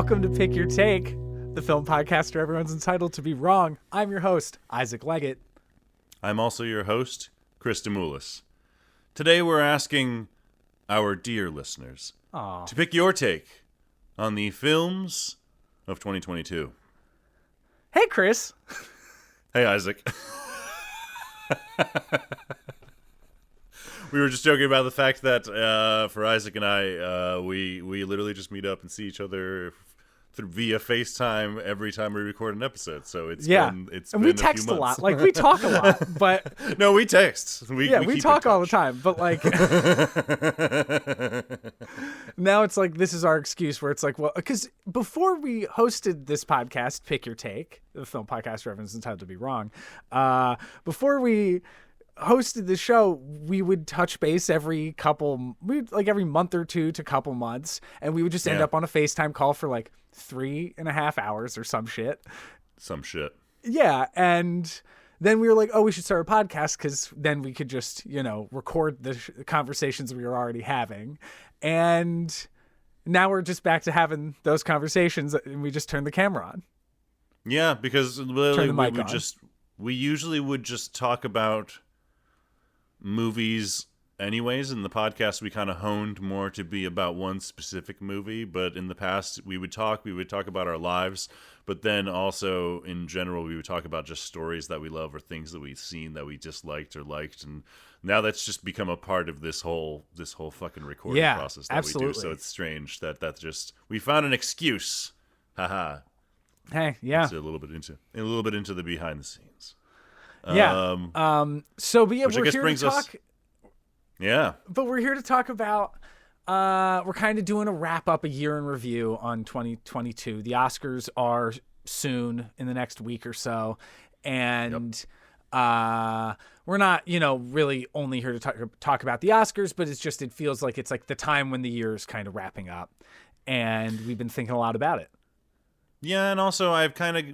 welcome to Pick Your Take, the film podcast where everyone's entitled to be wrong. I'm your host, Isaac Leggett. I'm also your host, Chris Demoulis. Today we're asking our dear listeners to pick your take on the films of 2022. Hey, Chris. Hey, Isaac. We were just joking about the fact that for Isaac and I, we literally just meet up and see each other via FaceTime every time we record an episode. So it's been we text a lot. Like, we talk a lot, but no, we text. We talk all the time. But like now it's like this is our excuse where it's like, well, because before we hosted this podcast, Pick Your Take, the film podcast where everyone's entitled to be wrong, before we hosted the show, we would touch base every month or two to couple months, and we would just end up on a FaceTime call for like 3.5 hours or some shit. Yeah, and then we were like, oh, we should start a podcast because then we could just, record the conversations we were already having. And now we're just back to having those conversations, and we just turn the camera on. Yeah, because literally we usually would just talk about movies anyways. In the podcast we kind of honed more to be about one specific movie, but in the past we would talk about our lives, but then also in general we would talk about just stories that we love or things that we've seen that we disliked or liked. And now that's just become a part of this whole fucking recording process that we do. So it's strange that just we found an excuse. Haha. Hey, yeah. It's a little bit into the behind the scenes. Yeah. We're here to talk. Yeah. But we're here to talk about. We're kind of doing a wrap up, a year in review on 2022. The Oscars are soon in the next week or so, and we're not, really only here to talk about the Oscars, but it feels like it's like the time when the year is kind of wrapping up, and we've been thinking a lot about it. Yeah, and also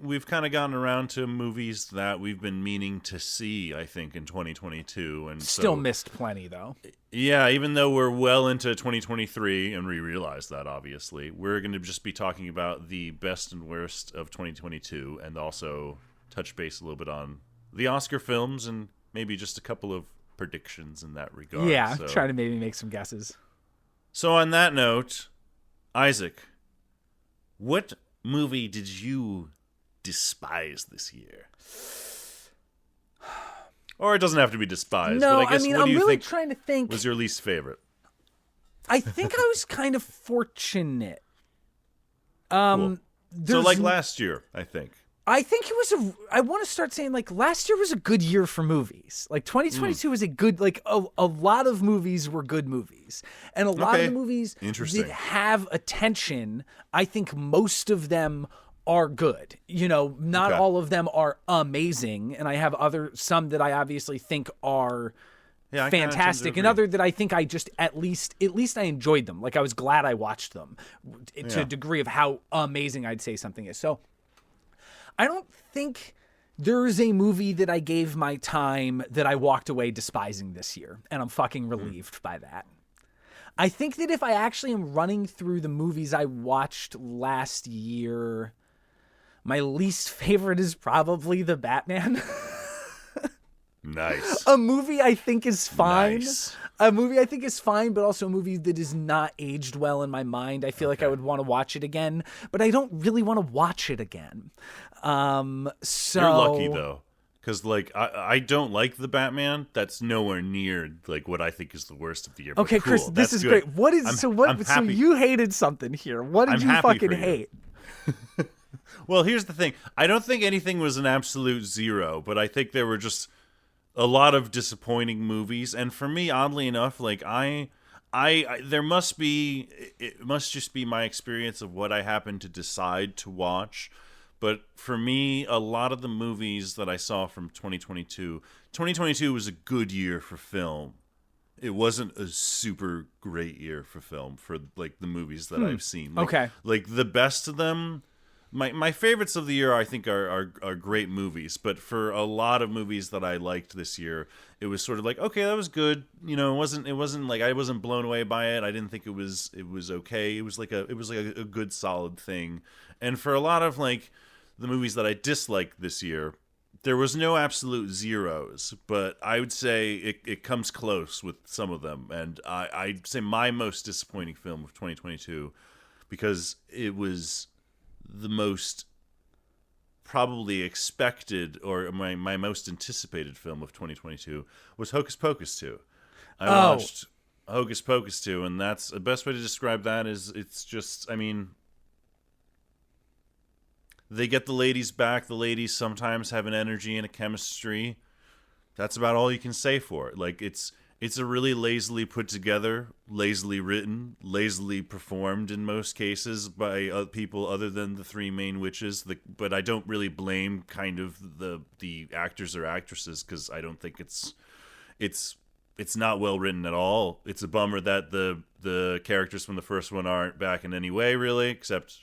we've kind of gotten around to movies that we've been meaning to see, I think, in 2022, and still missed plenty though. Yeah, even though we're well into 2023, and we realize that obviously, we're going to just be talking about the best and worst of 2022, and also touch base a little bit on the Oscar films and maybe just a couple of predictions in that regard. Yeah, I'm trying to maybe make some guesses. So on that note, Isaac, what movie did you despise this year? Or it doesn't have to be despised. No, but I guess, I'm what do you really think trying to think. Was your least favorite? I think I was kind of fortunate. Cool. So like last year, I think it was I want to start saying like last year was a good year for movies. Like 2022 was a good, like a lot of movies were good movies. And a lot of the movies that have attention, I think most of them are good. Not all of them are amazing. And I have some that I obviously think are fantastic, and other that I think I just at least I enjoyed them. Like I was glad I watched them to a degree of how amazing I'd say something is. So I don't think there is a movie that I gave my time that I walked away despising this year, and I'm fucking relieved by that. I think that if I actually am running through the movies I watched last year, my least favorite is probably The Batman. Nice. A movie I think is fine. A movie I think is fine, but also a movie that is not aged well in my mind. I feel like I would want to watch it again, but I don't really want to watch it again. So you're lucky though, because like I don't like The Batman. That's nowhere near like what I think is the worst of the year. Okay, cool. Chris, this is good. great. What is so you hated something here? What did you fucking hate? Well, here's the thing. I don't think anything was an absolute zero, but I think there were just a lot of disappointing movies. And for me, oddly enough, like it must just be my experience of what I happen to decide to watch. But for me, a lot of the movies that I saw from 2022 was a good year for film. It wasn't a super great year for film for like the movies that I've seen. Like, okay. Like the best of them, my favorites of the year, I think, are great movies. But for a lot of movies that I liked this year, it was sort of like, okay, that was good. It wasn't like I wasn't blown away by it. I didn't think it was okay. It was like a good solid thing. And for a lot of like the movies that I disliked this year, there was no absolute zeros, but I would say it comes close with some of them. And I'd say my most disappointing film of 2022, because it was the most probably expected, or my most anticipated film of 2022, was Hocus Pocus 2. I watched Hocus Pocus 2, and that's the best way to describe that is it's just, I mean, they get the ladies back. The ladies sometimes have an energy and a chemistry. That's about all you can say for it. Like, it's a really lazily put together, lazily written, lazily performed in most cases by people other than the three main witches. But I don't really blame kind of the actors or actresses, because I don't think it's not well written at all. It's a bummer that the characters from the first one aren't back in any way, really, except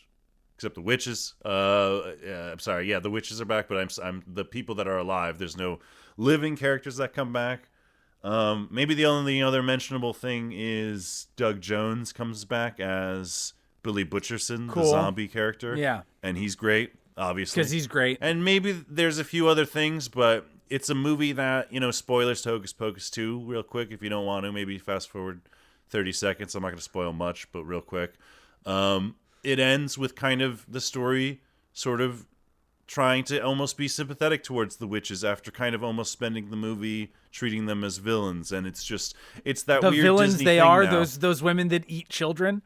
the witches. I'm sorry, yeah, the witches are back, but I'm the people that are alive. There's no living characters that come back. Maybe the only other mentionable thing is Doug Jones comes back as Billy Butcherson, the zombie character. Yeah, and he's great, obviously, because he's great. And maybe there's a few other things, but it's a movie that, spoilers to Hocus Pocus 2, real quick, if you don't want to, maybe fast forward 30 seconds. I'm not going to spoil much, but real quick. It ends with kind of the story sort of trying to almost be sympathetic towards the witches after kind of almost spending the movie treating them as villains. And it's that the weird villains Disney they thing are, now. those women that eat children.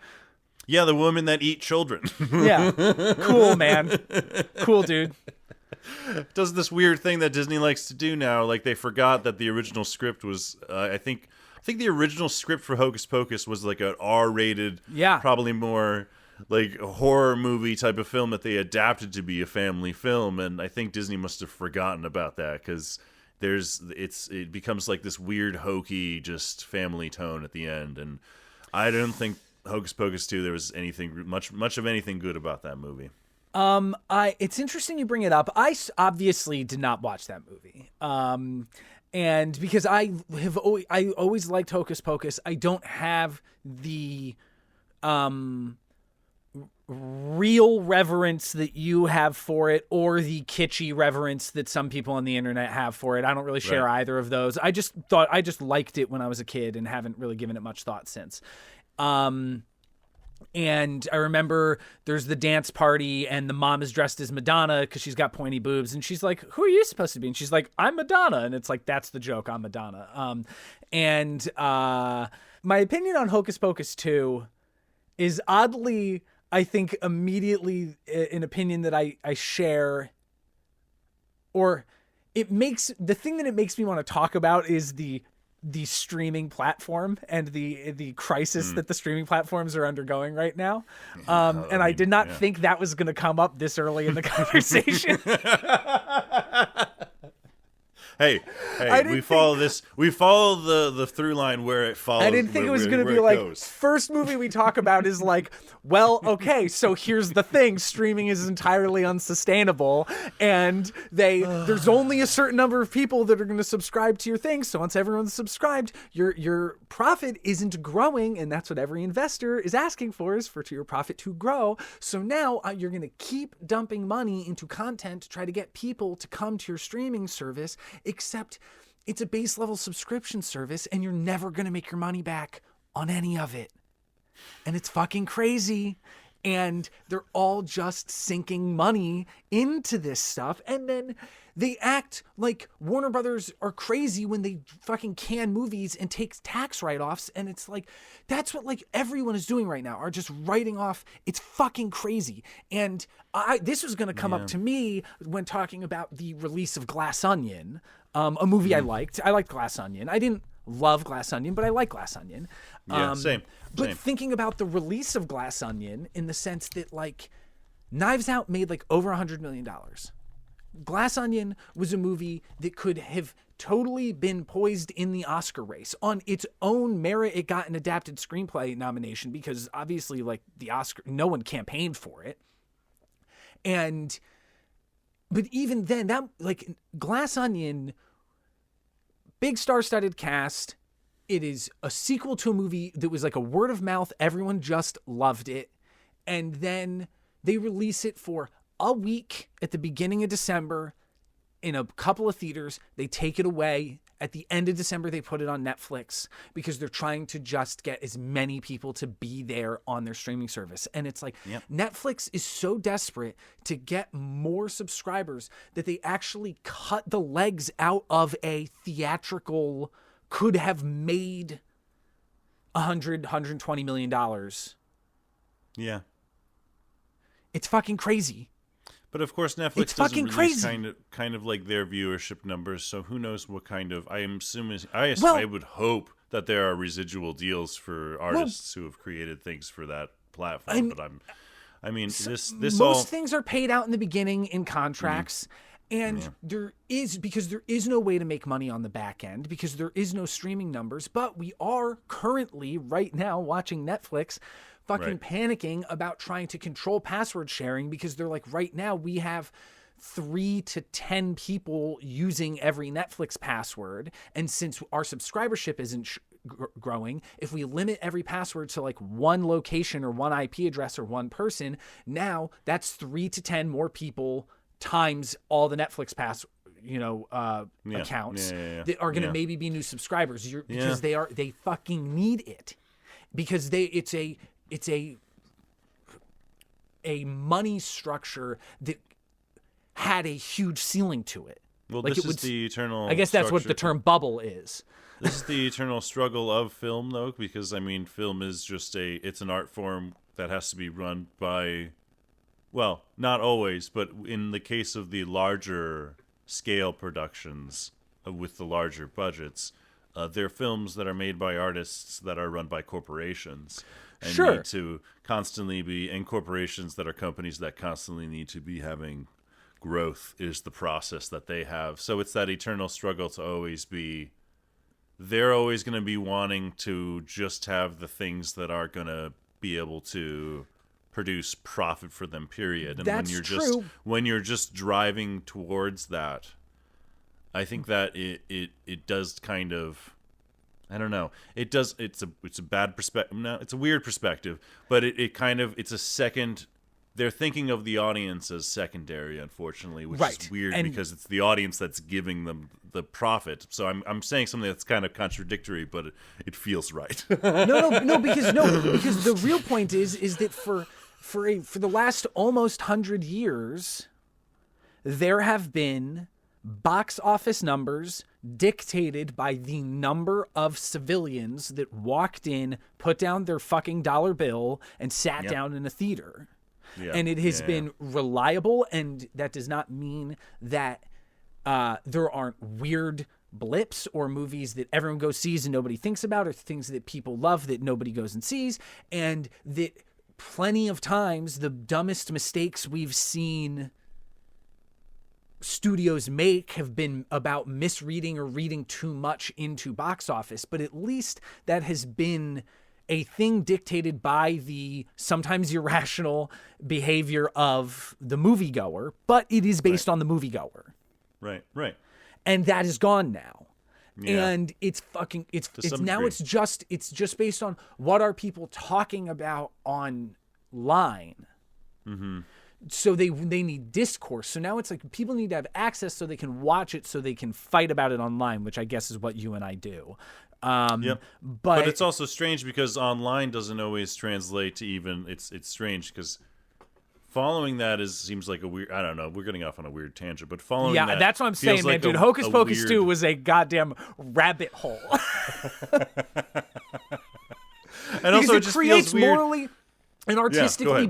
Yeah, the women that eat children. Yeah. Cool, man. Cool, dude. Does this weird thing that Disney likes to do now. Like, they forgot that the original script was, I think the original script for Hocus Pocus was like an R-rated, probably more like a horror movie type of film that they adapted to be a family film. And I think Disney must have forgotten about that, because it becomes like this weird hokey just family tone at the end. And I don't think Hocus Pocus 2 there was anything much of anything good about that movie. It's interesting you bring it up. I obviously did not watch that movie. And because I always liked Hocus Pocus, I don't have the real reverence that you have for it, or the kitschy reverence that some people on the internet have for it. I don't really share either of those. I just liked it when I was a kid and haven't really given it much thought since. And I remember there's the dance party and the mom is dressed as Madonna because she's got pointy boobs, and she's like, "Who are you supposed to be?" And she's like, "I'm Madonna." And it's like, that's the joke, I'm Madonna. My opinion on Hocus Pocus 2 is oddly, I think, immediately an opinion that I share, or it makes the thing that it makes me want to talk about is the streaming platform and the crisis that the streaming platforms are undergoing right now. And I did not think that was going to come up this early in the conversation. Hey, we follow the through line where it follows. I didn't think it was going to be like, first movie we talk about is like, well, okay, so here's the thing. Streaming is entirely unsustainable, and there's only a certain number of people that are going to subscribe to your thing. So once everyone's subscribed, your profit isn't growing, and that's what every investor is asking for, is for your profit to grow. So now you're going to keep dumping money into content to try to get people to come to your streaming service, except it's a base level subscription service and you're never going to make your money back on any of it. And it's fucking crazy. And they're all just sinking money into this stuff. And then they act like Warner Brothers are crazy when they fucking can movies and take tax write-offs. And it's like, that's what like everyone is doing right now, are just writing off. It's fucking crazy. And this was going to come up to me when talking about the release of Glass Onion, a movie I liked. I liked Glass Onion. I didn't love Glass Onion, but I like Glass Onion. Same. But thinking about the release of Glass Onion in the sense that like Knives Out made like over $100 million. Glass Onion was a movie that could have totally been poised in the Oscar race. On its own merit, it got an adapted screenplay nomination because obviously like the Oscar, no one campaigned for it. But even then, that like Glass Onion, big star-studded cast. It is a sequel to a movie that was like a word of mouth. Everyone just loved it. And then they release it for a week at the beginning of December in a couple of theaters. They take it away. At the end of December, they put it on Netflix because they're trying to just get as many people to be there on their streaming service. And it's like Netflix is so desperate to get more subscribers that they actually cut the legs out of a theatrical, could have made $120 million. Yeah. It's fucking crazy. But of course, Netflix doesn't release kind of like their viewership numbers, so who knows what kind of. I would hope that there are residual deals for artists who have created things for that platform. Most things are paid out in the beginning in contracts, and there is no way to make money on the back end because there is no streaming numbers. But we are currently right now watching Netflix fucking panicking about trying to control password sharing because they're like, right now we have 3 to 10 people using every Netflix password. And since our subscribership isn't growing, if we limit every password to like one location or one IP address or one person, now that's 3 to 10 more people times all the Netflix accounts that are going to maybe be new subscribers because they fucking need it because it's a money structure that had a huge ceiling to it. Well, like this is the eternal. I guess that's what the term bubble is. This is the eternal struggle of film, though, because I mean, film is just it's an art form that has to be run by, well, not always, but in the case of the larger scale productions with the larger budgets, they're films that are made by artists that are run by corporations. And need to constantly be, and corporations that are companies that constantly need to be having growth is the process that they have. So it's that eternal struggle to always be, they're always going to be wanting to just have the things that are going to be able to produce profit for them, period. And when you're just driving towards that, I think that it does kind of, I don't know. It does. It's a bad perspective. No, it's a weird perspective, but it's a second. They're thinking of the audience as secondary, unfortunately, which is weird because it's the audience that's giving them the profit. So I'm saying something that's kind of contradictory, but it feels right. because the real point is that for the last almost 100 years, there have been box office numbers dictated by the number of civilians that walked in, put down their fucking dollar bill, and sat down in a theater. Yeah. And it has been reliable, and that does not mean that there aren't weird blips or movies that everyone goes sees and nobody thinks about, or things that people love that nobody goes and sees, and that plenty of times the dumbest mistakes we've seen studios make have been about misreading or reading too much into box office, but at least that has been a thing dictated by the sometimes irrational behavior of the moviegoer, but it is based on the moviegoer. Right. And that is gone now. Yeah. And it's just based on what are people talking about online. Mm-hmm. So they need discourse. So now it's like people need to have access so they can watch it, so they can fight about it online, which I guess is what you and I do. But it's also strange because online doesn't always translate to even. It's strange because following that seems like a weird. I don't know. We're getting off on a weird tangent, but following that, that's what I'm saying, man, dude. Hocus Pocus 2 was a goddamn rabbit hole. And also, it just creates feels weird. Morally and artistically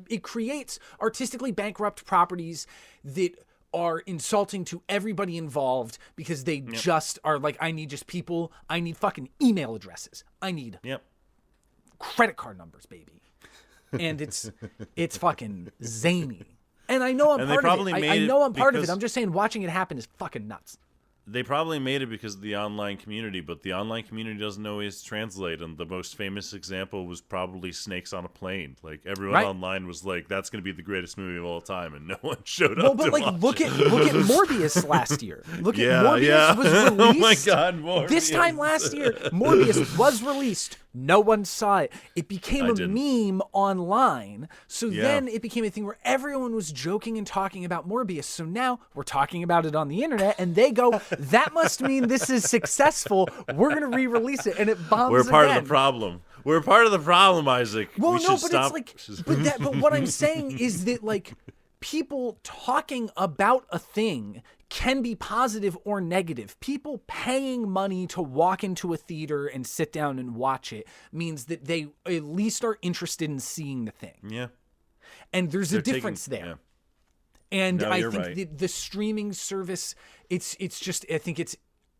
it creates artistically bankrupt properties that are insulting to everybody involved because they just are like, I need fucking email addresses. I need credit card numbers, baby. And it's fucking zany. And I know I'm part of it. I know I'm part of it. I'm just saying watching it happen is fucking nuts. they probably made it because of the online community, but the online community doesn't always translate. And the most famous example was probably Snakes on a Plane. Like everyone online was like, "That's going to be the greatest movie of all time," and no one showed up. Well, but like, look at Morbius last year. Look at Morbius was released. Oh my God, Morbius! This time last year, Morbius was released. No one saw it. It became a meme online. So then it became a thing where everyone was joking and talking about Morbius. So now we're talking about it on the internet, and they go, "That must mean this is successful. We're going to re-release it," and it bombs. We're part of the problem. We're part of the problem, Isaac. Well, no, but stop. It's like, but what I'm saying is that like people talking about a thing can be positive or negative. People paying money to walk into a theater and sit down and watch it means that they at least are interested in seeing the thing. Yeah. And there's a difference there. Yeah. And no, I think the streaming service, it's just, I think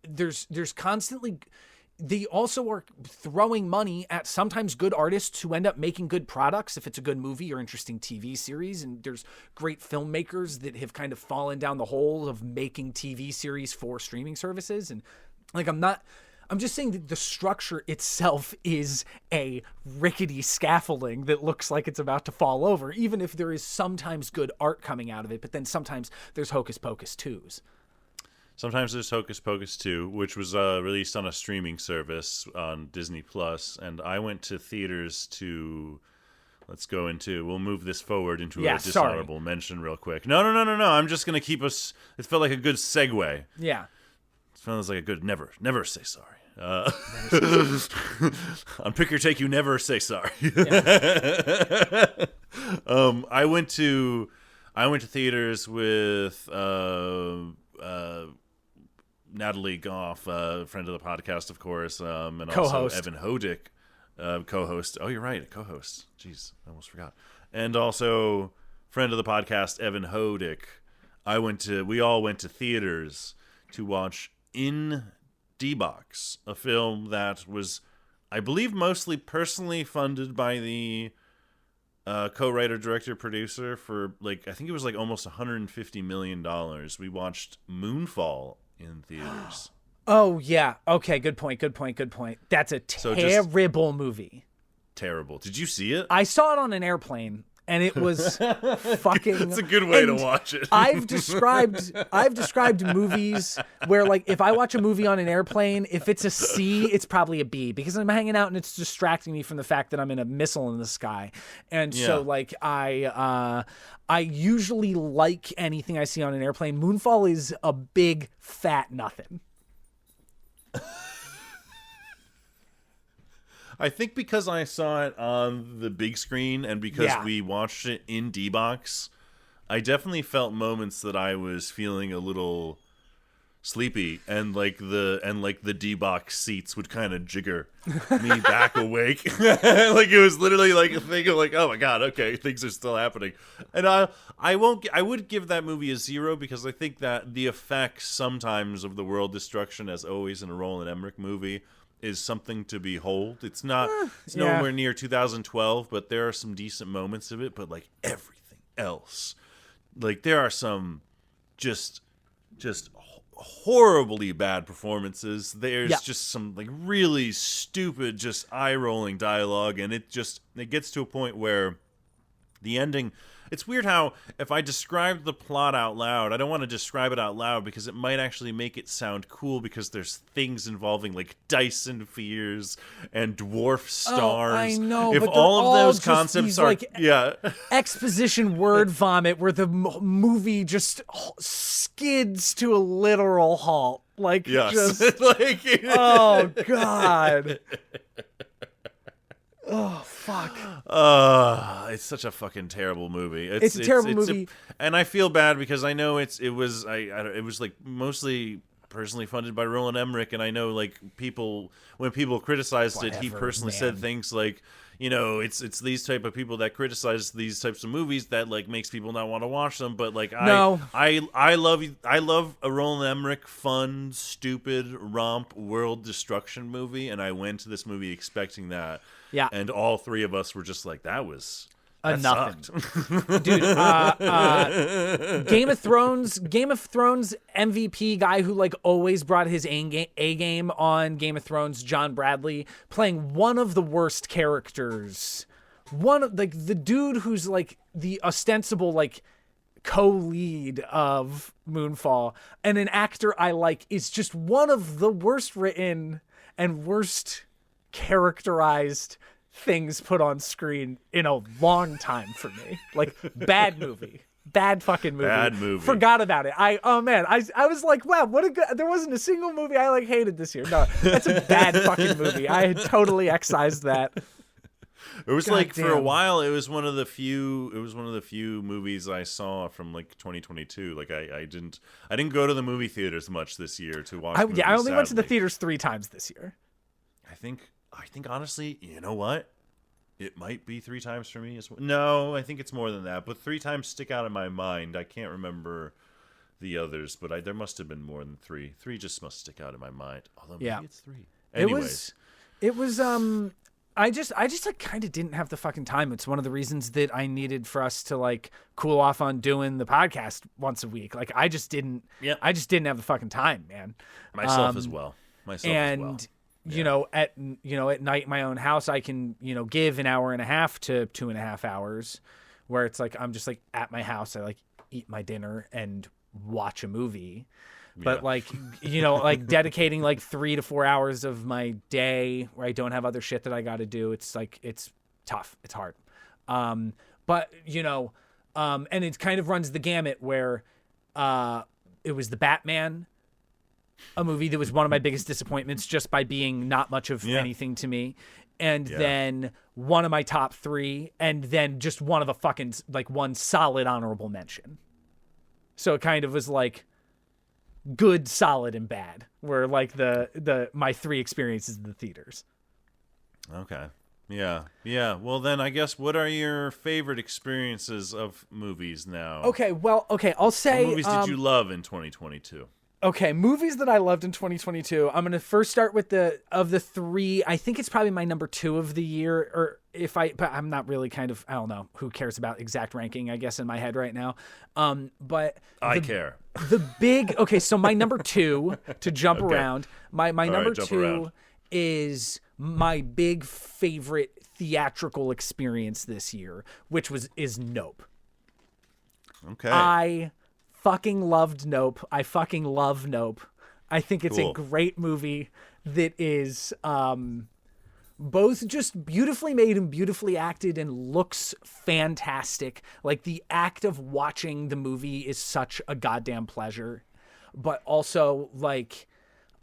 there's constantly, they also are throwing money at sometimes good artists who end up making good products if it's a good movie or interesting TV series. And there's great filmmakers that have kind of fallen down the hole of making TV series for streaming services. And like, I'm just saying that the structure itself is a rickety scaffolding that looks like it's about to fall over, even if there is sometimes good art coming out of it. But then sometimes there's hocus pocus twos. Sometimes there's Hocus Pocus 2, which was released on a streaming service on Disney Plus, and I went to theaters to. We'll move this forward into a dishonorable mention real quick. No. I'm just gonna keep us. It felt like a good segue. Yeah. It felt like a good never say sorry. On Pick Your Take, you never say sorry. Yeah. I went to theaters with Natalie Goff, friend of the podcast, of course, and co-host. Also Evan Hodick, co-host. Oh, you're right, a co-host. Jeez, I almost forgot. And also friend of the podcast, Evan Hodick. We all went to theaters to watch In D-Box, a film that was, I believe, mostly personally funded by the co-writer, director, producer for I think it was almost $150 million. We watched Moonfall in theaters. Oh yeah. Okay. Good point. That's a terrible movie. Terrible. Did you see it? I saw it on an airplane. And it was fucking. It's a good way to watch it. I've described movies where, like, if I watch a movie on an airplane, if it's a C, it's probably a B because I'm hanging out and it's distracting me from the fact that I'm in a missile in the sky. And so, like, I usually like anything I see on an airplane. Moonfall is a big fat nothing. I think because I saw it on the big screen and because we watched it in D-Box, I definitely felt moments that I was feeling a little sleepy, and the D-Box seats would kind of jigger me back awake. Like it was literally like a thing of like, oh my God, okay, things are still happening. And I would give that movie a 0 because I think that the effects sometimes of the world destruction, as always in a Roland Emmerich movie, is something to behold. It's not it's nowhere near 2012, but there are some decent moments of it. But like everything else, like there are some just horribly bad performances. There's just some like really stupid, just eye-rolling dialogue, and it gets to a point where the ending. It's weird how if I describe the plot out loud, I don't want to describe it out loud because it might actually make it sound cool because there's things involving like Dyson spheres and dwarf stars. Oh, I know. If but all of those concepts are like, exposition word vomit where the movie just skids to a literal halt. Like just like oh God. Oh fuck! It's such a fucking terrible movie. It's a terrible movie, and I feel bad because I know it was like mostly personally funded by Roland Emmerich, and I know like when people criticized it, he personally said things like, you know, it's these type of people that criticize these types of movies that like makes people not want to watch them. But like I love a Roland Emmerich fun, stupid romp world destruction movie, and I went to this movie expecting that. Yeah. And all three of us were just like, that was Nothing. Sucked. Dude, Game of Thrones MVP guy who like always brought his A game on Game of Thrones, John Bradley, playing one of the worst characters. One of like the dude who's like the ostensible like co-lead of Moonfall, and an actor I like, is just one of the worst written and worst characterized things put on screen in a long time for me. Like, bad movie. Bad fucking movie. Bad movie. Forgot about it. I was like, wow, what a good, there wasn't a single movie I like hated this year. No, that's a bad fucking movie. I had totally excised that. It was like for a while it was one of the few movies I saw from like 2022. Like I didn't go to the movie theaters much this year to watch movies, I only went to the sadly. theaters 3 times this year. I think honestly, you know what? It might be 3 times for me as well. No, I think it's more than that. But 3 times stick out in my mind. I can't remember the others, but there must have been more than 3. 3 just must stick out in my mind. Although maybe it's 3. Anyways. It was I just like kind of didn't have the fucking time. It's one of the reasons that I needed for us to like cool off on doing the podcast once a week. Like I just didn't have the fucking time, man. Myself as well. You know, at night in my own house, I can, give an hour and a half to 2.5 hours where it's like, I'm just like at my house. I like eat my dinner and watch a movie. But like, like dedicating like 3 to 4 hours of my day where I don't have other shit that I got to do. It's like, it's tough. It's hard. But and it kind of runs the gamut where, it was the Batman, a movie that was one of my biggest disappointments just by being not much of anything to me. And then one of my top 3, and then just one of the fucking like one solid honorable mention. So it kind of was like good, solid, and bad were like my 3 experiences in the theaters. Okay. Yeah. Well, then I guess what are your favorite experiences of movies now? Okay. I'll say. What movies did you love in 2022? Okay, movies that I loved in 2022. I'm gonna first start with the 3. I think it's probably my number 2 of the year, but I'm not really I don't know. Who cares about exact ranking? I guess in my head right now. But I care. The big so my number 2 to jump around. My number 2 is my big favorite theatrical experience this year, which is Nope. Okay. I fucking loved Nope. I fucking love Nope. I think it's a great movie that is both just beautifully made and beautifully acted and looks fantastic. Like the act of watching the movie is such a goddamn pleasure. But also like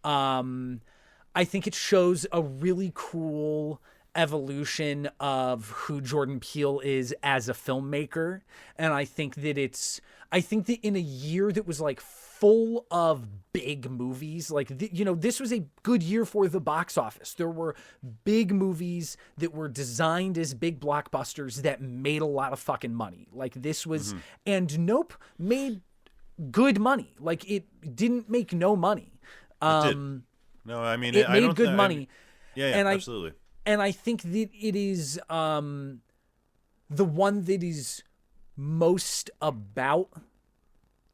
I think it shows a really cool evolution of who Jordan Peele is as a filmmaker. And I think that in a year that was like full of big movies, like, this was a good year for the box office. There were big movies that were designed as big blockbusters that made a lot of fucking money. Like this was, and Nope made good money. Like it didn't make no money. It did. No, I mean, it made good money. Absolutely. And I think that it is the one that is most about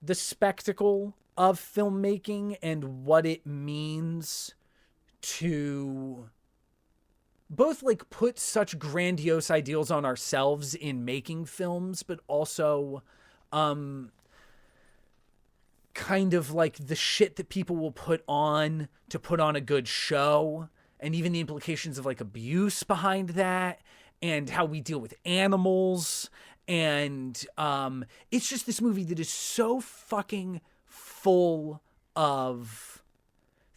the spectacle of filmmaking and what it means to both like put such grandiose ideals on ourselves in making films, but also kind of like the shit that people will put on to put on a good show, and even the implications of like abuse behind that, and how we deal with animals. And it's just this movie that is so fucking full of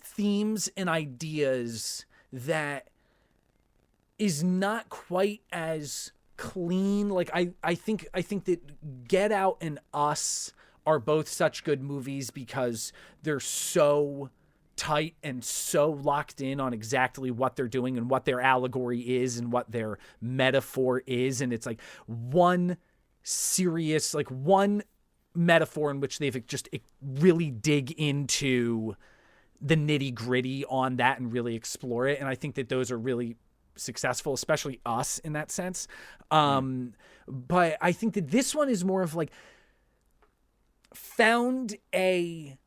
themes and ideas that is not quite as clean. Like I think that Get Out and Us are both such good movies because they're so tight and so locked in on exactly what they're doing and what their allegory is and what their metaphor is. And it's like one serious, like one metaphor in which they've just really dig into the nitty gritty on that and really explore it. And I think that those are really successful, especially Us in that sense. But I think that this one is more of like found a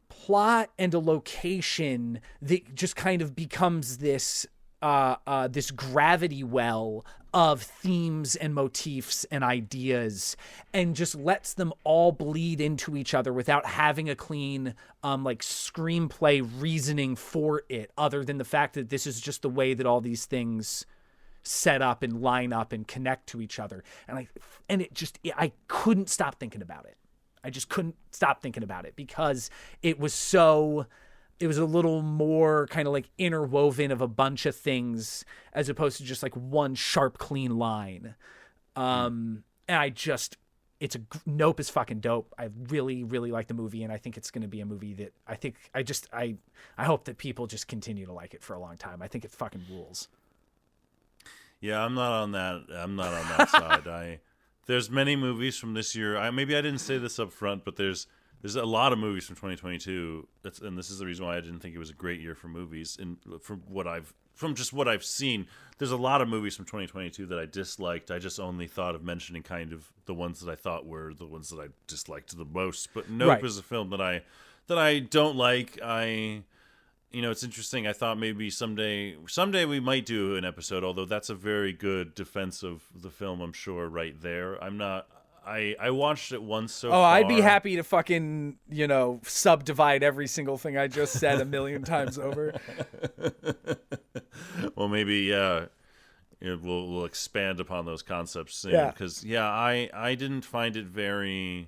plot and a location that just kind of becomes this this gravity well of themes and motifs and ideas, and just lets them all bleed into each other without having a clean like screenplay reasoning for it, other than the fact that this is just the way that all these things set up and line up and connect to each other. And I couldn't stop thinking about it. I just couldn't stop thinking about it because it was a little more kind of like interwoven of a bunch of things as opposed to just like one sharp, clean line. And Nope is fucking dope. I really, really like the movie, and I think it's going to be a movie that I hope that people just continue to like it for a long time. I think it fucking rules. Yeah, I'm not on that side. There's many movies from this year. Maybe I didn't say this up front, but there's a lot of movies from 2022. And this is the reason why I didn't think it was a great year for movies. And from just what I've seen, there's a lot of movies from 2022 that I disliked. I just only thought of mentioning kind of the ones that I thought were the ones that I disliked the most. But Nope is a film that I don't like. It's interesting. I thought maybe someday we might do an episode, although that's a very good defense of the film, I'm sure, right there. I watched it once so far. I'd be happy to fucking, subdivide every single thing I just said a million times over. Well, maybe, we'll expand upon those concepts soon. Yeah. Because, I didn't find it very...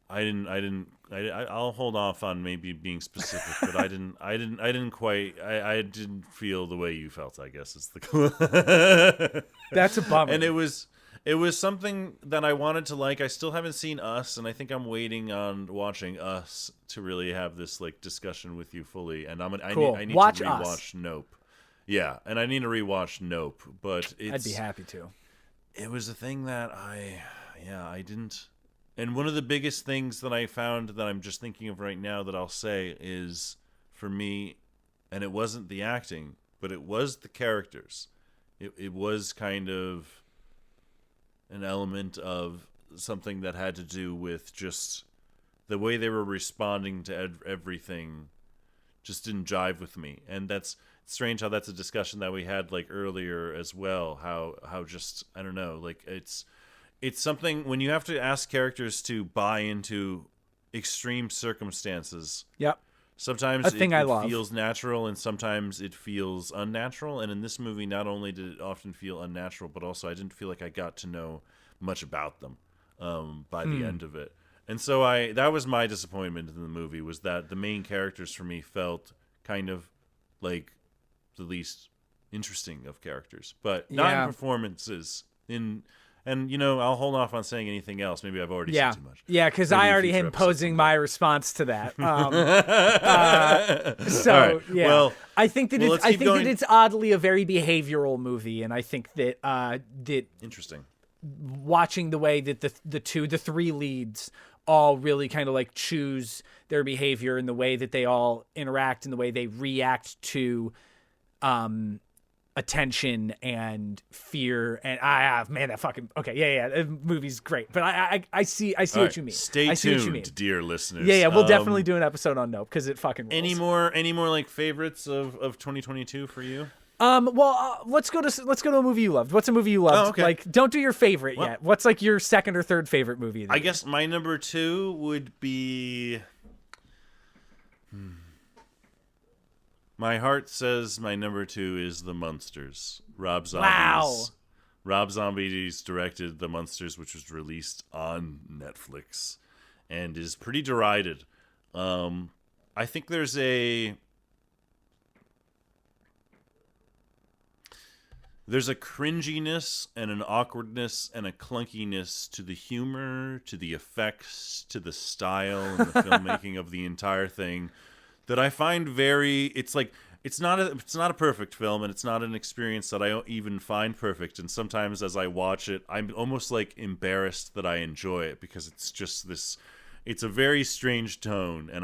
I'll hold off on maybe being specific, but I didn't feel the way you felt, I guess is the That's a bummer. And it was something that I wanted to like. I still haven't seen Us, and I think I'm waiting on watching Us to really have this like discussion with you fully. And I need to rewatch Nope. Yeah, and I need to rewatch Nope, but I'd be happy to. It was a thing that I didn't. And one of the biggest things that I found that I'm just thinking of right now that I'll say is, for me, and it wasn't the acting, but it was the characters. It was kind of an element of something that had to do with just the way they were responding to everything just didn't jive with me. And that's strange how that's a discussion that we had like earlier as well, how just, I don't know, like it's something when you have to ask characters to buy into extreme circumstances. Yep. Sometimes it feels natural and sometimes it feels unnatural. And in this movie, not only did it often feel unnatural, but also I didn't feel like I got to know much about them by the end of it. And so that was my disappointment in the movie, was that the main characters for me felt kind of like the least interesting of characters, but not in performances. And, I'll hold off on saying anything else. Maybe I've already said too much. Yeah, because I already am posing my response to that. Right. Yeah. Well, I think that it's oddly a very behavioral movie, and I think that interesting. Watching the way that the three leads all really kind of like choose their behavior and the way that they all interact and the way they react to attention and fear, and the movie's great, but I see what you mean. Stay tuned, dear listeners. We'll definitely do an episode on Nope because it fucking rules. Any more like favorites of 2022 for you? Let's go to a movie you loved. What's a movie you loved? Oh, okay. Like, don't do your favorite yet. What's like your second or third favorite movie? I guess my number 2 would be. My heart says my number 2 is The Munsters. Rob Zombie's. Wow. Rob Zombie's directed The Munsters, which was released on Netflix and is pretty derided. I think there's a cringiness and an awkwardness and a clunkiness to the humor, to the effects, to the style and the filmmaking of the entire thing that I find it's not a perfect film, and it's not an experience that I even find perfect. And sometimes as I watch it, I'm almost like embarrassed that I enjoy it, because it's just it's a very strange tone, and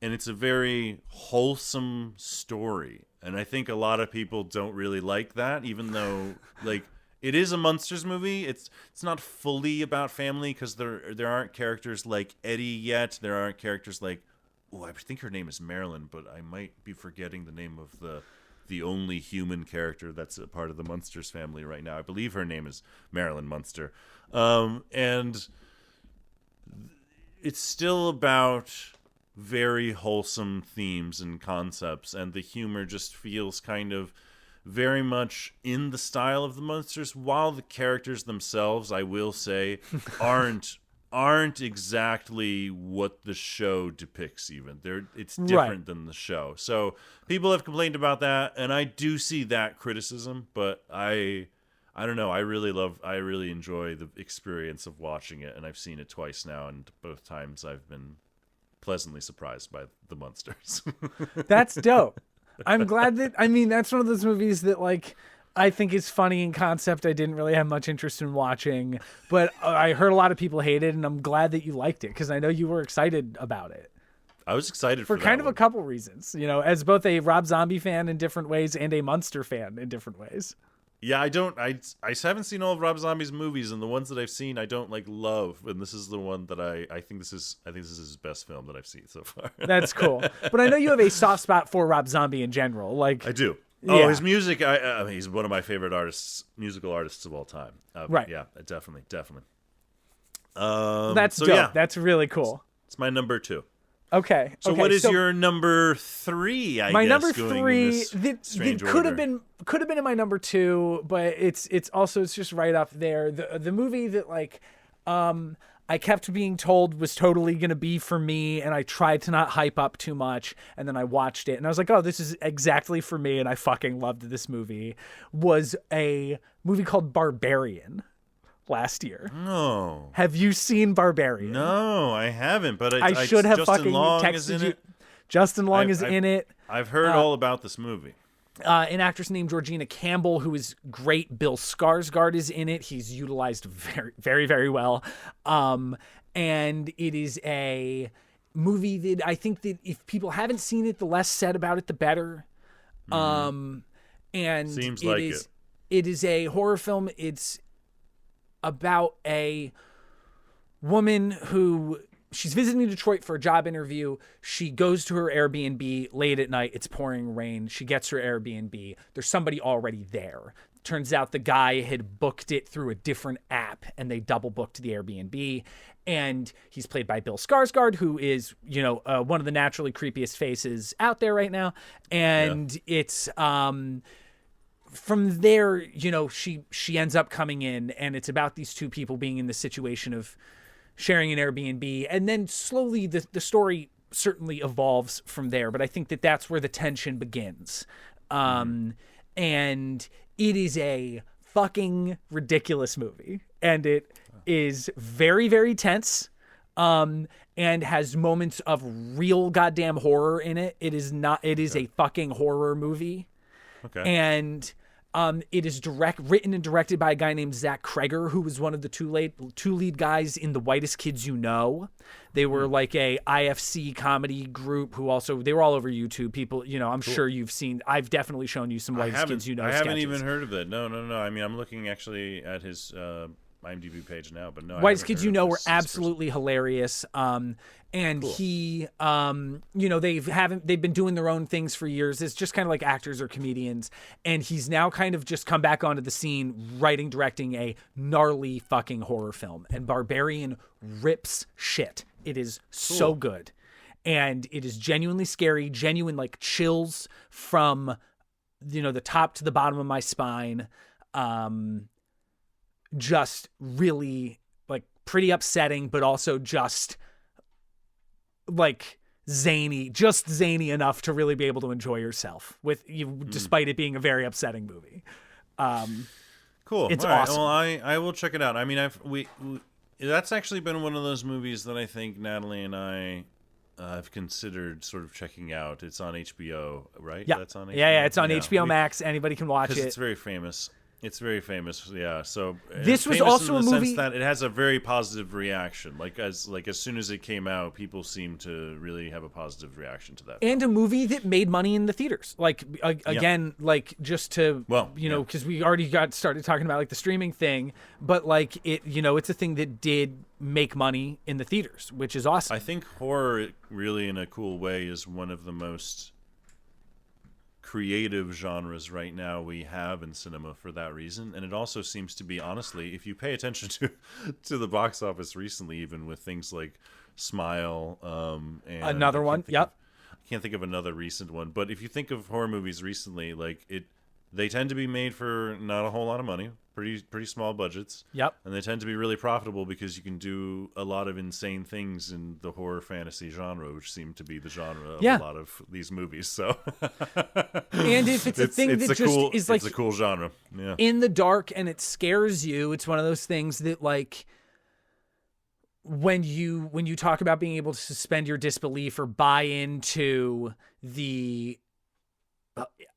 it's a very wholesome story. And I think a lot of people don't really like that, even though like it is a Munsters movie. It's not fully about family because there aren't characters like Eddie yet. There aren't characters like, I think her name is Marilyn, but I might be forgetting the name of the only human character that's a part of the Munsters family right now. I believe her name is Marilyn Munster. And it's still about very wholesome themes and concepts, and the humor just feels kind of very much in the style of the Munsters, while the characters themselves, I will say, aren't exactly what the show depicts. Even it's different than the show. So people have complained about that, and I do see that criticism, but I don't know. I really enjoy the experience of watching it, and I've seen it twice now, and both times I've been pleasantly surprised by the Munsters. That's dope. I'm glad that's one of those movies that like I think is funny in concept. I didn't really have much interest in watching, but I heard a lot of people hate it, and I'm glad that you liked it because I know you were excited about it. I was excited for kind that of one. a couple reasons, as both a Rob Zombie fan in different ways and a Munster fan in different ways. Yeah, I haven't seen all of Rob Zombie's movies, and the ones that I've seen I don't love, and this is the one that I think this is his best film that I've seen so far. That's cool. But I know you have a soft spot for Rob Zombie in general. Like I do. Yeah. Oh, his music, he's one of my favorite musical artists of all time. Right. Yeah, definitely. That's dope. Yeah. That's really cool. It's my number 2. Okay. So what is your number 3? My number going 3 that could have been in my number 2, but it's just right up there. The movie that I kept being told was totally going to be for me, and I tried to not hype up too much, and then I watched it, and I was like, oh, this is exactly for me, and I fucking loved this movie, was a movie called Barbarian last year. No. Have you seen Barbarian? No, I haven't, but I should have Justin fucking Long texted you. it? Justin Long is in it. I've heard all about this movie. An actress named Georgina Campbell, who is great. Bill Skarsgård is in it. He's utilized very, very, very well. And it is a movie that I think that if people haven't seen it, the less said about it, the better. And Seems like it. It is a horror film. It's about a woman who she's visiting Detroit for a job interview. She goes to her Airbnb late at night. It's pouring rain. She gets her Airbnb. There's somebody already there. Turns out the guy had booked it through a different app, and they double booked the Airbnb. And he's played by Bill Skarsgård, who is, one of the naturally creepiest faces out there right now. And it's from there, she ends up coming in, and it's about these two people being in the situation of sharing an Airbnb, and then slowly the story certainly evolves from there. But I think that that's where the tension begins. And it is a fucking ridiculous movie, and it is very, very tense, and has moments of real goddamn horror in it. It is a fucking horror movie. Okay. And it is written and directed by a guy named Zach Kreger, who was one of the two lead guys in The Whitest Kids You Know. They were like a IFC comedy group who also, they were all over YouTube. People, I'm sure you've seen, I've definitely shown you some Whitest Kids You Know sketches. I haven't even heard of it. No. I mean, I'm looking actually at his IMDb page now, but no. Whitest Kids You Know were absolutely hilarious. And cool. He, they've been doing their own things for years. It's just kind of like actors or comedians. And he's now kind of just come back onto the scene, writing, directing a gnarly fucking horror film. And Barbarian rips shit. It is so good. And it is genuinely scary, genuine like chills from, the top to the bottom of my spine. Just really like pretty upsetting, but also just like zany enough to really be able to enjoy yourself with you, despite it being a very upsetting movie. Cool. It's all right. awesome. Well, I will check it out. I mean, that's actually been one of those movies that I think Natalie and I have considered sort of checking out. It's on HBO, right? Yeah. That's on HBO? Yeah. It's on HBO Max. Anybody can watch it. Because it's very famous. It's very famous, yeah. So this was famous also in the a movie sense that it has a very positive reaction. As soon as it came out, people seemed to really have a positive reaction to that. And film. a movie that made money in the theaters. Like again, like just to because we already got started talking about like the streaming thing, but like it's a thing that did make money in the theaters, which is awesome. I think horror, really, in a cool way, is one of the most creative genres right now we have in cinema for that reason. And it also seems to be, honestly, if you pay attention to the box office recently, even with things like Smile, and another one, I can't think of another recent one, but if you think of horror movies recently, like they tend to be made for not a whole lot of money, pretty small budgets. Yep. And they tend to be really profitable because you can do a lot of insane things in the horror fantasy genre, which seem to be the genre of a lot of these movies. So and if it's a thing that just cool, is like it's a cool genre. Yeah. In the dark and it scares you, it's one of those things that like when you talk about being able to suspend your disbelief or buy into the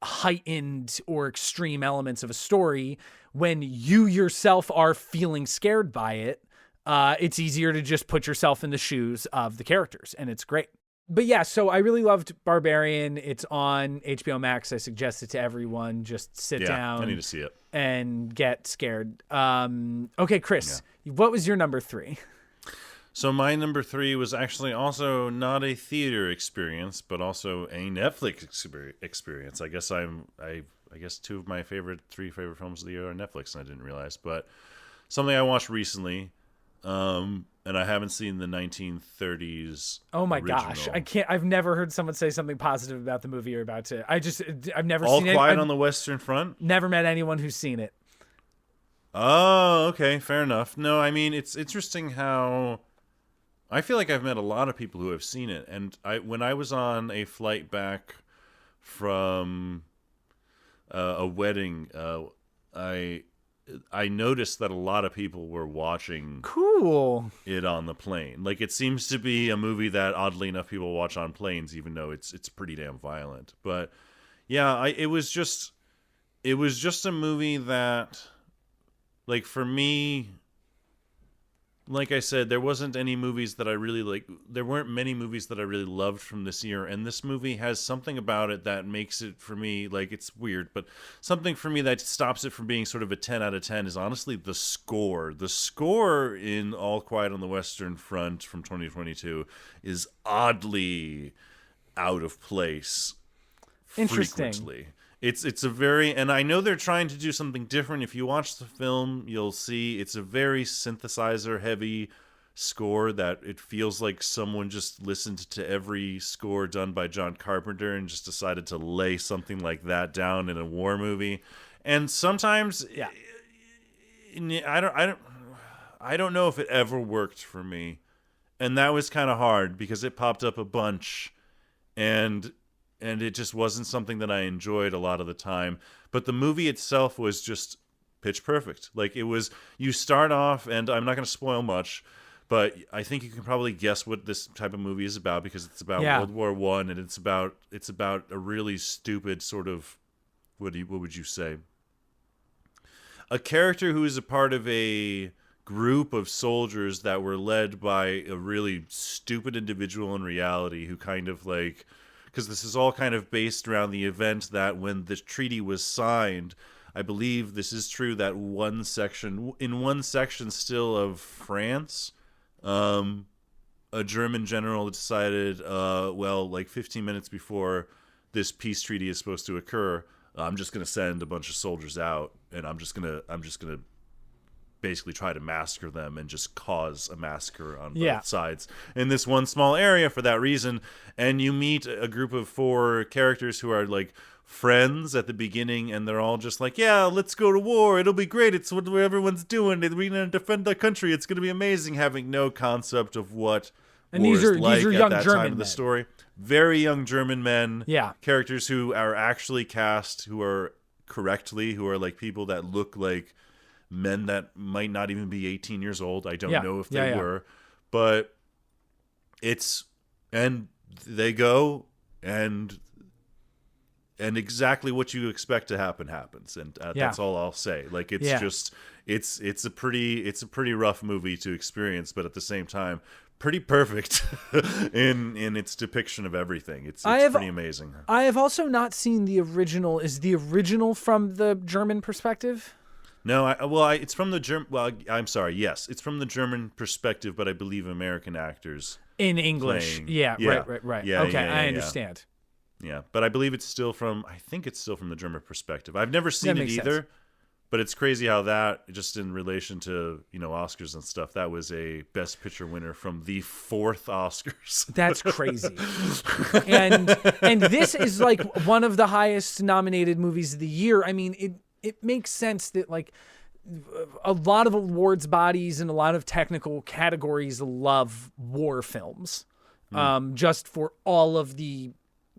heightened or extreme elements of a story, when you yourself are feeling scared by it, it's easier to just put yourself in the shoes of the characters, and it's great. But yeah, so I really loved Barbarian. It's on HBO Max. I suggest it to everyone. Just sit down. I need to see it and get scared. Okay, Chris, what was your number 3? So my number 3 was actually also not a theater experience, but also a Netflix experience. I guess 2 of my 3 favorite films of the year are Netflix, and I didn't realize. But something I watched recently, and I haven't seen the 1930s. Oh my original. gosh, I can't. I've never heard someone say something positive about the movie you're about to. I've never All seen it. All Quiet on the Western Front. Never met anyone who's seen it. Oh, okay, fair enough. No, I mean it's interesting how. I feel like I've met a lot of people who have seen it, and when I was on a flight back from a wedding, I noticed that a lot of people were watching it on the plane. Like, it seems to be a movie that, oddly enough, people watch on planes, even though it's pretty damn violent. But yeah, it was just a movie that, like, for me. Like I said, there wasn't any movies that I really like. There weren't many movies that I really loved from this year, and this movie has something about it that makes it, for me, like, it's weird, but something for me that stops it from being sort of a 10 out of 10 is honestly the score. The score in All Quiet on the Western Front from 2022 is oddly out of place. Interesting. Frequently. It's a very, and I know they're trying to do something different. If you watch the film, you'll see it's a very synthesizer heavy score that it feels like someone just listened to every score done by John Carpenter and just decided to lay something like that down in a war movie. And sometimes I don't know if it ever worked for me. And that was kind of hard because it popped up a bunch and it just wasn't something that I enjoyed a lot of the time. But the movie itself was just pitch perfect. Like, it was, you start off, and I'm not going to spoil much, but I think you can probably guess what this type of movie is about, because it's about World War I, and it's about a really stupid sort of, what would you say? A character who is a part of a group of soldiers that were led by a really stupid individual in reality who kind of like, because this is all kind of based around the event that when the treaty was signed, I believe this is true, that in one section still of France, a German general decided, like 15 minutes before this peace treaty is supposed to occur, I'm just going to send a bunch of soldiers out, and I'm just going to basically try to massacre them and just cause a massacre on both sides in this one small area for that reason. And you meet a group of 4 characters who are like friends at the beginning, and they're all just like, yeah, let's go to war, it'll be great, it's what everyone's doing, we're gonna defend our country, it's gonna be amazing, having no concept of what and these are young that German time of the men. Story. Very young German men, characters who are actually cast, who are like people that look like men that might not even be 18 years old. I don't know if they were, but and they go, and and exactly what you expect to happen happens, and that's all I'll say. Like it's just it's a pretty rough movie to experience, but at the same time pretty perfect in its depiction of everything. It's pretty amazing. I have also not seen the original. Is the original from the German perspective? No, it's from the German. Well, I'm sorry. Yes, it's from the German perspective, but I believe American actors in English. Yeah. Right. Yeah, okay, I understand. Yeah, but I believe it's still from. I think it's still from the German perspective. I've never seen it either. Sense. But it's crazy how that, just in relation to, Oscars and stuff, that was a Best Picture winner from the 4th Oscars. That's crazy. and this is like one of the highest nominated movies of the year. I mean, it makes sense that like a lot of awards bodies and a lot of technical categories love war films, just for all of the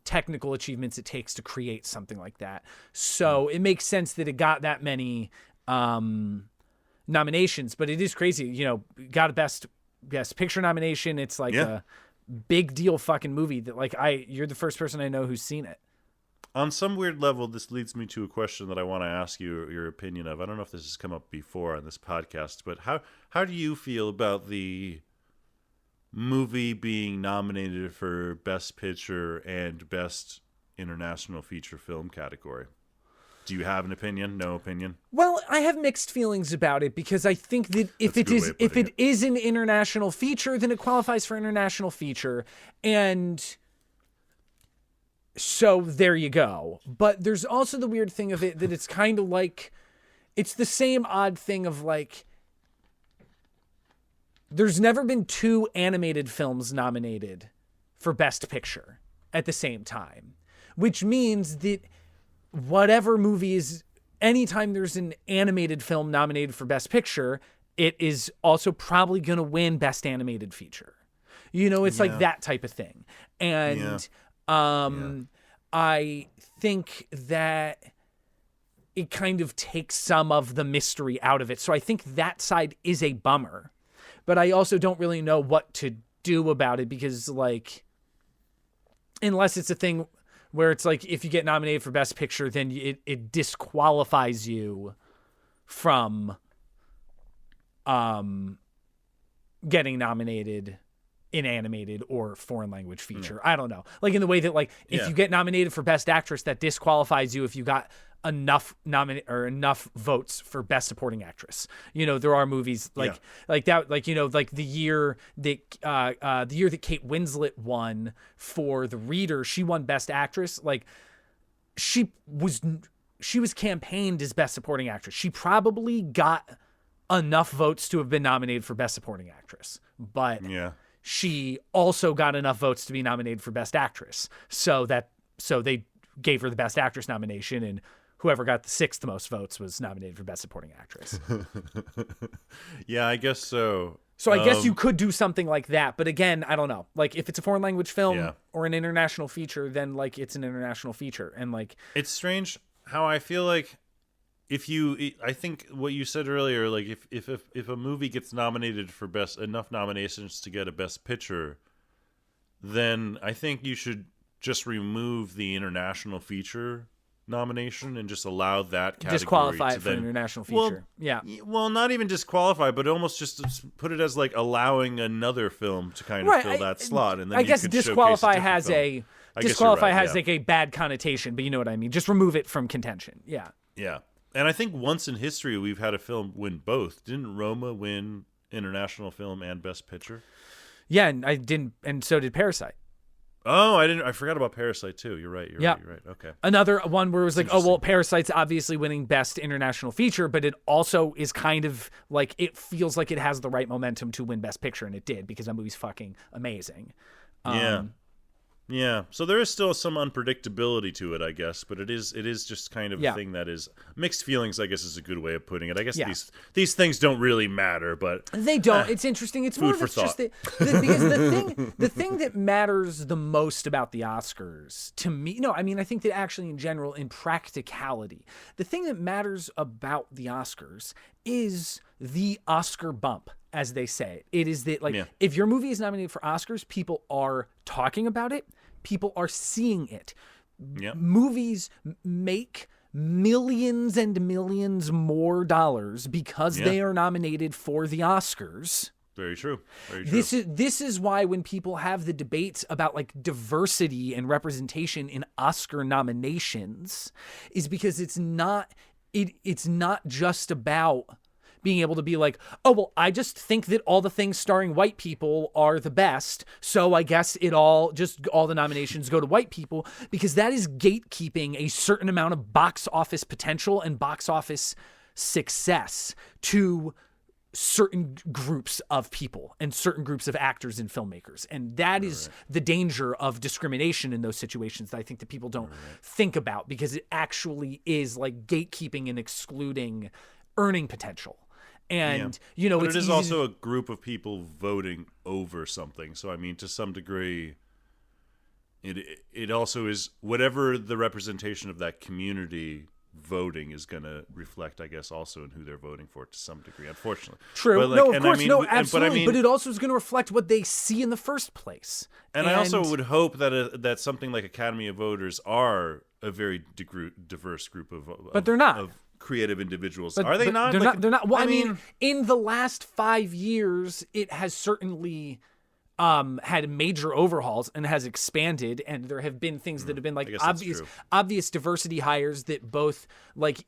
technical achievements it takes to create something like that. So it makes sense that it got that many nominations, but it is crazy. Got a best picture nomination. It's like a big deal fucking movie that like you're the first person I know who's seen it. On some weird level, this leads me to a question that I want to ask you your opinion of. I don't know if this has come up before on this podcast, but how do you feel about the movie being nominated for Best Picture and Best International Feature Film category? Do you have an opinion? No opinion? Well, I have mixed feelings about it because I think that if it is an international feature, then it qualifies for international feature, and so there you go. But there's also the weird thing of it that it's kind of like it's the same odd thing of like there's never been 2 animated films nominated for Best Picture at the same time, which means that whatever movie is, anytime there's an animated film nominated for Best Picture, it is also probably going to win Best Animated Feature. It's like that type of thing. And I think that it kind of takes some of the mystery out of it. So I think that side is a bummer. But I also don't really know what to do about it because, like, unless it's a thing where it's like if you get nominated for Best Picture, then it disqualifies you from getting nominated in animated or foreign language feature. I don't know. Like in the way that, like, if you get nominated for Best Actress, that disqualifies you if you got enough votes for Best Supporting Actress. There are movies like that, like like the year that Kate Winslet won for The Reader, she won Best Actress. Like she was campaigned as Best Supporting Actress. She probably got enough votes to have been nominated for Best Supporting Actress, but she also got enough votes to be nominated for Best Actress. So they gave her the Best Actress nomination, and whoever got the 6th most votes was nominated for Best Supporting Actress. Yeah, I guess so. So I guess you could do something like that. But again, I don't know. Like if it's a foreign language film or an international feature, then like it's an international feature. And like it's strange how I feel like I think what you said earlier, like if a movie gets nominated for enough nominations to get a Best Picture, then I think you should just remove the international feature nomination and just allow that category disqualify it for an international feature. Well, not even disqualify, but almost just put it as like allowing another film to kind of fill that slot. And then I guess disqualify has a like a bad connotation, but you know what I mean. Just remove it from contention. Yeah. Yeah. And I think once in history we've had a film win both. Didn't Roma win International Film and Best Picture? Yeah, and so did Parasite. Oh, I forgot about Parasite too. You're right. You're right. Okay. Another one where it was like, oh well, Parasite's obviously winning Best International Feature, but it also is kind of like it feels like it has the right momentum to win Best Picture, and it did because that movie's fucking amazing. Yeah. So there is still some unpredictability to it, I guess, but it is just kind of a thing that is mixed feelings, I guess is a good way of putting it. I guess these things don't really matter, but they don't. It's interesting. It's more of just because the thing that matters the most about the Oscars to me, I think that actually in general, in practicality, the thing that matters about the Oscars is the Oscar bump, as they say. It is that if your movie is nominated for Oscars, people are talking about it. People are seeing it. movies make millions and millions more dollars because they are nominated for the Oscars. Very true. Very true. This is why when people have the debates about like diversity and representation in Oscar nominations, is because it's not just about being able to be like, oh, well, I just think that all the things starring white people are the best, so I guess all the nominations go to white people, because that is gatekeeping a certain amount of box office potential and box office success to certain groups of people and certain groups of actors and filmmakers. And that is the danger of discrimination in those situations that I think that people don't think about, because it actually is like gatekeeping and excluding earning potential. And, but it is also a group of people voting over something. So, I mean, to some degree, it also is whatever the representation of that community voting is going to reflect, I guess, also in who they're voting for to some degree, unfortunately. True. But no, of course, no, absolutely. But it also is going to reflect what they see in the first place. And I also would hope that something like Academy of Voters are a very diverse group of but they're not. Of creative individuals. Are they not? They're not. Well, I mean, in the last 5 years, it has certainly had major overhauls and has expanded, and there have been things that have been like obvious diversity hires that both like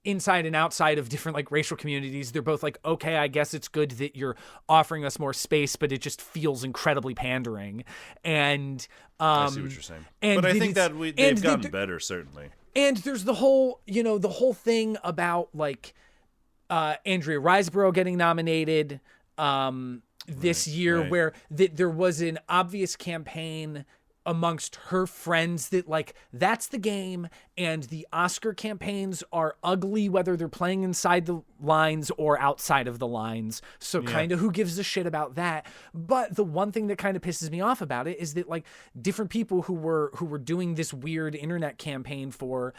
inside and outside of different like racial communities, they're both like, okay, I guess it's good that you're offering us more space, but it just feels incredibly pandering. And I see what you're saying. But I think that they've gotten better, certainly. And there's the whole thing about like Andrea Riseborough getting nominated this year, where there was an obvious campaign amongst her friends that like that's the game, and the Oscar campaigns are ugly whether they're playing inside the lines or outside of the lines. So kind of who gives a shit about that? But the one thing that kind of pisses me off about it is that like different people who were doing this weird internet campaign for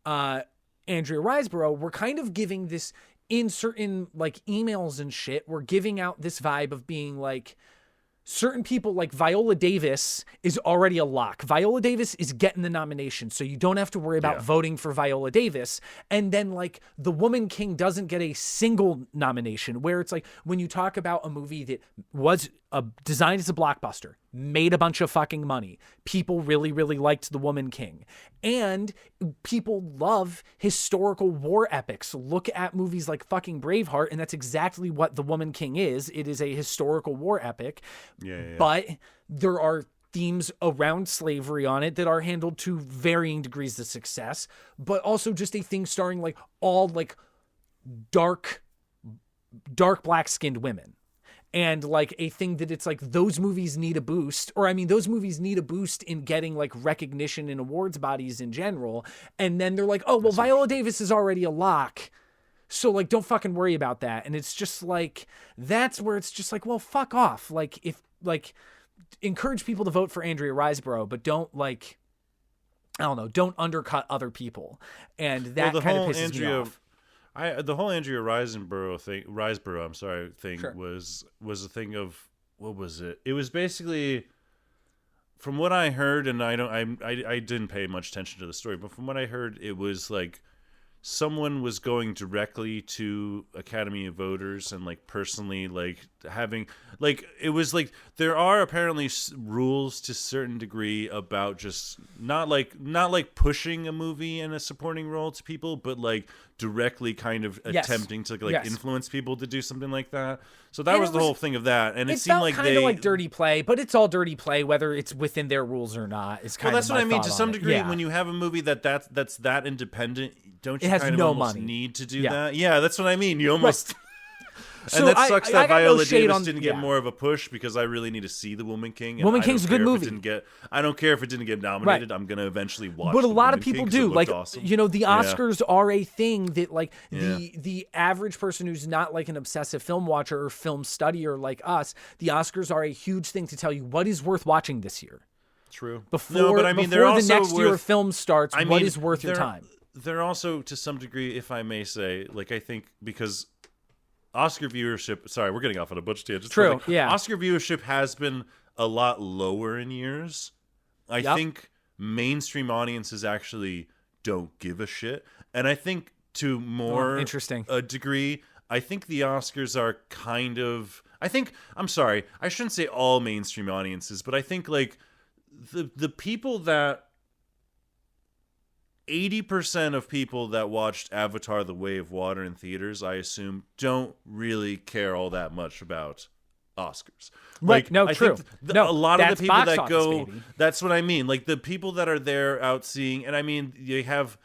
Andrea Riseborough were kind of giving this in certain like emails and shit, were giving out this vibe of being like, certain people like Viola Davis is already a lock. Viola Davis is getting the nomination, so you don't have to worry about voting for Viola Davis. And then like The Woman King doesn't get a single nomination, where it's like when you talk about a movie that was designed as a blockbuster, made a bunch of fucking money, people really, really liked The Woman King. And people love historical war epics. Look at movies like fucking Braveheart, and that's exactly what The Woman King is. It is a historical war epic. But there are themes around slavery on it that are handled to varying degrees of success, but also just a thing starring like all like dark black-skinned women. And like a thing that it's like those movies need a boost, or I mean those movies need a boost in getting like recognition in awards bodies in general. And then they're like, oh well, Viola Davis is already a lock, so like don't fucking worry about that. And it's just like, that's where it's just like, well, fuck off. Like if like encourage people to vote for Andrea Riseborough, but don't like, I don't know, don't undercut other people. And that kind of pisses me off. The whole Andrea Riseborough thing was a thing of, what was it? It was basically, from what I heard, and I didn't pay much attention to the story, but from what I heard, it was like someone was going directly to Academy of Voters and like personally like having like, it was like there are apparently rules to a certain degree about just not like pushing a movie in a supporting role to people, but like directly kind of attempting to like influence people to do something like that. So that was the whole thing of that, and it seemed like kind of like dirty play, but it's all dirty play whether it's within their rules or not. It's kind that's what I mean to some degree. When you have a movie that's that independent, don't you kind of almost need to do that? Yeah, that's what I mean. You almost. And that sucks that Viola Davis didn't get more of a push, because I really need to see The Woman King. Woman King's a good movie. I don't care if it didn't get nominated. I'm going to eventually watch it. But a lot of people do. Like, awesome. You know, the Oscars are a thing that, like, the average person who's not, like, an obsessive film watcher or film studier like us, the Oscars are a huge thing to tell you what is worth watching this year. True. Before the next year of film starts, what is worth your time? They're also, to some degree, if I may say, like, I think because Oscar viewership, sorry, we're getting off on a bunch of tangents. True, like, Oscar viewership has been a lot lower in years. I think mainstream audiences actually don't give a shit. And I think to more interesting a degree, I think the Oscars are kind of, I'm sorry, I shouldn't say all mainstream audiences, but I think like the people that 80% of people that watched Avatar: The Way of Water in theaters, I assume, don't really care all that much about Oscars. Right. Like, no, I true. think No, a lot of the people box that office, go, baby. that's what I mean. Like the people that are there out seeing, and I mean, you have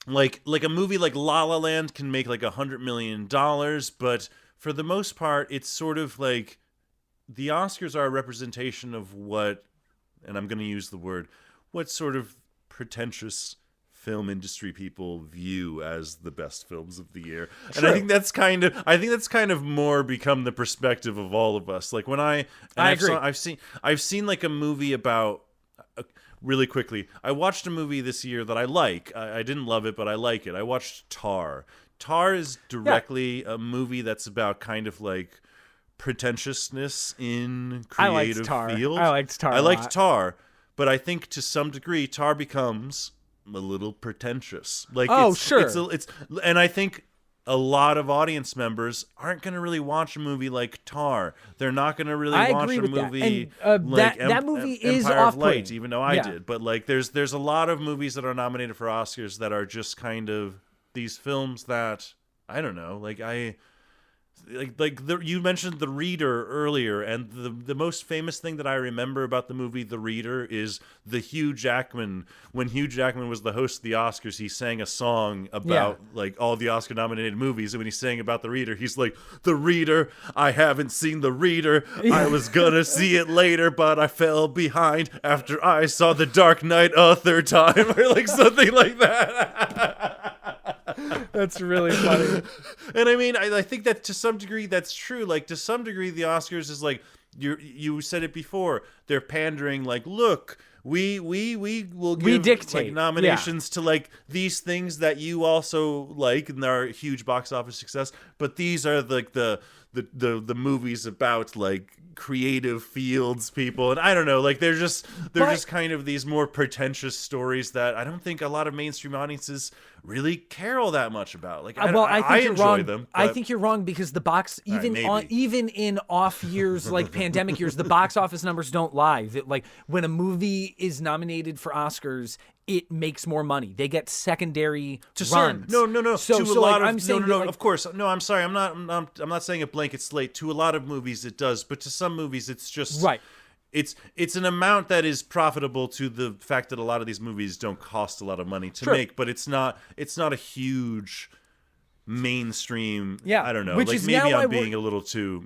like a movie like La La Land can make like $100 million, but for the most part, it's sort of like the Oscars are a representation of what, and I'm going to use the word, what sort of pretentious film industry people view as the best films of the year. True. And I think that's kind of more become the perspective of all of us. Like when I agree. I've seen like a movie about really quickly. I watched a movie this year that I like. I didn't love it, but I like it. I watched Tar. Tar is directly a movie that's about kind of like pretentiousness in creative field. I liked Tar. I liked Tar, but I think to some degree Tar becomes a little pretentious. Like, and I think a lot of audience members aren't going to really watch a movie like Tar. They're not going to really watch a movie like that movie is Empire of Light, off-putting. even though I did. But like, there's a lot of movies that are nominated for Oscars that are just kind of these films that I don't know. Like you mentioned The Reader earlier, and the most famous thing that I remember about the movie The Reader is when Hugh Jackman was the host of the Oscars, he sang a song about like all the Oscar nominated movies, and when he sang about The Reader, he's like, "The Reader, I haven't seen The Reader. I was gonna see it later, but I fell behind after I saw The Dark Knight a third time," or like something like that. That's really funny. And I mean, I think that to some degree that's true. Like to some degree, the Oscars is like you said it before. They're pandering. Like, look, we will give dictate like nominations to like these things that you also like and are a huge box office success. But these are like the movies about like creative fields people, and I don't know, like they're just kind of these more pretentious stories that I don't think a lot of mainstream audiences really care all that much about. Like, I enjoy them. I think you're wrong because the box, even in off years like pandemic years, the box office numbers don't lie. Like when a movie is nominated for Oscars, it makes more money. They get secondary runs. No. Of course. No, I'm sorry. I'm not saying a blanket slate. To a lot of movies it does, but to some movies it's just right. It's an amount that is profitable to the fact that a lot of these movies don't cost a lot of money to make, but it's not a huge mainstream. I don't know. Which like is maybe now I'm being a little too.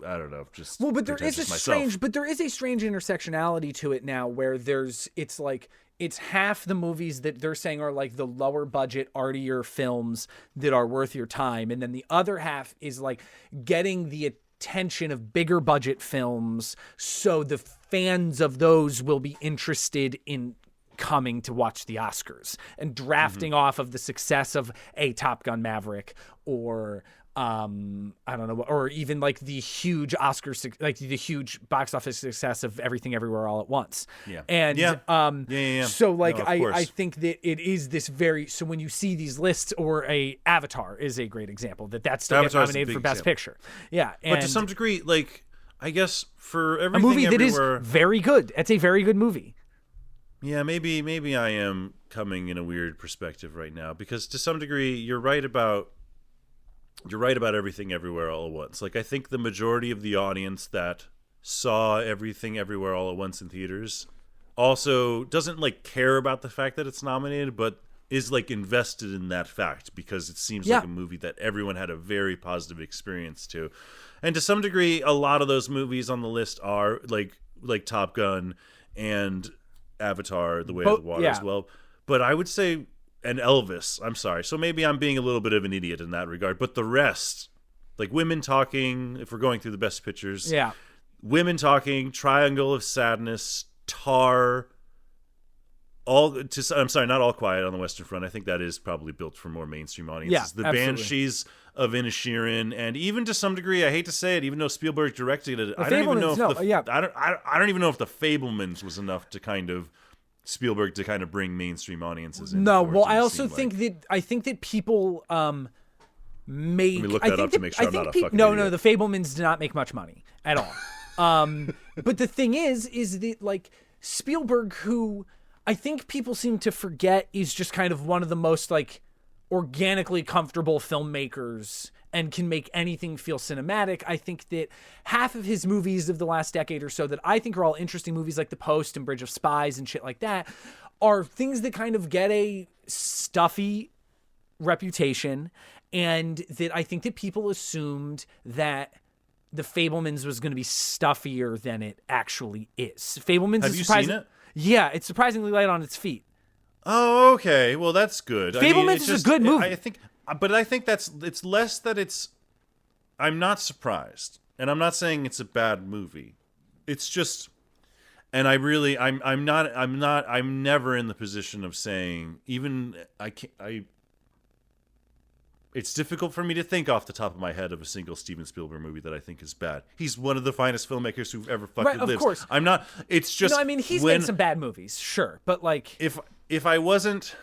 I don't know. Just well, but there is a strange intersectionality to it now, where it's half the movies that they're saying are like the lower budget, artier films that are worth your time, and then the other half is like getting the attention of bigger budget films, so the fans of those will be interested in coming to watch the Oscars and drafting off of the success of a Top Gun Maverick or I don't know, or even like the huge the huge box office success of Everything Everywhere All at Once. So like I think that it is this so when you see these lists, or a Avatar is a great example that still gets nominated for Best Picture. Yeah. But to some degree, like I guess for Everything a movie Everywhere, that is very good. It's a very good movie. Yeah, maybe I am coming in a weird perspective right now, because to some degree you're right about Everything Everywhere All at Once. Like I think the majority of the audience that saw Everything Everywhere All at Once in theaters also doesn't like care about the fact that it's nominated, but is like invested in that fact because it seems like a movie that everyone had a very positive experience to. And to some degree, a lot of those movies on the list are like Top Gun and Avatar: The Way of the Water as well. But I would say, and Elvis, I'm sorry. So maybe I'm being a little bit of an idiot in that regard. But the rest, like Women Talking, if we're going through the best pictures, Women Talking, Triangle of Sadness, Tar, I'm sorry, not All Quiet on the Western Front. I think that is probably built for more mainstream audiences. Yeah, the absolutely. Banshees of Inisherin, and even to some degree, I hate to say it, even though Spielberg directed it, The I don't even know Fablemans, if I don't even know if the Fablemans was enough to kind of Spielberg to kind of bring mainstream audiences in. No, well, I also think that people make. Let me look that up to make sure I'm not a fucking No, idiot. the Fablemans did not make much money at all. But the thing is that like Spielberg, who I think people seem to forget is just kind of one of the most like organically comfortable filmmakers and can make anything feel cinematic. I think that half of his movies of the last decade or so that I think are all interesting movies like The Post and Bridge of Spies and shit like that are things that kind of get a stuffy reputation, and that I think that people assumed that The Fablemans was going to be stuffier than it actually is. Fablemans Have is you seen it? Yeah, it's surprisingly light on its feet. Oh, okay. Well, that's good. Fablemans is a good movie. I think it's less that it's. I'm not surprised, and I'm not saying it's a bad movie. It's just, and I'm never in the position of saying even I can't. It's difficult for me to think off the top of my head of a single Steven Spielberg movie that I think is bad. He's one of the finest filmmakers who've ever fucking lived. Of course. I'm not. It's just. No, I mean he's made some bad movies, sure, but like if I wasn't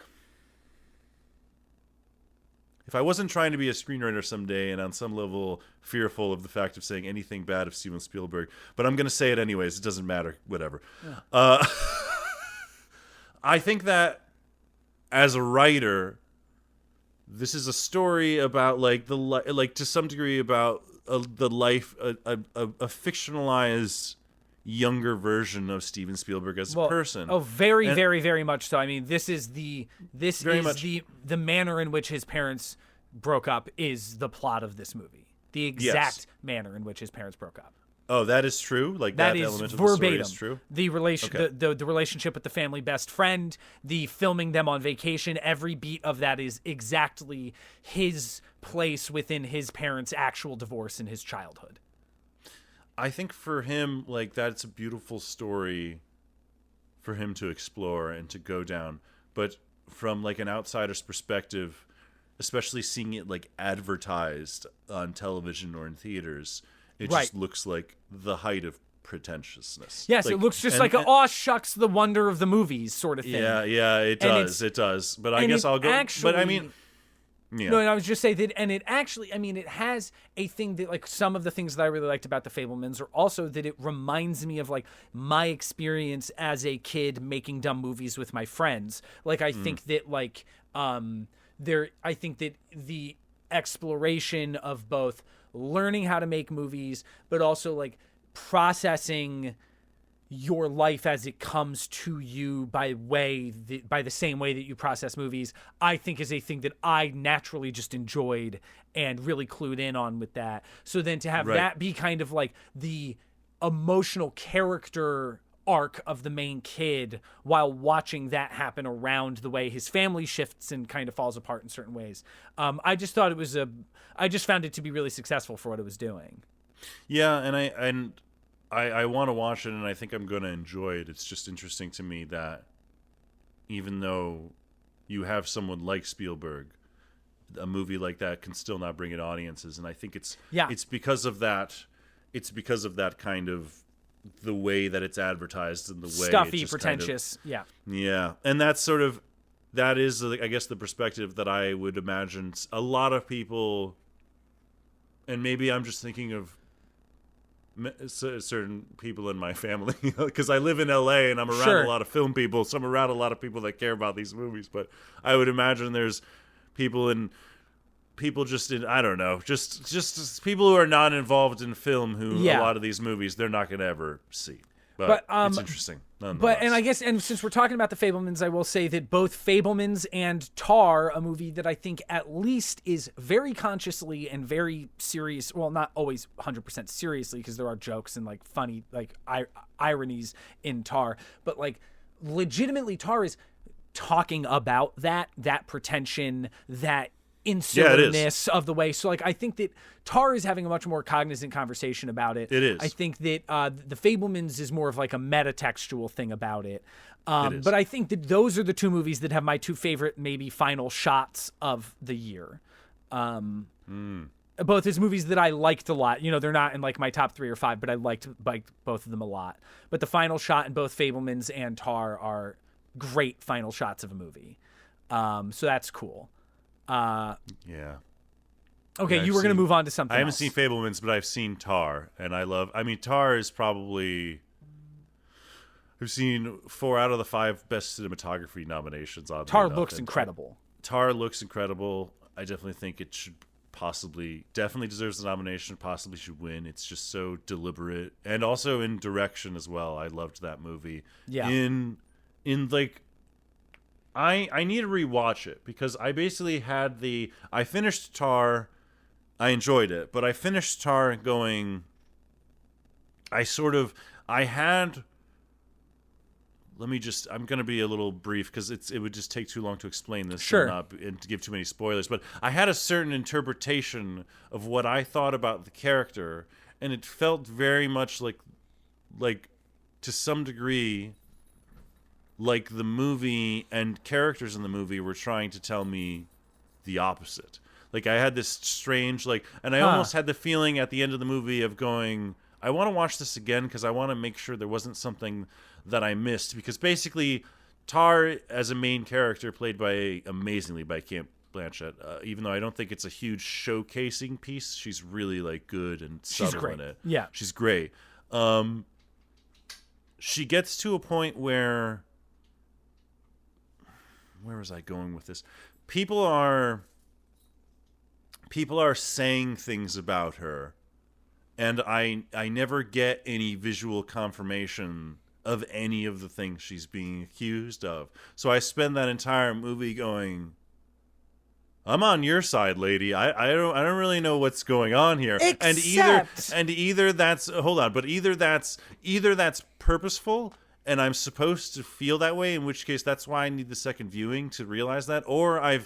trying to be a screenwriter someday and on some level fearful of the fact of saying anything bad of Steven Spielberg, but I'm going to say it anyways. It doesn't matter. Whatever. Yeah. I think that as a writer, this is a story about like to some degree about the life, a fictionalized younger version of Steven Spielberg as a person. Oh, very, very, very much so. I mean, this is the manner in which his parents broke up is the plot of this movie. The exact manner in which his parents broke up. Oh, that is true. Like that is element of verbatim. the story is true. The relationship with the family best friend, the filming them on vacation, every beat of that is exactly his place within his parents' actual divorce in his childhood. I think for him, like that's a beautiful story for him to explore and to go down. But from like an outsider's perspective, especially seeing it like advertised on television or in theaters, it just looks like the height of pretentiousness. Yes, it looks just like aw shucks, the wonder of the movies sort of thing. Yeah, it does. But I guess I'll go. But I mean, yeah. No, and I was just saying that, and it actually, I mean, it has a thing that, like, some of the things that I really liked about the Fablemans are also that it reminds me of, like, my experience as a kid making dumb movies with my friends. Like, I think that, like, I think that the exploration of both learning how to make movies, but also, like, processing your life as it comes to you by the same way that you process movies, I think is a thing that I naturally just enjoyed and really clued in on with that. So then to have that be kind of like the emotional character arc of the main kid while watching that happen around the way his family shifts and kind of falls apart in certain ways. I just thought I just found it to be really successful for what it was doing. Yeah. And I want to watch it, and I think I'm going to enjoy it. It's just interesting to me that even though you have someone like Spielberg, a movie like that can still not bring in audiences. And I think it's because of that. It's because of that kind of the way that it's advertised and the way stuffy, it's just pretentious. Kind of, yeah. And that's sort of, that is, I guess, the perspective that I would imagine a lot of people, and maybe I'm just thinking of certain people in my family because I live in LA and I'm around a lot of film people, so I'm around a lot of people that care about these movies. But I would imagine there's people just in, I don't know, just people who are not involved in film who a lot of these movies they're not going to ever see. But it's interesting. But and I guess, and since we're talking about the Fablemans, I will say that both Fablemans and Tar, a movie that I think at least is very consciously and very serious, well, not always 100% seriously because there are jokes and like funny like ironies in Tar, but like legitimately Tar is talking about that pretension, that insularness of the way. So like I think that Tar is having a much more cognizant conversation about it. It is. I think that the Fabelmans is more of like a metatextual thing about it. But I think that those are the two movies that have my two favorite maybe final shots of the year. Both as movies that I liked a lot. You know, they're not in like my top 3 or 5, but I liked both of them a lot. But the final shot in both Fabelmans and Tar are great final shots of a movie. So that's cool. Yeah. Okay, you were going to move on to something I haven't else. seen Fabelmans, but I've seen Tar, and Tar is probably... I've seen 4 out of the 5 best cinematography nominations. Tar looks incredible. Tar looks incredible. I definitely think it should definitely deserves the nomination, possibly should win. It's just so deliberate. And also in direction as well. I loved that movie. Yeah. In like... I need to rewatch it because I basically I finished Tar, I enjoyed it, but I finished Tar going, I'm going to be a little brief because it would just take too long to explain this. Sure. And to give too many spoilers, but I had a certain interpretation of what I thought about the character, and it felt very much like to some degree, like the movie and characters in the movie were trying to tell me the opposite. Like I had this strange, and I almost had the feeling at the end of the movie of going, I want to watch this again because I want to make sure there wasn't something that I missed. Because basically, Tar as a main character played amazingly by Cate Blanchett, even though I don't think it's a huge showcasing piece, she's really good and subtle in it. Yeah, she's great. She gets to a point where was I going with this? People are saying things about her, and I never get any visual confirmation of any of the things she's being accused of. So I spend that entire movie going, I'm on your side, lady. I don't really know what's going on here. Except... either that's purposeful and I'm supposed to feel that way, in which case that's why I need the second viewing to realize that, or I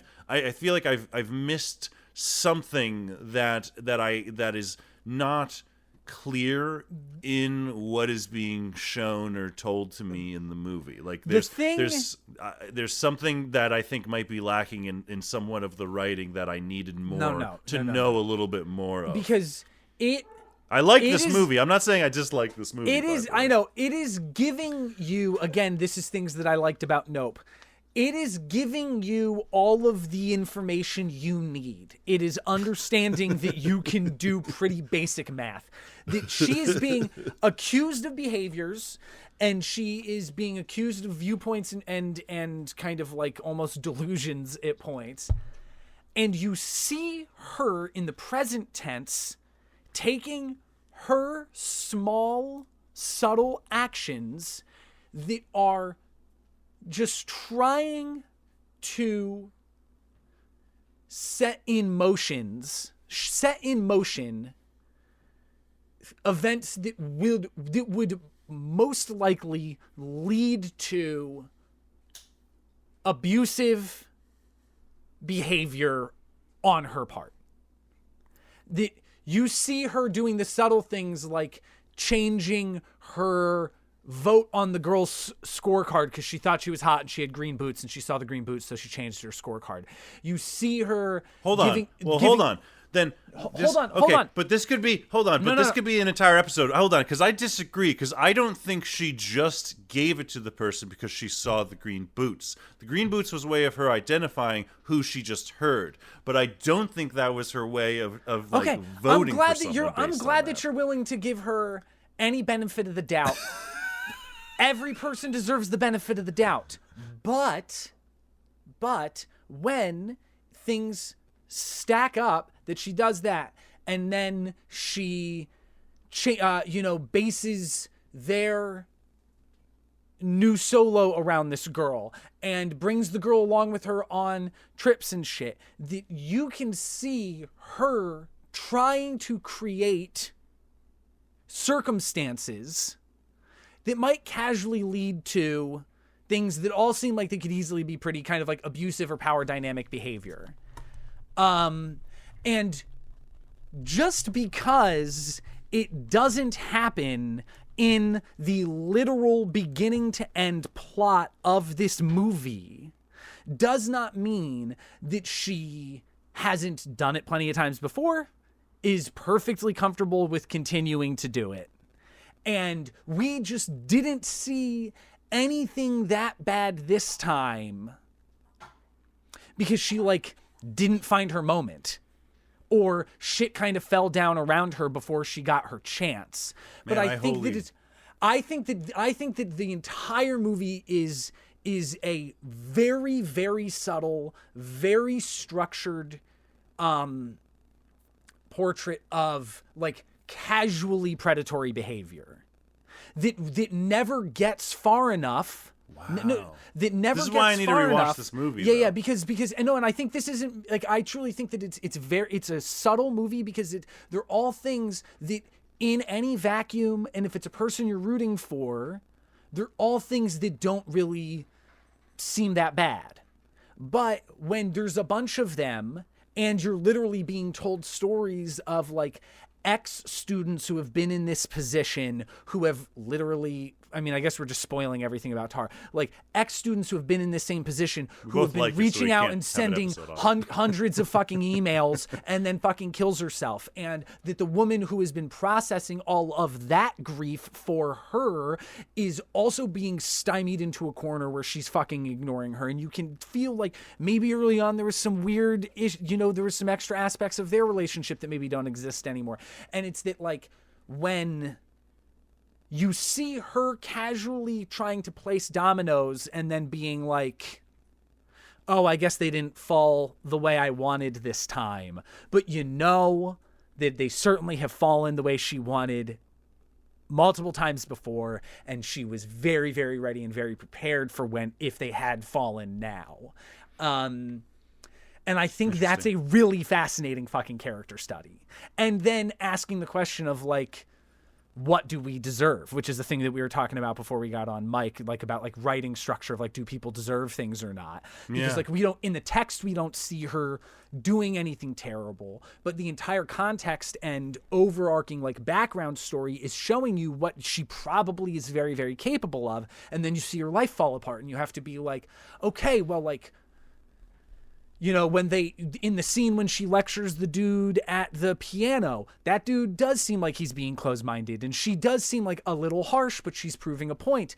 feel like I've missed something that is not clear in what is being shown or told to me in the movie. Like there's something that I think might be lacking in somewhat of the writing that I needed more to know a little bit more of. Because I like this movie. I'm not saying I dislike this movie. It is, I know, it is giving you, again, this is things that I liked about Nope. It is giving you all of the information you need. It is understanding that you can do pretty basic math. That she is being accused of behaviors, and she is being accused of viewpoints and kind of like almost delusions at points. And you see her in the present tense taking her small, subtle actions that are just trying to set in motion events that would most likely lead to abusive behavior on her part. That you see her doing the subtle things like changing her vote on the girl's scorecard because she thought she was hot and she had green boots and she saw the green boots, so she changed her scorecard. You see her hold on. Then hold on. But this could be this could be an entire episode. Hold on, because I disagree, because I don't think she just gave it to the person because she saw the green boots. The green boots was a way of her identifying who she just heard, but I don't think that was her way of voting. I'm glad that you're willing to give her any benefit of the doubt. Every person deserves the benefit of the doubt, but when things stack up that she does that, and then she bases their new solo around this girl and brings the girl along with her on trips and shit, that you can see her trying to create circumstances that might casually lead to things that all seem like they could easily be pretty kind of like abusive or power dynamic behavior. And just because it doesn't happen in the literal beginning to end plot of this movie does not mean that she hasn't done it plenty of times before, is perfectly comfortable with continuing to do it. And we just didn't see anything that bad this time because she, like, didn't find her moment. Or shit kind of fell down around her before she got her chance. But I think that the entire movie is a very, very subtle, very structured portrait of, like, casually predatory behavior that never gets far enough. Wow. That never This is gets why I need to far rewatch enough. this movie. Yeah, though. yeah, because and I think this isn't, like, I truly think that it's a subtle movie because they're all things that in any vacuum, and if it's a person you're rooting for, they're all things that don't really seem that bad. But when there's a bunch of them and you're literally being told stories of, like, ex-students who have been in this position who have literally, I mean, I guess we're just spoiling everything about Tar. Like, ex-students who have been in this same position who have been reaching out and sending hundreds of fucking emails and then fucking kills herself. And that the woman who has been processing all of that grief for her is also being stymied into a corner where she's fucking ignoring her. And you can feel like maybe early on there was some weird, there was some extra aspects of their relationship that maybe don't exist anymore. And it's that, like, when you see her casually trying to place dominoes and then being like, oh, I guess they didn't fall the way I wanted this time. But you know that they certainly have fallen the way she wanted multiple times before. And she was very, very ready and very prepared for if they had fallen now. And I think that's a really fascinating fucking character study. And then asking the question of, like, what do we deserve? Which is the thing that we were talking about before we got on mic, like, about, like, writing structure of, like, do people deserve things or not? Because, like, we don't, in the text, we don't see her doing anything terrible, but the entire context and overarching, like, background story is showing you what she probably is very, very capable of. And then you see her life fall apart and you have to be like, okay, well, like, when in the scene when she lectures the dude at the piano, that dude does seem like he's being closed-minded, and she does seem like a little harsh, but she's proving a point.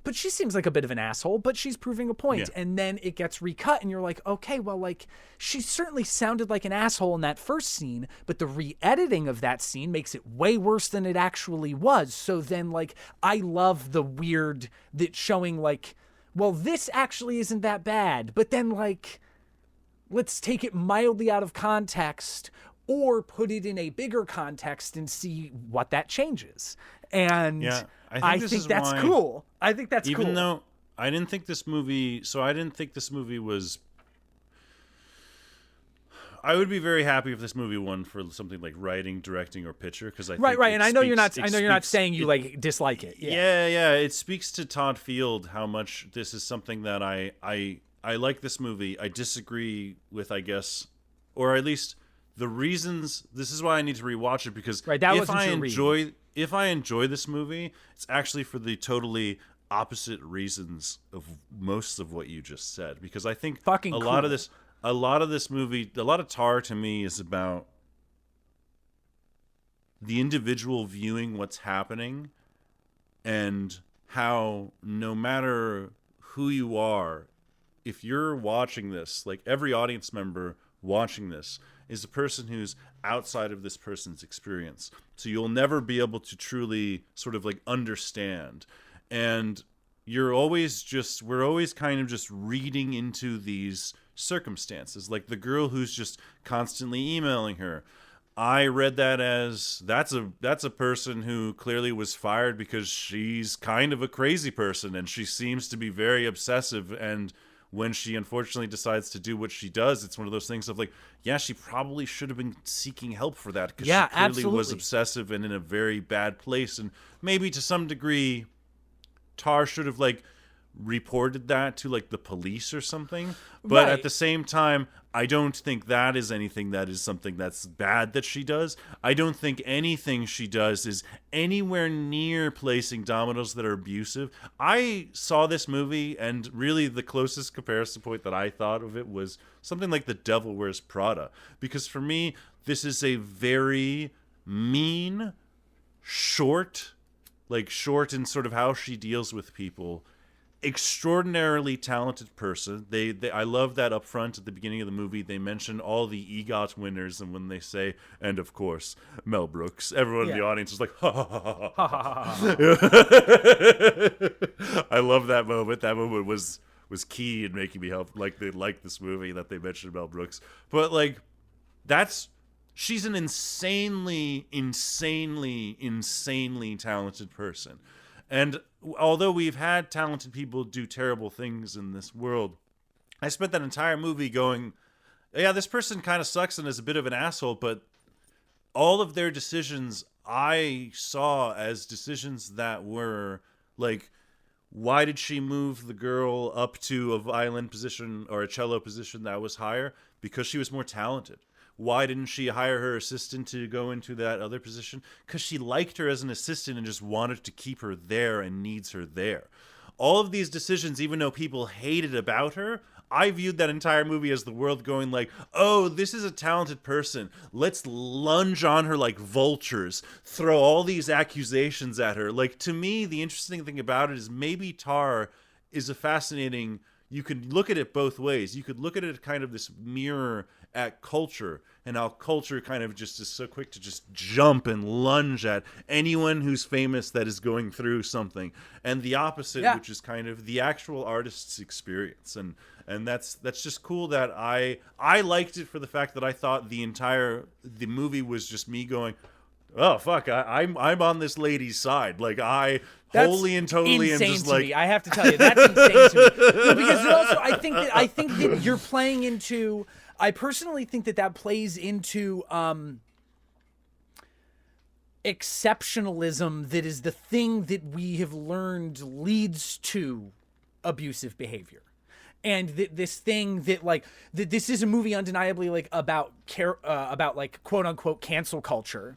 But she seems like a bit of an asshole, but she's proving a point. Yeah. And then it gets recut, and you're like, okay, well, like, she certainly sounded like an asshole in that first scene, but the re-editing of that scene makes it way worse than it actually was. So then, like, I love the weird that showing, like, well, this actually isn't that bad, but then, like, let's take it mildly out of context or put it in a bigger context and see what that changes. And I think that's cool. I think that's cool. Even though I didn't think this movie was... I would be very happy if this movie won for something like writing, directing, or picture, because I think right. And I know you're not saying you like dislike it. Yeah. It speaks to Todd Field how much this is something that I like this movie. I disagree with, I guess, or at least the reasons. This is why I need to rewatch it, because if I enjoy this movie, it's actually for the totally opposite reasons of most of what you just said. Because I think a lot of this movie, a lot of Tar to me is about the individual viewing what's happening and how no matter who you are, if you're watching this, like every audience member watching this is a person who's outside of this person's experience. So you'll never be able to truly sort of like understand. And we're always kind of just reading into these circumstances. Like the girl who's just constantly emailing her. I read that as that's a person who clearly was fired because she's kind of a crazy person and she seems to be very obsessive, and when she unfortunately decides to do what she does, it's one of those things of like, yeah, she probably should have been seeking help for that, because she clearly was obsessive and in a very bad place. And maybe to some degree, Tar should have like reported that to like the police or something. But at the same time, I don't think that is anything that is something that's bad that she does. I don't think anything she does is anywhere near placing dominoes that are abusive. I saw this movie, and really the closest comparison point that I thought of it was something like The Devil Wears Prada. Because for me, this is a very mean, short in sort of how she deals with people, extraordinarily talented person. They I love that up front at the beginning of the movie they mention all the EGOT winners, and when they say, and of course Mel Brooks, everyone in the audience is like, ha ha ha ha ha, ha. I love that moment. That moment was key in making me like this movie that they mentioned Mel Brooks. But like, she's an insanely talented person. And although we've had talented people do terrible things in this world, I spent that entire movie going, yeah, this person kind of sucks and is a bit of an asshole, but all of their decisions I saw as decisions that were like, why did she move the girl up to a violin position or a cello position that was higher? Because she was more talented. Why didn't she hire her assistant to go into that other position? Because she liked her as an assistant and just wanted to keep her there and needs her there. All of these decisions, even though people hated about her, I viewed that entire movie as the world going like, oh, this is a talented person. Let's lunge on her like vultures, throw all these accusations at her. Like, to me, the interesting thing about it is maybe Tar is a fascinating... You could look at it both ways. You could look at it kind of this mirror at culture, and how culture kind of just is so quick to just jump and lunge at anyone who's famous that is going through something, and the opposite, which is kind of the actual artist's experience. And that's just cool that I liked it for the fact that I thought the movie was just me going, oh fuck, I'm on this lady's side. Like, that's wholly and totally am just like, me. I have to tell you, that's insane to me. No, because also I think that you're playing into. I personally think that plays into exceptionalism. That is the thing that we have learned leads to abusive behavior. And this thing that like this is a movie undeniably like about like quote unquote cancel culture,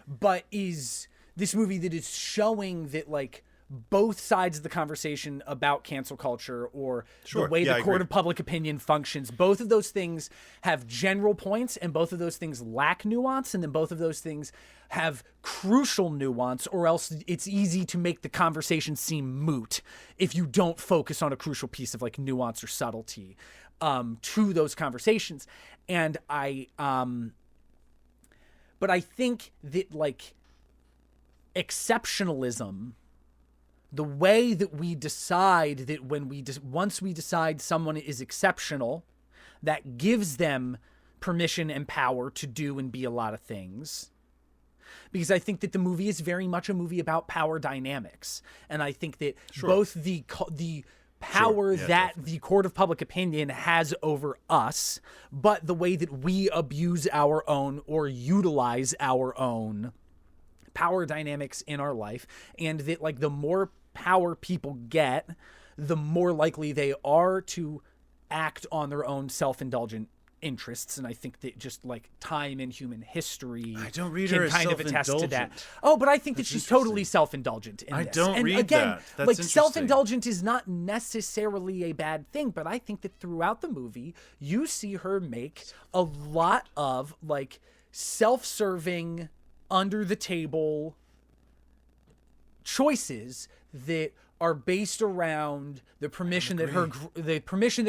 but is this movie that is showing that like both sides of the conversation about cancel culture or the way the court of public opinion functions, both of those things have general points, and both of those things lack nuance, and then both of those things have crucial nuance, or else it's easy to make the conversation seem moot if you don't focus on a crucial piece of like nuance or subtlety to those conversations. And but I think that like exceptionalism, the way that we decide that once we decide someone is exceptional, that gives them permission and power to do and be a lot of things. Because I think that the movie is very much a movie about power dynamics. And I think that both the power that the court of public opinion has over us, but the way that we abuse our own or utilize our own power dynamics in our life, and that like the more power people get, the more likely they are to act on their own self-indulgent interests. And I think that just like time in human history, I don't read can her as kind of attest to that. self-indulgent. Oh, but I think that she's totally self-indulgent in I this. don't and read again, that. That's like interesting. self-indulgent is not necessarily a bad thing, but I think that throughout the movie, you see her make a lot of like self-serving, under the table choices that are based around the permission that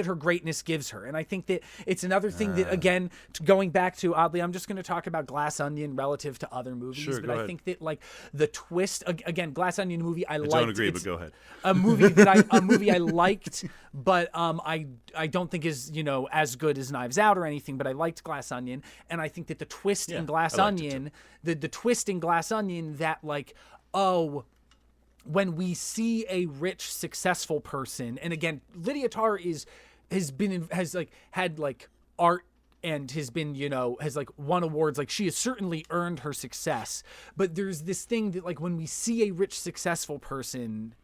her greatness gives her. And I think that it's another thing that, again, going back to, oddly, I'm just going to talk about Glass Onion relative to other movies, but I think that like the twist, again, Glass Onion movie I liked. I don't agree, but go ahead. A movie I liked, but I don't think is, as good as Knives Out or anything, but I liked Glass Onion. And I think that the twist in Glass Onion, the twist in Glass Onion that like, oh, when we see a rich, successful person, and again, Lydia Tarr has had art and has been, has like won awards. Like, she has certainly earned her success. But there's this thing that like when we see a rich, successful person,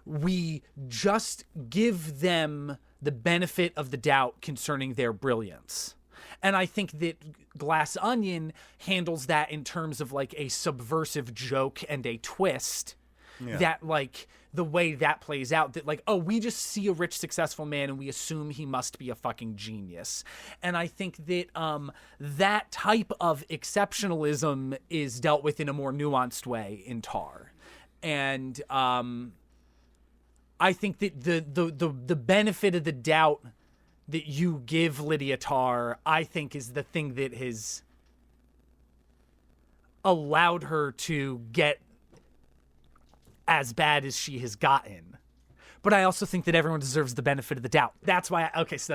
we just give them the benefit of the doubt concerning their brilliance. And I think that Glass Onion handles that in terms of like a subversive joke and a twist that like the way that plays out, that like, oh, we just see a rich, successful man and we assume he must be a fucking genius. And I think that that type of exceptionalism is dealt with in a more nuanced way in Tar. And I think that the benefit of the doubt that you give Lydia Tarr, I think, is the thing that has allowed her to get as bad as she has gotten. But I also think that everyone deserves the benefit of the doubt. That's why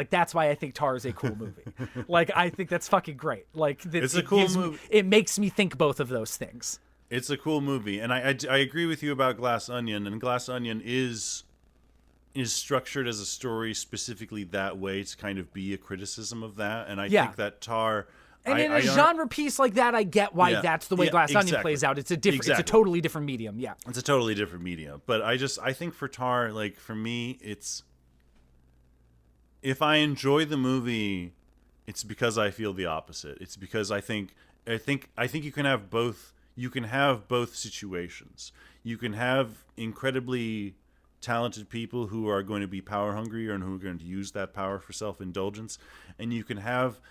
that's why I think Tar is a cool movie. Like, I think that's fucking great. Like, it's a cool movie. It makes me think both of those things. It's a cool movie, and I agree with you about Glass Onion, and Glass Onion is structured as a story specifically that way to kind of be a criticism of that, and I think that Tar... And in a genre piece like that, I get why that's the way Glass Onion plays out. It's a different, it's a totally different medium. Yeah, it's a totally different medium. But I think for Tar, like for me, it's if I enjoy the movie, it's because I feel the opposite. It's because I think you can have both. You can have both situations. You can have incredibly talented people who are going to be power hungry and who are going to use that power for self-indulgence, and you can have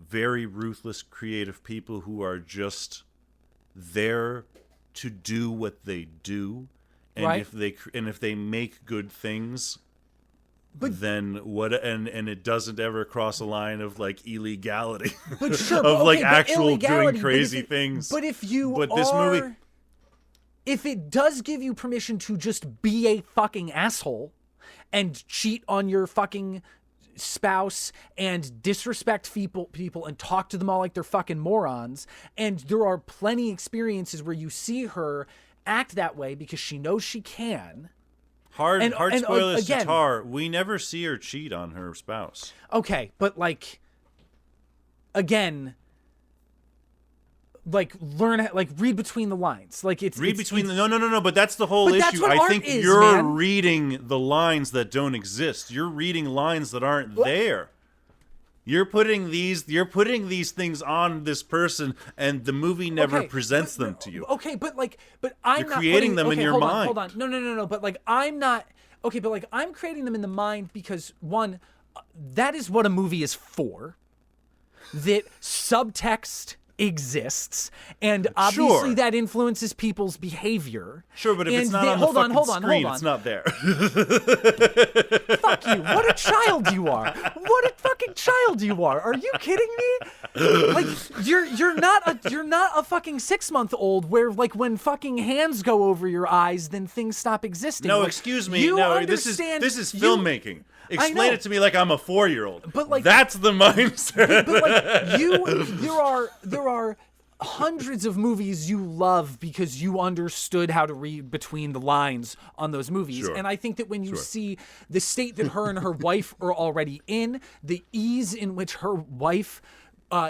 very ruthless creative people who are just there to do what they do, and if they make good things, then what? And it doesn't ever cross a line of like illegality, but sure, of like actual doing crazy things. But this movie, if it does give you permission to just be a fucking asshole and cheat on your fucking spouse and disrespect people and talk to them all like they're fucking morons, and there are plenty experiences where you see her act that way because she knows she can. Hard spoilers to Tar. We never see her cheat on her spouse. Okay, but like, again, like read between the lines. Like no. But that's the whole issue. I think you're reading the lines that don't exist. You're reading lines that aren't there. You're putting these things on this person, and the movie never presents them to you. Okay, but I'm not creating them in your mind. Hold on. No. But like, I'm not. Okay, but like, I'm creating them in the mind because one, that is what a movie is for. That subtext exists, and obviously that influences people's behavior. Sure, but if it's not on the fucking screen, it's not there. Fuck you! What a child you are! What a fucking child you are! Are you kidding me? Like, you're not a fucking 6-month-old where like when fucking hands go over your eyes, then things stop existing. No, like, excuse me. No, this is filmmaking. Explain it to me like I'm a 4-year-old. But like, that's the mindset. But like, there are hundreds of movies you love because you understood how to read between the lines on those movies. Sure. And I think that when you see the state that her and her wife are already in, the ease in which her wife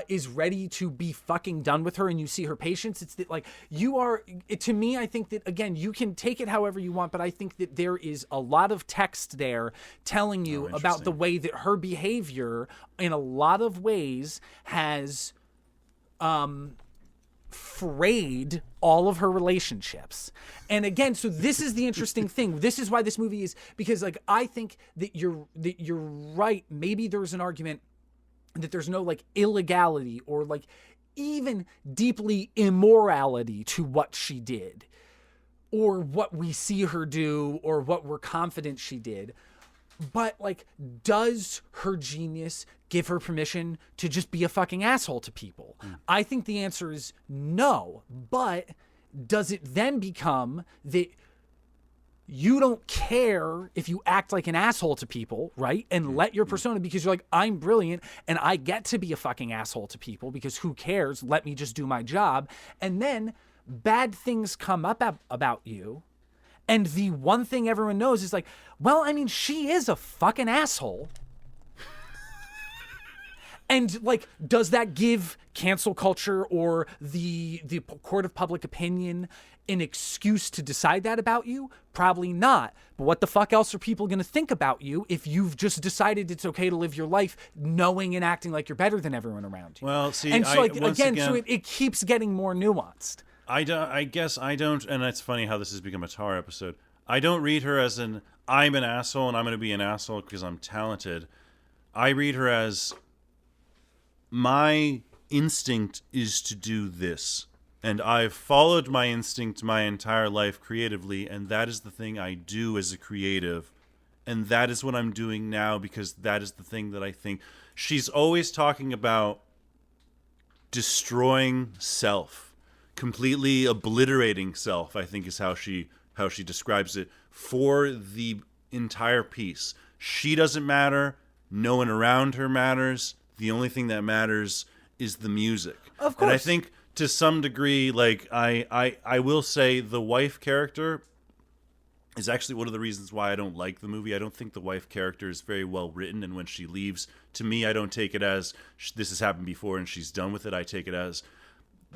is ready to be fucking done with her, and you see her patience, it's that like to me, I think that, again, you can take it however you want, but I think that there is a lot of text there telling you about the way that her behavior in a lot of ways has frayed all of her relationships. And again, so this is the interesting thing. This is why this movie is, because like, I think that you're right. Maybe there's an argument that there's no like illegality or like even deeply immorality to what she did or what we see her do or what we're confident she did. But like, does her genius give her permission to just be a fucking asshole to people? I think the answer is no. But does it then become that you don't care if you act like an asshole to people, right? And let your persona, because you're like, I'm brilliant and I get to be a fucking asshole to people because who cares? Let me just do my job. And then bad things come up about you. And the one thing everyone knows is like, well, I mean, she is a fucking asshole. And like, does that give cancel culture or the court of public opinion an excuse to decide that about you? Probably not. But what the fuck else are people going to think about you if you've just decided it's okay to live your life knowing and acting like you're better than everyone around you? Well, see, and so it keeps getting more nuanced. I guess I don't, and it's funny how this has become a Tar episode. I don't read her as I'm an asshole and I'm going to be an asshole because I'm talented. I read her as my instinct is to do this. And I've followed my instinct my entire life creatively, and that is the thing I do as a creative. And that is what I'm doing now because that is the thing that I think. She's always talking about destroying self, completely obliterating self, I think is how she describes it, for the entire piece. She doesn't matter. No one around her matters. The only thing that matters is the music. Of course. And I think to some degree, like I will say the wife character is actually one of the reasons why I don't like the movie. I don't think the wife character is very well written, and when she leaves, to me, I don't take it as this has happened before and she's done with it. I take it as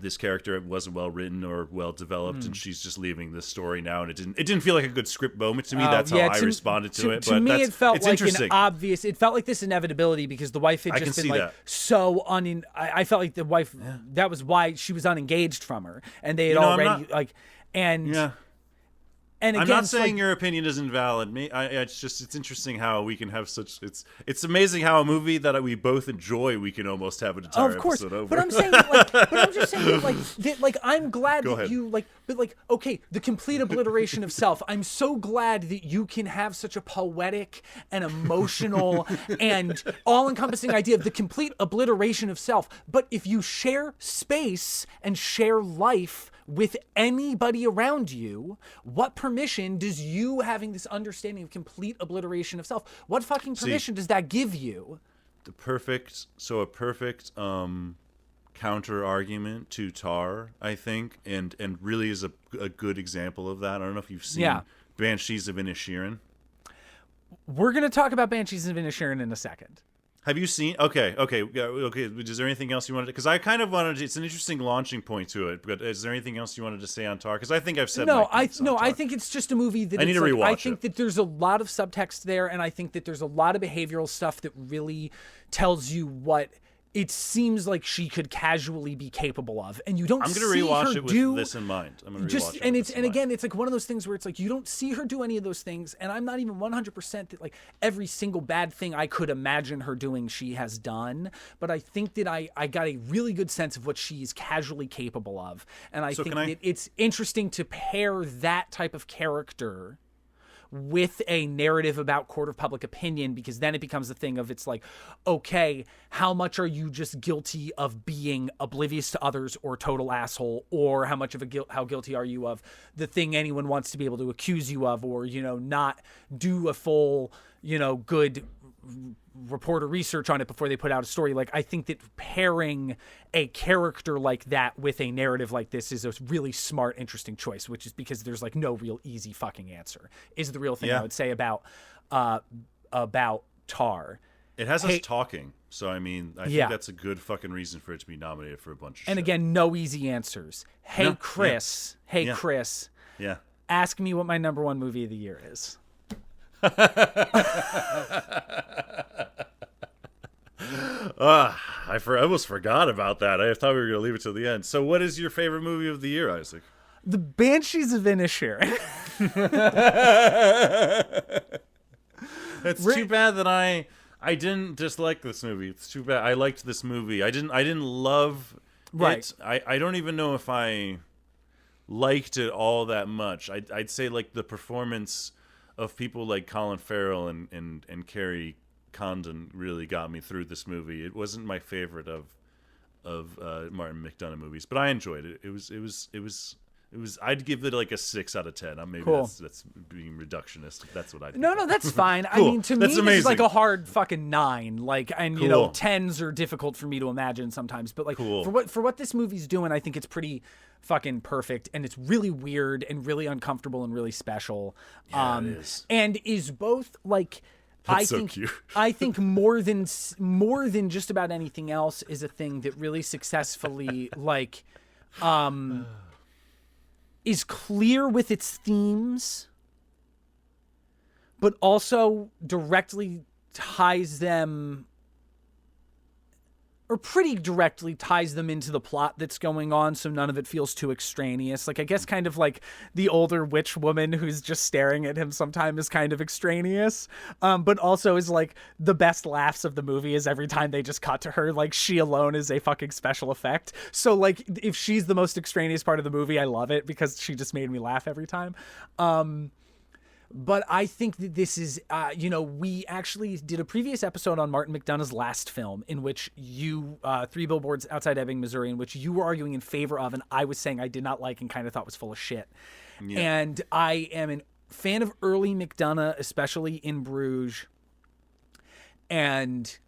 this character wasn't well written or well developed, and she's just leaving this story now. And it didn't feel like a good script moment to me. That's how I responded to it. To me, it felt like an obvious. It felt like this inevitability because the wife had just been like so I felt like the wife. Yeah. That was why she was unengaged from her, and they had already Yeah. And again, I'm not saying your opinion isn't valid. It's interesting how we can have such. It's amazing how a movie that we both enjoy, we can almost have an entire episode over. But I'm saying, I'm glad that you okay, the complete obliteration of self. I'm so glad that you can have such a poetic and emotional and all-encompassing idea of the complete obliteration of self. But if you share space and share life with anybody around you, what permission does you having this understanding of complete obliteration of self, what fucking permission does that give you? A perfect counter argument to Tar, I think, and really is a good example of that. I don't know if you've seen Banshees of Inisherin. We're going to talk about Banshees of Inisherin in a second. Have you seen? Okay. Is there anything else you wanted to? Because I kind of wanted to, it's an interesting launching point to it. But is there anything else you wanted to say on Tar? Because I think I've said I think it's just a movie that I need to rewatch I think that there's a lot of subtext there, and I think that there's a lot of behavioral stuff that really tells you what it seems like she could casually be capable of, and you don't. I'm going to rewatch it with this in mind. I'm going to rewatch it. And again, it's like one of those things where it's like you don't see her do any of those things, and I'm not even 100% that like every single bad thing I could imagine her doing, she has done. But I think that I got a really good sense of what she's casually capable of, and I think that it's interesting to pair that type of character with a narrative about court of public opinion, because then it becomes the thing of it's like, okay, how much are you just guilty of being oblivious to others or total asshole, or how much of how guilty are you of the thing anyone wants to be able to accuse you of, or not do a full good reporter research on it before they put out a story. Like, I think that pairing a character like that with a narrative like this is a really smart, interesting choice, which is because there's like no real easy fucking answer is the real thing I would say about Tar. It has us talking. So, I mean, I think that's a good fucking reason for it to be nominated for a bunch of shit. And again, no easy answers. Hey, Chris. Yeah. Ask me what my number one movie of the year is. I almost forgot about that. I thought we were going to leave it till the end. So what is your favorite movie of the year, Isaac? The Banshees of Inisherin. It's too bad that I didn't dislike this movie. It's too bad. I liked this movie. I didn't love it. I don't even know if I liked it all that much. I'd say like the performance of people like Colin Farrell and Carrie Condon really got me through this movie. It wasn't my favorite of Martin McDonagh movies, but I enjoyed it. It was. I'd give it like a 6 out of 10. Maybe cool. That's being reductionist. That's what I do. No, that's fine. Cool. I mean, to me, it's like a hard fucking 9. Like, and cool. 10s are difficult for me to imagine sometimes. But like, cool. for what this movie's doing, I think it's pretty fucking perfect, and it's really weird and really uncomfortable and really special. Yeah, it is. And is both like. That's so cute. I think more than just about anything else is a thing that really successfully like is clear with its themes, but also directly ties them, or pretty directly ties them into the plot that's going on, so none of it feels too extraneous. Like, I guess kind of like the older witch woman who's just staring at him sometimes is kind of extraneous, but also is like the best laughs of the movie is every time they just cut to her. Like, she alone is a fucking special effect. So, like, if she's the most extraneous part of the movie, I love it because she just made me laugh every time. But I think that this is, we actually did a previous episode on Martin McDonagh's last film in which you, Three Billboards Outside Ebbing, Missouri, in which you were arguing in favor of, and I was saying I did not like and kind of thought was full of shit. Yeah. And I am a fan of early McDonagh, especially in Bruges. And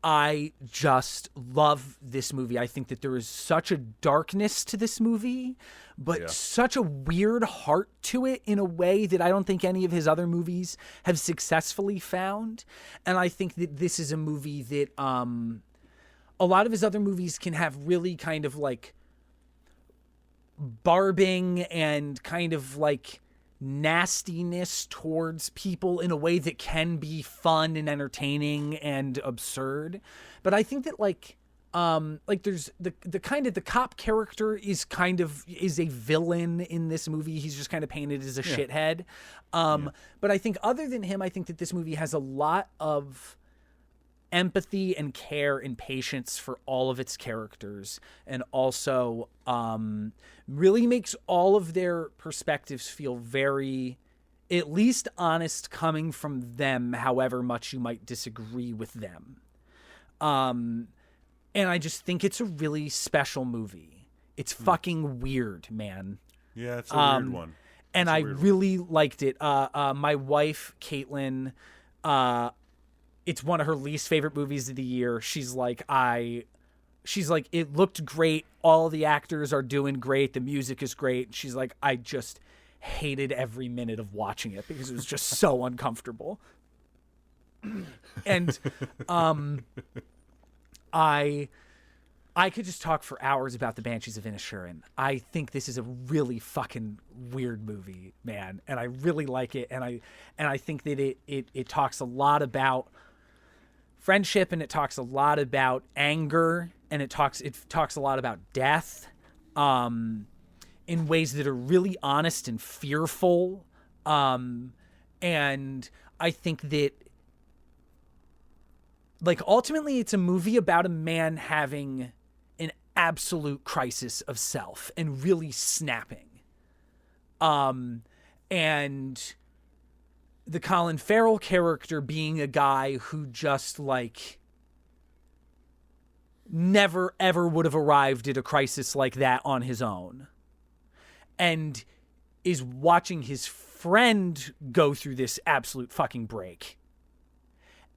I just love this movie. I think that there is such a darkness to this movie, but such a weird heart to it in a way that I don't think any of his other movies have successfully found. And I think that this is a movie that a lot of his other movies can have really kind of like barbing and kind of like nastiness towards people in a way that can be fun and entertaining and absurd. But I think that like there's the kind of the cop character is a villain in this movie. He's just kind of painted as a shithead. But I think other than him, I think that this movie has a lot of empathy and care and patience for all of its characters, and also really makes all of their perspectives feel very, at least honest, coming from them, however much you might disagree with them. And I just think it's a really special movie. It's fucking weird, man. Yeah, it's a weird one. And I really liked it. My wife, Caitlin, it's one of her least favorite movies of the year. She's like, it looked great. All the actors are doing great. The music is great. She's like, I just hated every minute of watching it because it was just so uncomfortable. And I could just talk for hours about the Banshees of Inisherin. I think this is a really fucking weird movie, man, and I really like it. And I think that it talks a lot about friendship, and it talks a lot about anger, and it talks a lot about death, in ways that are really honest and fearful. And I think that, like, ultimately it's a movie about a man having an absolute crisis of self and really snapping. And the Colin Farrell character being a guy who just, like, never ever would have arrived at a crisis like that on his own, and is watching his friend go through this absolute fucking break,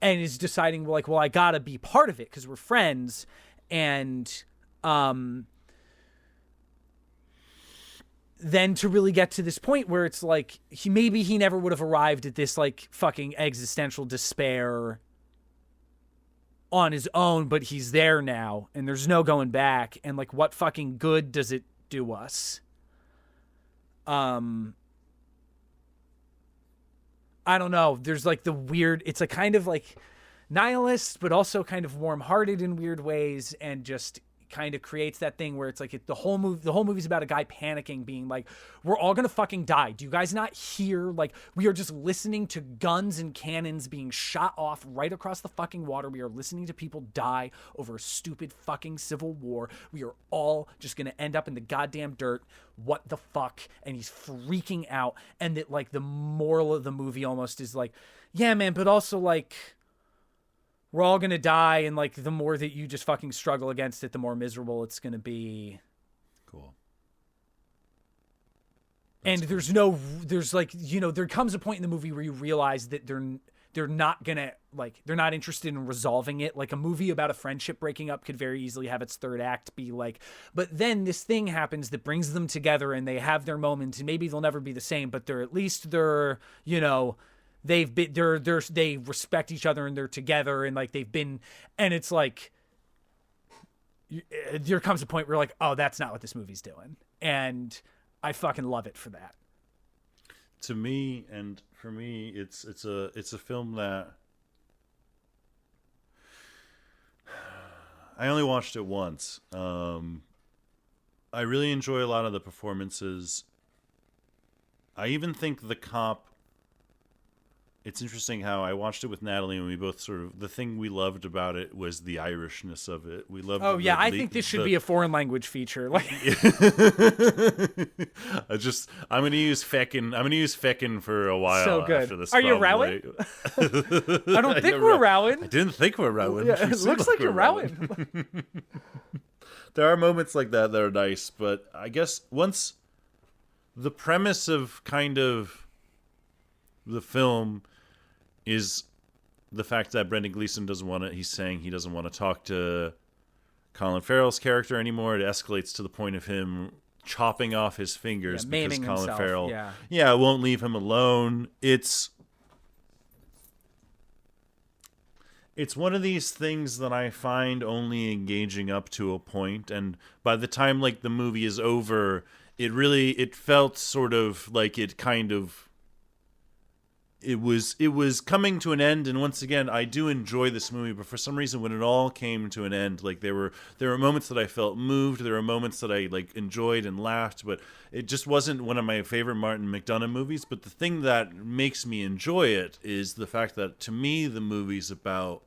and is deciding, like, well, I gotta be part of it because we're friends. And then to really get to this point where it's like he never would have arrived at this, like, fucking existential despair on his own, but he's there now and there's no going back. And, like, what fucking good does it do us? I don't know. There's, like, the weird, it's a kind of, like, nihilist, but also kind of warm-hearted in weird ways, and just kind of creates that thing where it's like the whole movie's about a guy panicking, being like, we're all gonna fucking die. Do you guys not hear? Like, we are just listening to guns and cannons being shot off right across the fucking water. We are listening to people die over a stupid fucking civil war. We are all just gonna end up in the goddamn dirt. What the fuck? And he's freaking out. And that, like, the moral of the movie almost is like, yeah, man, but also, like, we're all gonna die, and, like, the more that you just fucking struggle against it, the more miserable it's gonna be. Cool. And cool. There's like, you know, there comes a point in the movie where you realize that they're not gonna, like, they're not interested in resolving it. Like, a movie about a friendship breaking up could very easily have its third act be like, but then this thing happens that brings them together, and they have their moment, and maybe they'll never be the same, but they're, you know, they respect each other, and they're together, and, like, they've been, and it's like, there comes a point where you're like, oh, that's not what this movie's doing. And I fucking love it for that. To me, and for me, it's a film that I only watched it once. I really enjoy a lot of the performances. I even think the cop. It's interesting how I watched it with Natalie, and we both sort of, the thing we loved about it was the Irishness of it. We loved. Oh yeah, I think this should be a foreign language feature. Like, I'm going to use fecking for a while. So good. After this. Are you rowing? I don't think we're rowing. I didn't think we're rowing. Yeah, it looks like you're rowing. There are moments like that are nice, but I guess once the premise of kind of the film is the fact that Brendan Gleeson he's saying he doesn't want to talk to Colin Farrell's character anymore. It escalates to the point of him chopping off his fingers because Colin himself. Farrell won't leave him alone. It's one of these things that I find only engaging up to a point, and by the time like the movie is over, it felt sort of like it kind of it was coming to an end. And once again, I do enjoy this movie, but for some reason when it all came to an end, like there were moments that I felt moved, there were moments that I like enjoyed and laughed, but it just wasn't one of my favorite Martin McDonagh movies. But the thing that makes me enjoy it is the fact that to me the movie's about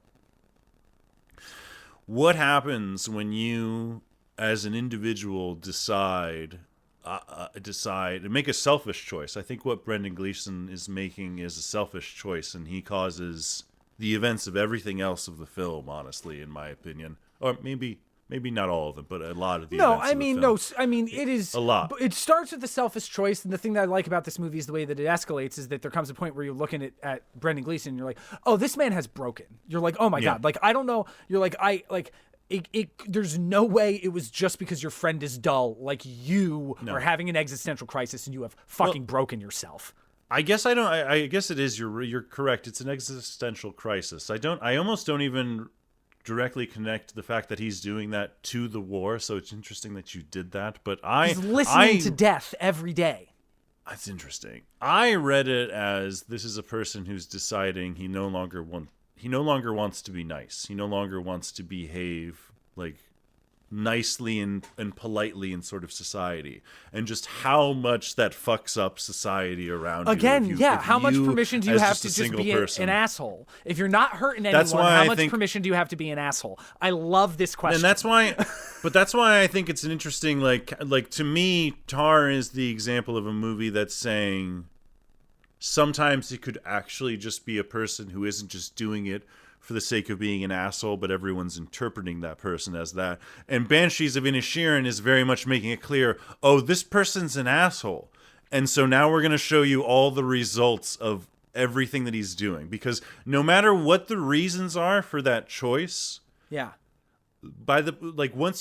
what happens when you as an individual decide and make a selfish choice. I think what Brendan Gleeson is making is a selfish choice, and he causes the events of everything else of the film, honestly, in my opinion. Or maybe not all of them, but a lot of the events of the film. It is a lot. It starts with the selfish choice, and the thing that I like about this movie is the way that it escalates is that there comes a point where you're looking at Brendan Gleeson and you're like, oh, this man has broken. You're like, oh my God. Like, I don't know. You're like, there's no way it was just because your friend is dull. Like, you are having an existential crisis and you have fucking broken yourself. I guess I guess it is. You're correct. It's an existential crisis. I almost don't even directly connect the fact that he's doing that to the war. So it's interesting that you did that. But he's listening to death every day. That's interesting. I read it as this is a person who's deciding he no longer wants to be nice. He no longer wants to behave like nicely and politely in sort of society, and just how much that fucks up society around you. How much permission do you have to just be an asshole? If you're not hurting anyone, how much permission do you have to be an asshole? I love this question. And that's why I think it's an interesting, like to me, Tar is the example of a movie that's saying sometimes it could actually just be a person who isn't just doing it for the sake of being an asshole, but everyone's interpreting that person as that. And Banshees of Inisherin is very much making it clear, oh, this person's an asshole. And so now we're going to show you all the results of everything that he's doing. Because no matter what the reasons are for that choice, once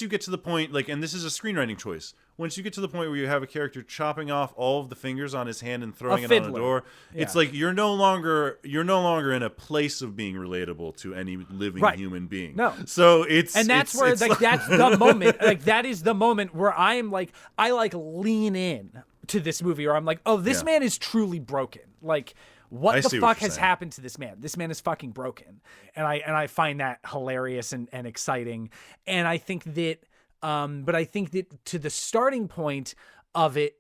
you get to the point, and this is a screenwriting choice, once you get to the point where you have a character chopping off all of the fingers on his hand and throwing it on the door, it's like you're no longer in a place of being relatable to any living human being. No. So that's the moment. Like, that is the moment where I lean in to this movie, or I'm like, oh, this man is truly broken. Like, what the fuck has happened to this man? This man is fucking broken. And I find that hilarious and exciting. And I think that but I think that to the starting point of it,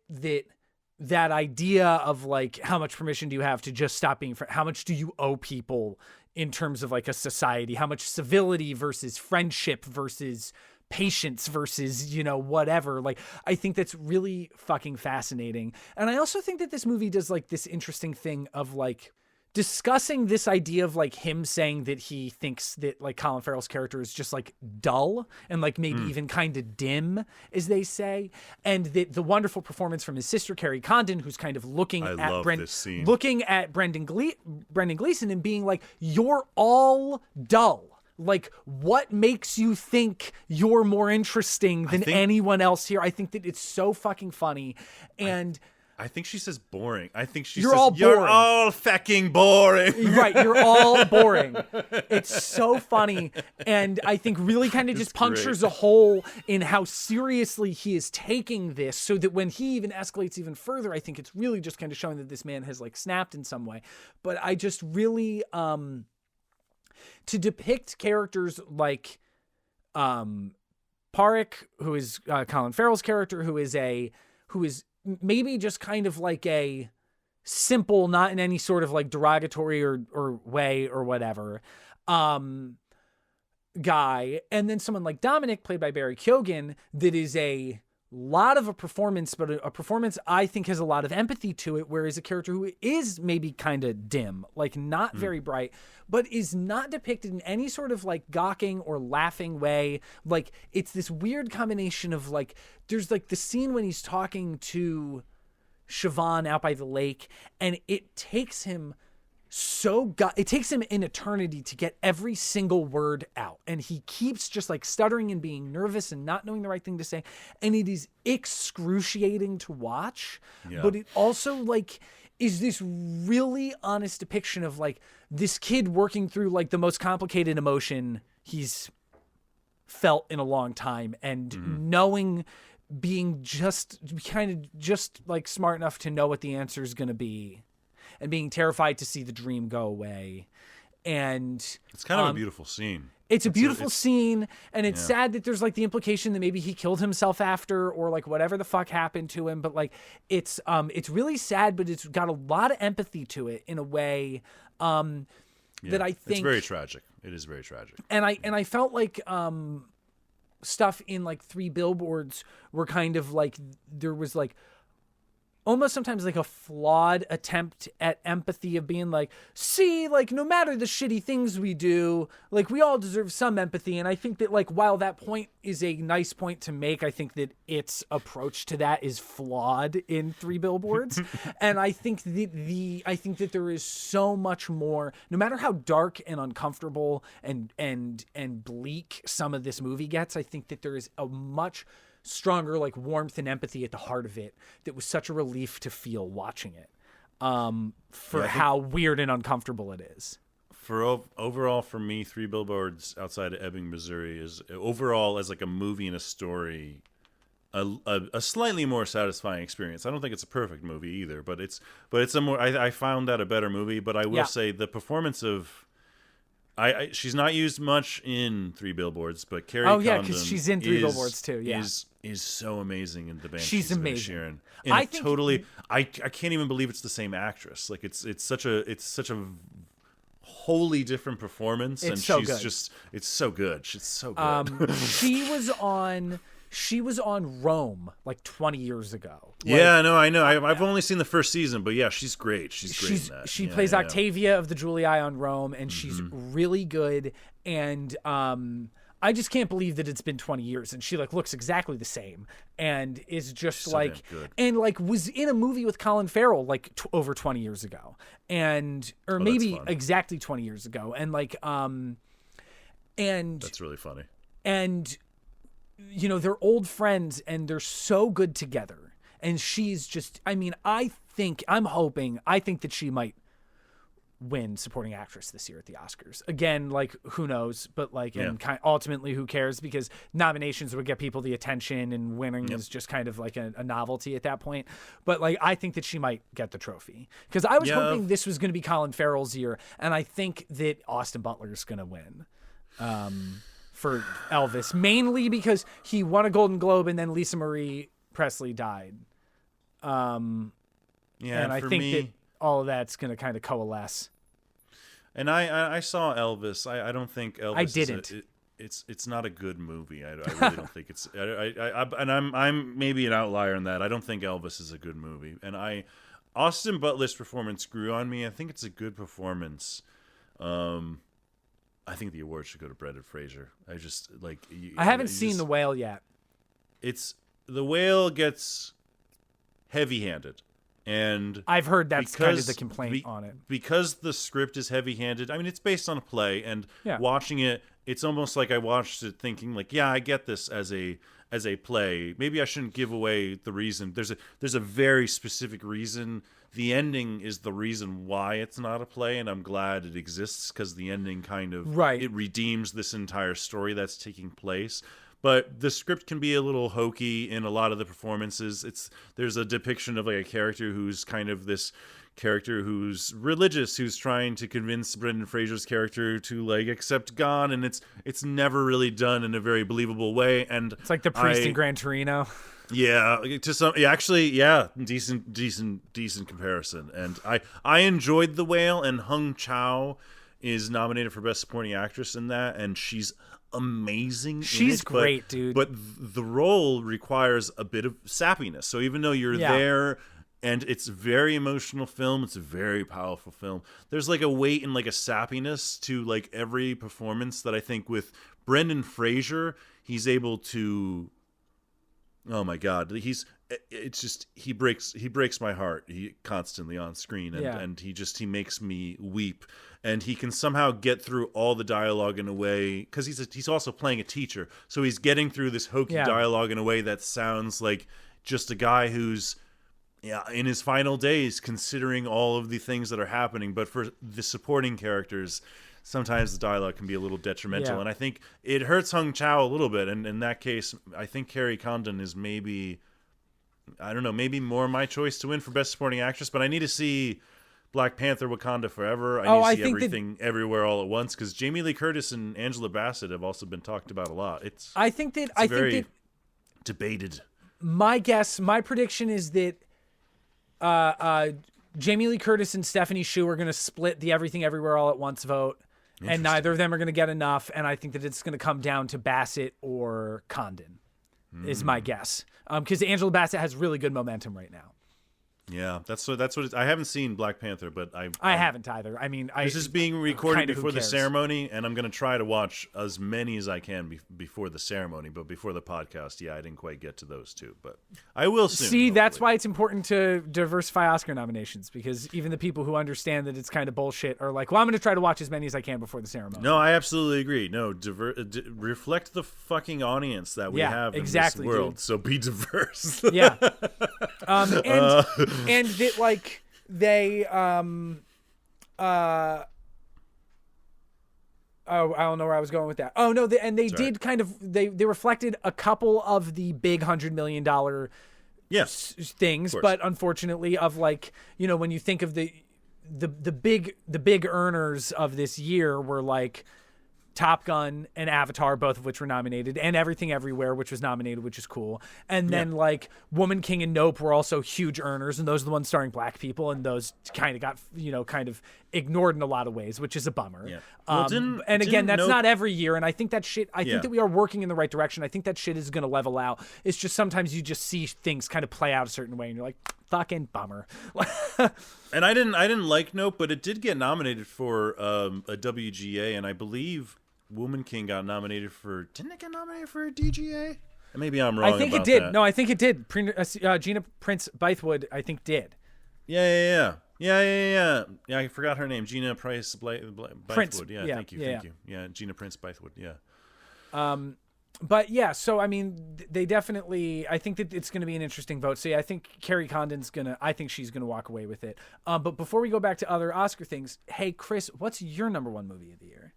that idea of like, how much permission do you have to just stop being friends? How much do you owe people in terms of like a society? How much civility versus friendship versus patience versus, whatever. Like, I think that's really fucking fascinating. And I also think that this movie does like this interesting thing of like discussing this idea of like him saying that he thinks that like Colin Farrell's character is just like dull and like maybe even kind of dim, as they say, and that the wonderful performance from his sister Carrie Condon, who's kind of looking at Brendan Gleeson and being like, you're all dull. Like, what makes you think you're more interesting than anyone else here? I think that it's so fucking funny. And I think she says boring. I think she You're says, all boring. You're all fecking boring. Right, you're all boring. It's so funny, and I think really kind of just punctures a hole in how seriously he is taking this, so that when he even escalates even further, I think it's really just kind of showing that this man has like snapped in some way. But I just really to depict characters like Parik, who is Colin Farrell's character, who is maybe just kind of like a simple, not in any sort of like derogatory or way or whatever, guy. And then someone like Dominic, played by Barry Keoghan, that is a lot of a performance, but a performance I think has a lot of empathy to it, whereas a character who is maybe kind of dim, like not very bright, but is not depicted in any sort of like gawking or laughing way. Like it's this weird combination of like, there's like the scene when he's talking to Siobhan out by the lake, and it takes him it takes him an eternity to get every single word out, and he keeps just like stuttering and being nervous and not knowing the right thing to say, and it is excruciating to watch. But it also like is this really honest depiction of like this kid working through like the most complicated emotion he's felt in a long time, and knowing, being just kind of just like smart enough to know what the answer is going to be, and being terrified to see the dream go away. And it's kind of a beautiful scene. It's a beautiful scene, and it's sad that there's like the implication that maybe he killed himself after, or like whatever the fuck happened to him. But like it's really sad, but it's got a lot of empathy to it in a way that I think it's very tragic. It is very tragic. And I felt like stuff in like Three Billboards were kind of like, there was like almost sometimes like a flawed attempt at empathy of being like, see, like no matter the shitty things we do, like we all deserve some empathy. And I think that like, while that point is a nice point to make, I think that its approach to that is flawed in Three Billboards. And I think that there is so much more, no matter how dark and uncomfortable and bleak some of this movie gets, I think that there is a much stronger like warmth and empathy at the heart of it that was such a relief to feel watching it, for how weird and uncomfortable it is. For overall, for me, Three Billboards Outside of Ebbing, Missouri is overall as like a movie and a story, a slightly more satisfying experience. I don't think it's a perfect movie either, but it's a more, I found that a better movie. But I will say the performance of, she's not used much in Three Billboards, but Carrie Condon, because she's in Three Billboards too. Is so amazing in the band. She's amazing. Sharon. And I think totally. I can't even believe it's the same actress. Like it's such a wholly different performance, and so she's good. just it's so good. She's so good. She was on Rome like 20 years ago. I know. I've only seen the first season, but yeah, she's great. She's great in that. She plays Octavia of the Julii on Rome, and she's really good. And I just can't believe that it's been 20 years, and she like looks exactly the same, and is just like, and like was in a movie with Colin Farrell like over 20 years ago, or maybe exactly 20 years ago, and like and that's really funny. And you know, they're old friends, and they're so good together. And she's just, I mean, I think that she might win supporting actress this year at the Oscars. Again, like who knows, but like, and ultimately who cares, because nominations would get people the attention, and winning is just kind of like a novelty at that point. But like, I think that she might get the trophy, because I was hoping this was going to be Colin Farrell's year. And I think that Austin Butler is going to win. For Elvis, mainly because he won a Golden Globe, and then Lisa Marie Presley died. And I think that all of that's going to kind of coalesce. And I saw Elvis. I don't think Elvis. I didn't. It's not a good movie. I really don't think it's. And I'm maybe an outlier in that. I don't think Elvis is a good movie. And Austin Butler's performance grew on me. I think it's a good performance. I think the award should go to Brendan Fraser. I just like. I haven't seen The Whale yet. The Whale gets heavy-handed, and I've heard that's kind of the complaint on it, because the script is heavy-handed. I mean, it's based on a play, and watching it, it's almost like I watched it thinking like, yeah, I get this as a as a play. Maybe I shouldn't give away the reason. There's a very specific reason. The ending is the reason why it's not a play, and I'm glad it exists because the ending kind of it redeems this entire story that's taking place. But the script can be a little hokey in a lot of the performances. There's a depiction of like a character who's kind of this character who's religious, who's trying to convince Brendan Fraser's character to like accept God, and it's never really done in a very believable way. And it's like the priest in Gran Torino. Yeah, decent comparison. And I enjoyed The Whale, and Hung Chau is nominated for Best Supporting Actress in that, and she's amazing. She's great, dude. But the role requires a bit of sappiness. So even though you're there, and it's a very emotional film, it's a very powerful film, there's like a weight and like a sappiness to like every performance that I think with Brendan Fraser, he's able to. Oh my God, he breaks my heart. He constantly on screen, and he makes me weep, and he can somehow get through all the dialogue in a way, because he's also playing a teacher, so he's getting through this hokey dialogue in a way that sounds like just a guy who's in his final days, considering all of the things that are happening. But for the supporting characters, sometimes the dialogue can be a little detrimental, and I think it hurts Hung Chau a little bit. And in that case, I think Carrie Condon is maybe more my choice to win for Best Supporting Actress. But I need to see Black Panther: Wakanda Forever. I need to see Everything Everywhere All at Once, because Jamie Lee Curtis and Angela Bassett have also been talked about a lot. I think that debated. My prediction is that Jamie Lee Curtis and Stephanie Hsu are going to split the Everything Everywhere All at Once vote, and neither of them are going to get enough. And I think that it's going to come down to Bassett or Condon, is my guess. Because Angela Bassett has really good momentum right now. Yeah, that's what I haven't seen Black Panther, but I haven't either. I mean, this is being recorded before the ceremony, and I'm going to try to watch as many as I can before the ceremony. But before the podcast, I didn't quite get to those two, but I will soon. See, that's why it's important to diversify Oscar nominations, because even the people who understand that it's kind of bullshit are like, well, I'm going to try to watch as many as I can before the ceremony. No, I absolutely agree. No, reflect the fucking audience that we have in this world. Dude. So be diverse. Yeah. And that, like, they, I don't know where I was going with that. Oh, no, they did kind of, they reflected a couple of the big $100 million things, but unfortunately of, like, you know, when you think of the big earners of this year were, like, Top Gun and Avatar, both of which were nominated, and Everything Everywhere, which was nominated, which is cool. And then like Woman King and Nope were also huge earners, and those are the ones starring black people, and those kind of got kind of ignored in a lot of ways, which is a bummer. Yeah. Well, that's Nope... not every year, and I think that shit. I think that we are working in the right direction. I think that shit is going to level out. It's just sometimes you just see things kind of play out a certain way, and you're like, fucking bummer. And I didn't like Nope, but it did get nominated for a WGA, and I believe Woman King got nominated for. Didn't it get nominated for a DGA? Maybe I'm wrong. I think about it did. That. No, I think it did. Gina Prince Bythewood, I think, did. Yeah. I forgot her name. Gina Prince Bythewood. Yeah, thank you. Yeah, Gina Prince Bythewood. Yeah. But yeah, so I mean, they definitely. I think that it's going to be an interesting vote. So yeah, I think Carrie Condon's gonna. I think she's gonna walk away with it. But before we go back to other Oscar things, hey Chris, what's your number one movie of the year?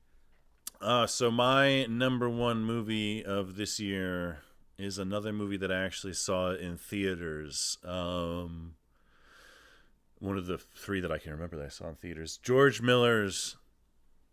So my number one movie of this year is another movie that I actually saw in theaters. One of the three that I can remember that I saw in theaters. George Miller's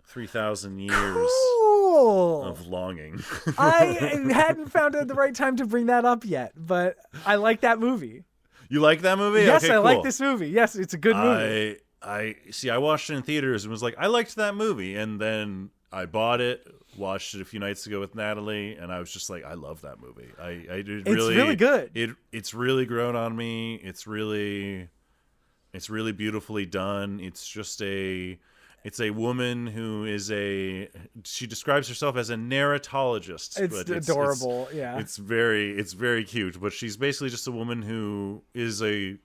3,000 Years of Longing. I hadn't found the right time to bring that up yet, but I like that movie. You like that movie? Yes, okay, I cool. like this movie. Yes, it's a good movie. I watched it in theaters and was like, I liked that movie, and then I bought it, watched it a few nights ago with Natalie, and I was just like, I love that movie. It's really good. It's really grown on me. It's really beautifully done. It's a woman who is she describes herself as a narratologist. It's adorable. It's very cute, but she's basically just a woman who is I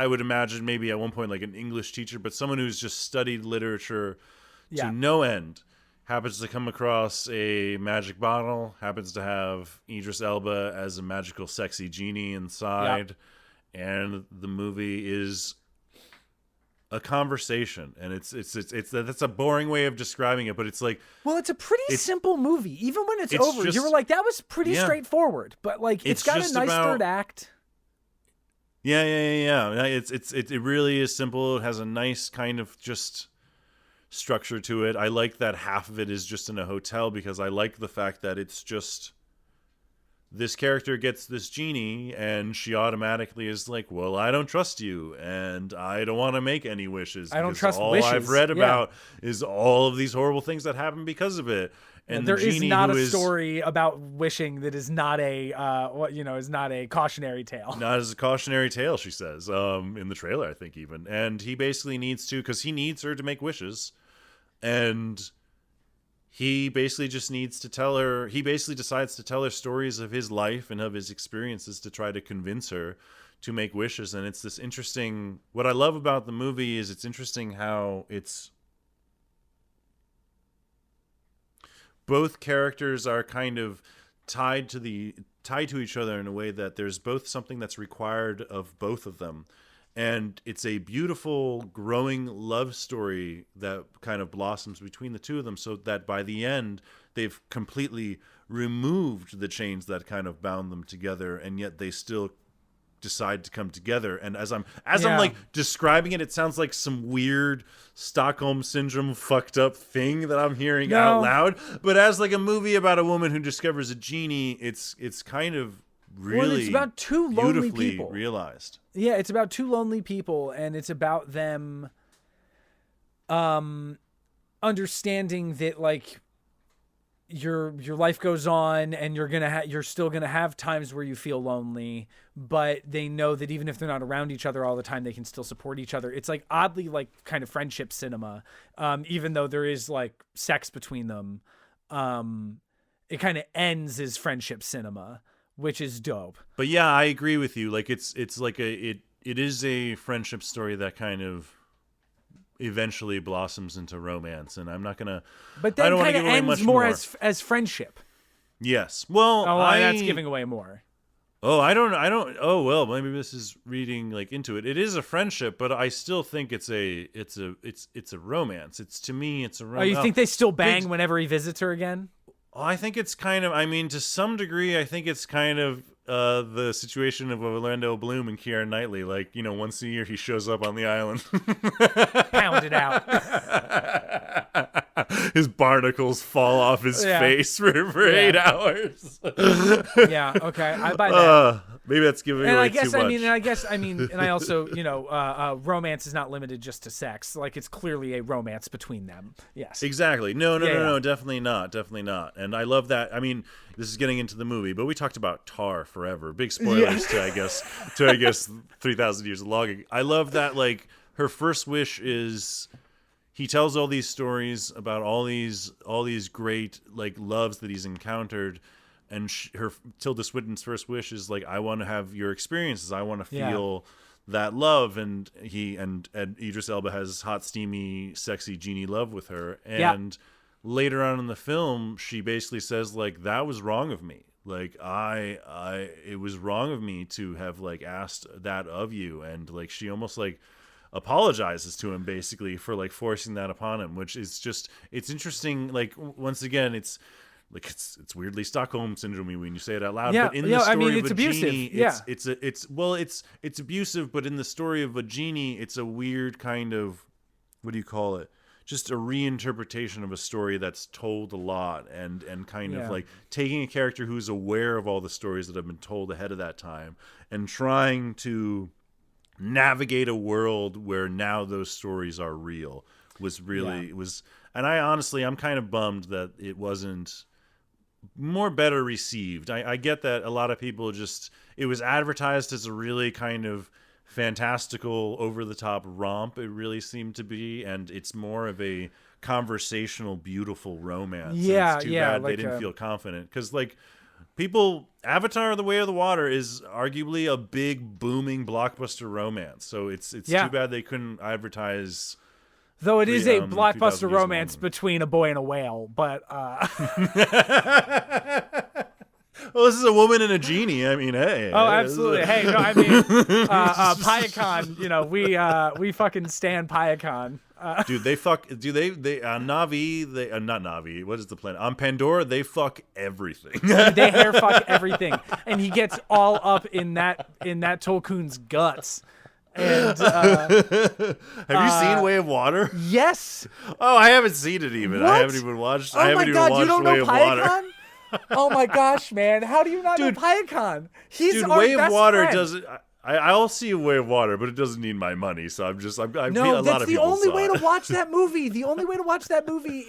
would imagine maybe at one point like an English teacher, but someone who's just studied literature to no end, happens to come across a magic bottle, happens to have Idris Elba as a magical sexy genie inside, and the movie is a conversation. And it's that's a boring way of describing it, but it's like, well, it's a pretty simple movie. Even when it's over, you were like, that was pretty straightforward, but like it's got a nice third act. Yeah. It really is simple. It has a nice kind of just structure to it. I like that half of it is just in a hotel, because I like the fact that it's just this character gets this genie and she automatically is like, well, I don't trust you and I don't want to make any wishes. I don't trust all wishes. I've read about is all of these horrible things that happen because of it. And there is not a story about wishing that is not a is not a cautionary tale. Not as a cautionary tale, she says, in the trailer, I think even. And he basically needs to, because he needs her to make wishes. And he basically just needs to tell her, he basically decides to tell her stories of his life and of his experiences to try to convince her to make wishes. And it's this interesting, what I love about the movie is it's interesting how it's, both characters are kind of tied to each other in a way that there's both something that's required of both of them. And it's a beautiful, growing love story that kind of blossoms between the two of them, so that by the end, they've completely removed the chains that kind of bound them together, and yet they still decide to come together. And as I'm like describing it, it sounds like some weird Stockholm syndrome fucked up thing that I'm hearing out loud. But as like a movie about a woman who discovers a genie, it's kind of really it's about two lonely people realized. Yeah, it's about two lonely people, and it's about them understanding that like your life goes on, and you're still gonna have times where you feel lonely, but they know that even if they're not around each other all the time, they can still support each other. It's like oddly like kind of friendship cinema, even though there is like sex between them. It kind of ends as friendship cinema, which is dope. But yeah, I agree with you. Like it's like it is a friendship story that kind of eventually blossoms into romance, and I'm not gonna. But then kind of ends more as friendship. Yes. Well, that's giving away more. Oh, I don't. Oh, well, maybe this is reading like into it. It is a friendship, but I still think it's a romance. To me, it's a romance. Oh, you think they still bang whenever he visits her again? Oh, I think it's kind of, I mean, to some degree, I think it's kind of the situation of Orlando Bloom and Keira Knightley. Like, you know, once a year he shows up on the island. Pound it out. His barnacles fall off his face for 8 hours. Yeah, okay. I buy that. Maybe that's giving away too much. And I also, romance is not limited just to sex. Like, it's clearly a romance between them. Yes. Exactly. No, definitely not. Definitely not. And I love that. I mean, this is getting into the movie, but we talked about Tar forever. Big spoilers to I guess 3,000 Years of Longing. I love that, like, her first wish is he tells all these stories about all these great like loves that he's encountered, and Tilda Swinton's first wish is like, I want to have your experiences. I want to feel that love, and and Idris Elba has hot, steamy, sexy genie love with her, and later on in the film, she basically says like, that was wrong of me. Like it was wrong of me to have like asked that of you, and like she almost like apologizes to him basically for like forcing that upon him, which is just, it's interesting. Like, once again, it's like it's weirdly Stockholm syndrome when you say it out loud. But in the story of a genie, it's abusive. But in the story of a genie, it's a weird kind of, what do you call it? Just a reinterpretation of a story that's told a lot, and kind of like taking a character who's aware of all the stories that have been told ahead of that time and trying to navigate a world where now those stories are real was really and I'm kind of bummed that it wasn't more better received. I get that a lot of people it was advertised as a really kind of fantastical, over-the-top romp, it really seemed to be, and it's more of a conversational, beautiful romance. It's too bad they didn't feel confident, because like Avatar: The Way of the Water is arguably a big, booming blockbuster romance, so it's too bad they couldn't advertise Though it is a 2000 blockbuster Years romance Long. between a boy and a whale, but Well, this is a woman and a genie. I mean, hey. oh, absolutely. Hey, no, I mean, Payakon. We fucking stand Payakon. Dude, they fuck. Do they on Navi? They not Navi. What is the planet on Pandora? They fuck everything. They hair fuck everything, and he gets all up in that Tolkuen's guts. And have you seen Way of Water? yes. Oh, I haven't seen it even. What? I haven't even watched. Oh I haven't my even god, watched you don't Way know of Water. Payakon? Oh my gosh, man! How do you not know Payakon? He's Dude, our Way of best Water friend. doesn't. I'll see a Way of Water, but it doesn't need my money. So I'm just. I No, a lot that's of the people only saw way it. to watch that movie. The only way to watch that movie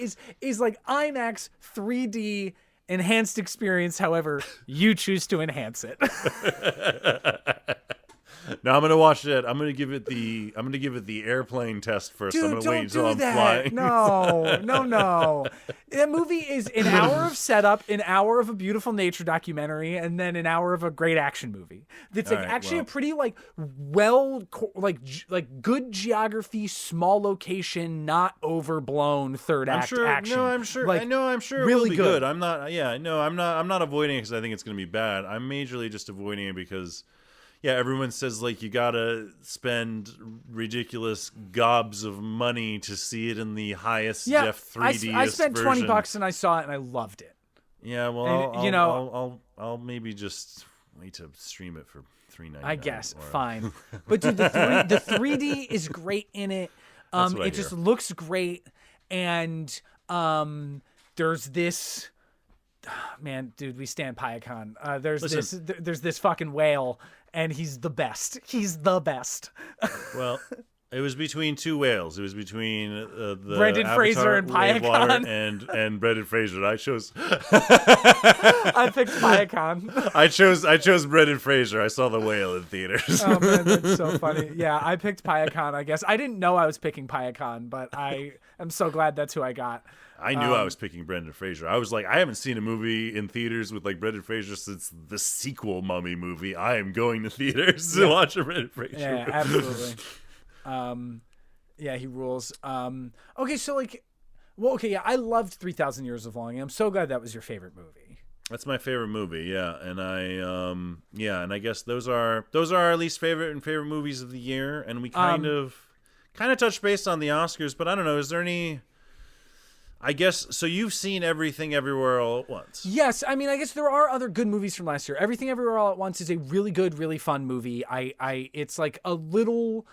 is like IMAX 3D enhanced experience. However, you choose to enhance it. No, I'm gonna watch it. I'm gonna give it the airplane test first. Dude, I'm gonna don't wait until do I'm that. flying. No. That movie is an hour of setup, an hour of a beautiful nature documentary, and then an hour of a great action movie. It's like actually a pretty like good geography, small location, not overblown third act action. No, I'm sure. Like, I'm sure it really will be good. good. I'm not. Yeah, no, I'm not. I'm not avoiding it because I think it's gonna be bad. I'm majorly just avoiding it because. Yeah, everyone says like you gotta spend ridiculous gobs of money to see it in the highest def 3D. I spent version. $20 and I saw it and I loved it. Yeah, well, And, I'll maybe just wait to stream it for $3.99. I guess fine, but dude, the 3D is great in it. It just looks great, and there's this. Man, dude, we stand Payakon. There's this fucking whale, and he's the best. He's the best. Well, it was between two whales. It was between the Brendan Fraser and Way of Water Payakon. and Brendan Fraser. I chose. I picked Payakon. I chose Brendan Fraser. I saw the whale in theaters. Oh man, that's so funny. Yeah, I picked Payakon. I guess I didn't know I was picking Payakon, but I am so glad that's who I got. I knew I was picking Brendan Fraser. I was like, I haven't seen a movie in theaters with like Brendan Fraser since the sequel Mummy movie. I am going to theaters to watch a Brendan Fraser Yeah, movie. absolutely. Yeah, he rules. Okay, so like, well, okay, yeah, I loved 3,000 Years of Longing. I'm so glad that was your favorite movie. That's my favorite movie, yeah, and I guess those are our least favorite and favorite movies of the year, and we kind of touched base on the Oscars, but I don't know, is there any? I guess so. You've seen Everything Everywhere All at Once. Yes, I mean, I guess there are other good movies from last year. Everything Everywhere All at Once is a really good, really fun movie. It's like a little.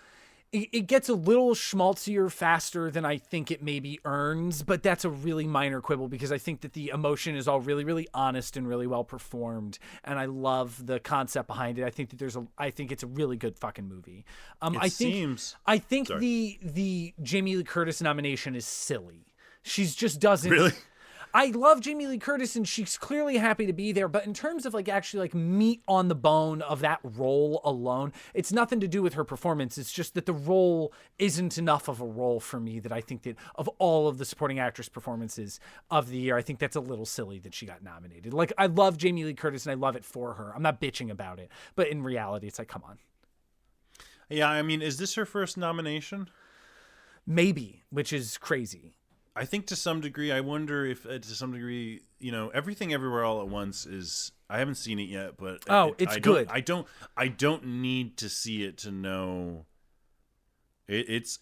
It gets a little schmaltzier faster than I think it maybe earns, but that's a really minor quibble because I think that the emotion is all really, really honest and really well performed, and I love the concept behind it. I think that I think it's a really good fucking movie. I think the Jamie Lee Curtis nomination is silly. She's just doesn't. Really? I love Jamie Lee Curtis and she's clearly happy to be there, but in terms of like actually like meat on the bone of that role alone, it's nothing to do with her performance. It's just that the role isn't enough of a role for me that I think that of all of the supporting actress performances of the year, I think that's a little silly that she got nominated. Like I love Jamie Lee Curtis and I love it for her. I'm not bitching about it, but in reality, it's like, come on. Yeah, I mean, is this her first nomination? Maybe, which is crazy. I think to some degree, I wonder if to some degree, Everything Everywhere All at Once is. I haven't seen it yet, but it's good. I don't need to see it to know. It's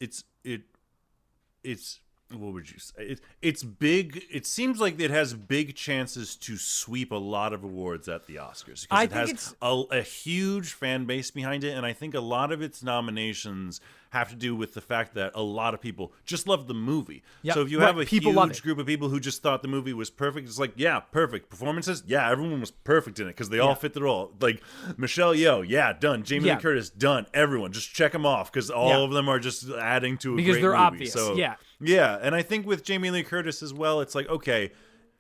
what would you say? It's big. It seems like it has big chances to sweep a lot of awards at the Oscars because it has a huge fan base behind it, and I think a lot of its nominations have to do with the fact that a lot of people just love the movie. Yep. So if you have a huge group of people who just thought the movie was perfect, it's like, yeah, perfect. Performances, yeah, everyone was perfect in it because they all fit the role. Like Michelle Yeoh, yeah, done. Jamie Lee Curtis, done. Everyone, just check them off because all of them are just adding to a great movie. Because they're obvious, so, yeah, and I think with Jamie Lee Curtis as well, it's like, okay,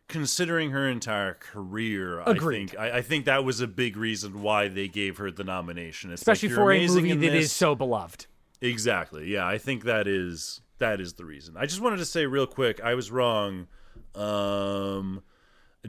considering her entire career, I think that was a big reason why they gave her the nomination. It's especially for a movie that is so beloved. Exactly. Yeah, I think that is the reason. I just wanted to say real quick, I was wrong.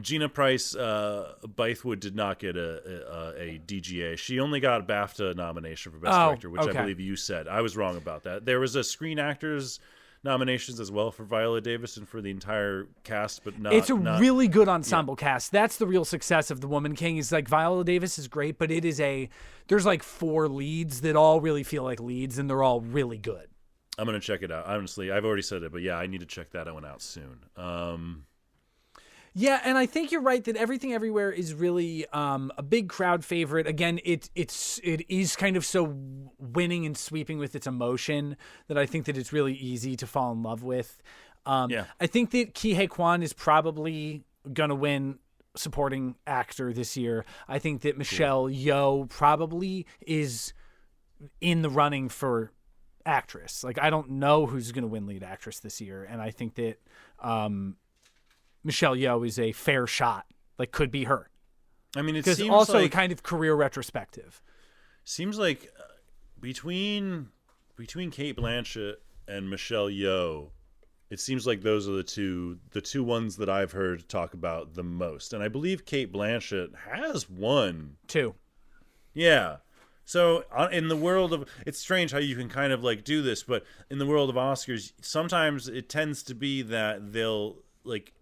Gina Price Bythewood did not get a DGA. She only got a BAFTA nomination for Best Director, which I believe you said. I was wrong about that. There was a Screen Actors nominations as well for Viola Davis and for the entire cast, but not. It's a really good ensemble cast. That's the real success of The Woman King. Is like Viola Davis is great, but there's like 4 leads that all really feel like leads, and they're all really good. I'm gonna check it out. Honestly, I've already said it, but yeah, I need to check that one out soon. Yeah, and I think you're right that Everything Everywhere is really a big crowd favorite. Again, it is kind of so winning and sweeping with its emotion that I think that it's really easy to fall in love with. I think that Ke Huy Quan is probably gonna win supporting actor this year. I think that Michelle Yeoh probably is in the running for actress. Like, I don't know who's gonna win lead actress this year, and I think that Michelle Yeoh is a fair shot. Like, could be her. I mean, it seems also like, a kind of career retrospective. Seems like between Cate Blanchett and Michelle Yeoh, it seems like those are the two ones that I've heard talk about the most. And I believe Cate Blanchett has won 2. Yeah. So in the world of, it's strange how you can kind of like do this, but in the world of Oscars, sometimes it tends to be that they'll like.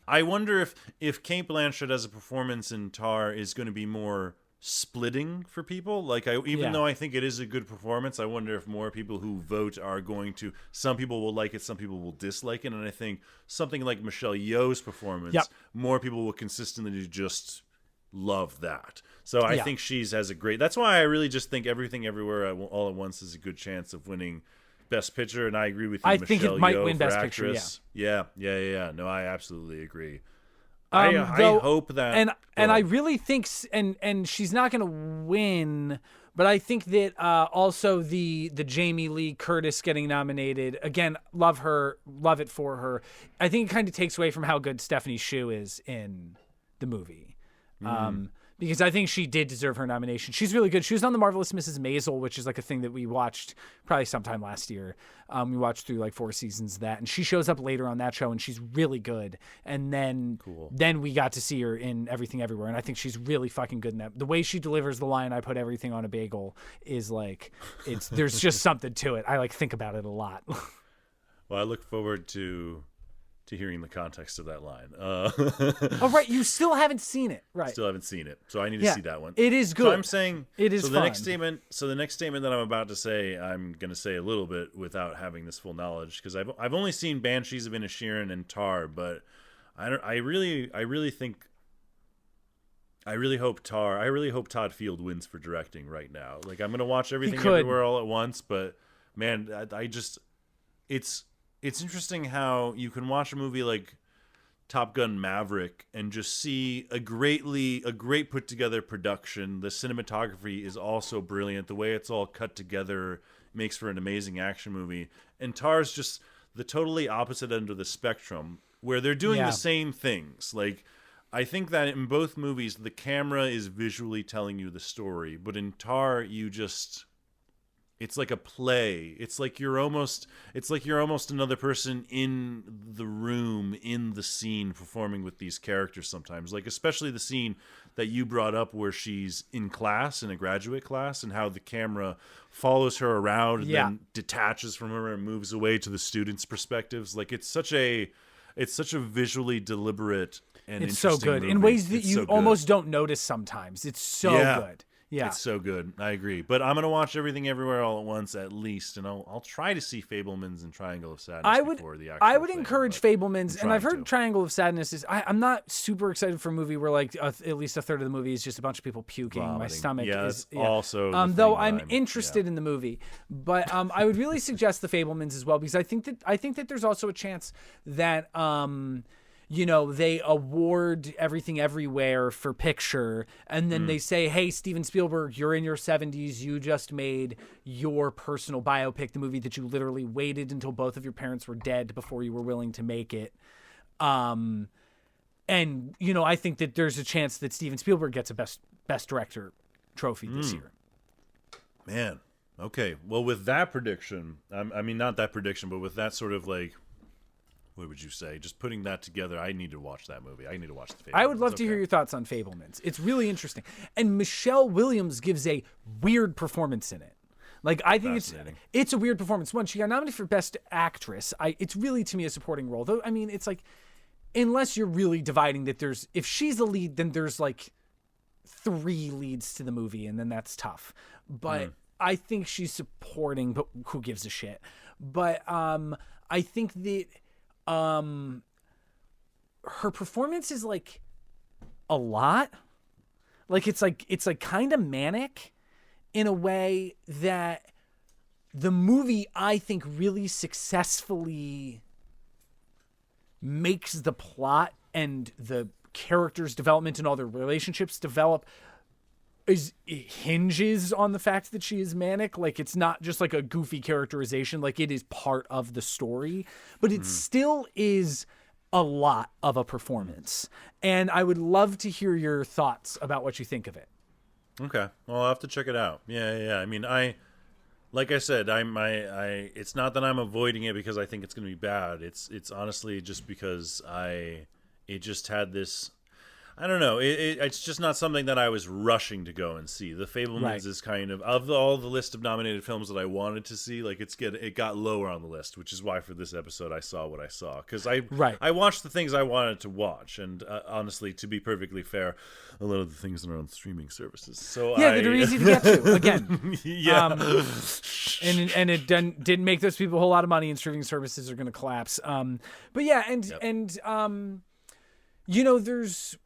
I wonder if Cate Blanchett as a performance in Tar is going to be more splitting for people. Like, even though I think it is a good performance, I wonder if more people who vote are going to. Some people will like it, some people will dislike it, and I think something like Michelle Yeoh's performance, more people will consistently just love that. So I think she's has a great. That's why I really just think Everything Everywhere All at Once is a good chance of winning Best Picture, and I agree with you. I think it might win Best Picture. Yeah. No, I absolutely agree. I hope that, and I really think, and she's not going to win, but I think that also the Jamie Lee Curtis getting nominated again. Love her, love it for her. I think it kind of takes away from how good Stephanie Hsu is in the movie. Because I think she did deserve her nomination. She's really good. She was on The Marvelous Mrs. Maisel, which is like a thing that we watched probably sometime last year. We watched through like 4 seasons of that, and she shows up later on that show, and she's really good. And then we got to see her in Everything Everywhere, and I think she's really fucking good in that. The way she delivers the line, "I put everything on a bagel," is like, there's just something to it. I like think about it a lot. Well, I look forward to hearing the context of that line. Oh, right. You still haven't seen it. Right. Still haven't seen it. So I need to see that one. It is good. So I'm saying it is so fun. The next statement that I'm about to say, I'm going to say a little bit without having this full knowledge, because I've only seen Banshees of Inisherin and Tar, but I really hope Todd Field wins for directing right now. Like, I'm going to watch Everything Everywhere All at Once, but man, it's interesting how you can watch a movie like Top Gun Maverick and just see a great put together production. The cinematography is also brilliant. The way it's all cut together makes for an amazing action movie. And Tar's just the totally opposite end of the spectrum, where they're doing the same things. Like, I think that in both movies, the camera is visually telling you the story, but in Tar, it's like a play. It's like you're almost another person in the room, in the scene, performing with these characters sometimes. Like, especially the scene that you brought up where she's in a graduate class, and how the camera follows her around and then detaches from her and moves away to the students' perspectives. Like, it's such a visually deliberate and it's interesting so good movie. in ways that you almost don't notice sometimes. It's so good. Yeah, it's so good. I agree. But I'm gonna watch Everything Everywhere All at Once at least, and I'll try to see Fabelmans and Triangle of Sadness before the actual I would thing, encourage Fabelmans, and I've heard Triangle of Sadness is. I'm not super excited for a movie where like at least a third of the movie is just a bunch of people puking. Vomiting. My stomach is also. Though I'm interested in the movie, but I would really suggest the Fabelmans as well, because I think that there's also a chance that they award Everything Everywhere for picture, and then they say, hey, Steven Spielberg, you're in your 70s. You just made your personal biopic, the movie that you literally waited until both of your parents were dead before you were willing to make it. And, I think that there's a chance that Steven Spielberg gets a best director trophy this year. Man. Okay. Well, with that prediction, I mean, not that prediction, but with that sort of like, what would you say? Just putting that together, I need to watch that movie. I need to watch the Fabelmans. I would love to hear your thoughts on Fabelmans. It's really interesting. And Michelle Williams gives a weird performance in it. Like, I think it's a weird performance. One, she got nominated for Best Actress. It's really, to me, a supporting role. Though, I mean, it's like, unless you're really dividing that if she's the lead, then there's like 3 leads to the movie, and then that's tough. But I think she's supporting, but who gives a shit? But I think that her performance is like a lot. Like it's like kind of manic in a way that the movie, I think, really successfully makes the plot and the characters' development and all their relationships develop it hinges on the fact that she is manic. Like, it's not just like a goofy characterization. Like, it is part of the story, but it still is a lot of a performance. And I would love to hear your thoughts about what you think of it. Okay. Well, I'll have to check it out. Yeah. I mean, like I said, it's not that I'm avoiding it because I think it's going to be bad. It's honestly just because it just had this, I don't know. It's just not something that I was rushing to go and see. The Fabelmans is kind of all the list of nominated films that I wanted to see. Like it got lower on the list, which is why for this episode I saw what I saw, because I watched the things I wanted to watch, and honestly, to be perfectly fair, a lot of the things that are on streaming services. So that are easy to get to again. Yeah, and it didn't make those people a whole lot of money, and streaming services are going to collapse. But yeah, and you know, there's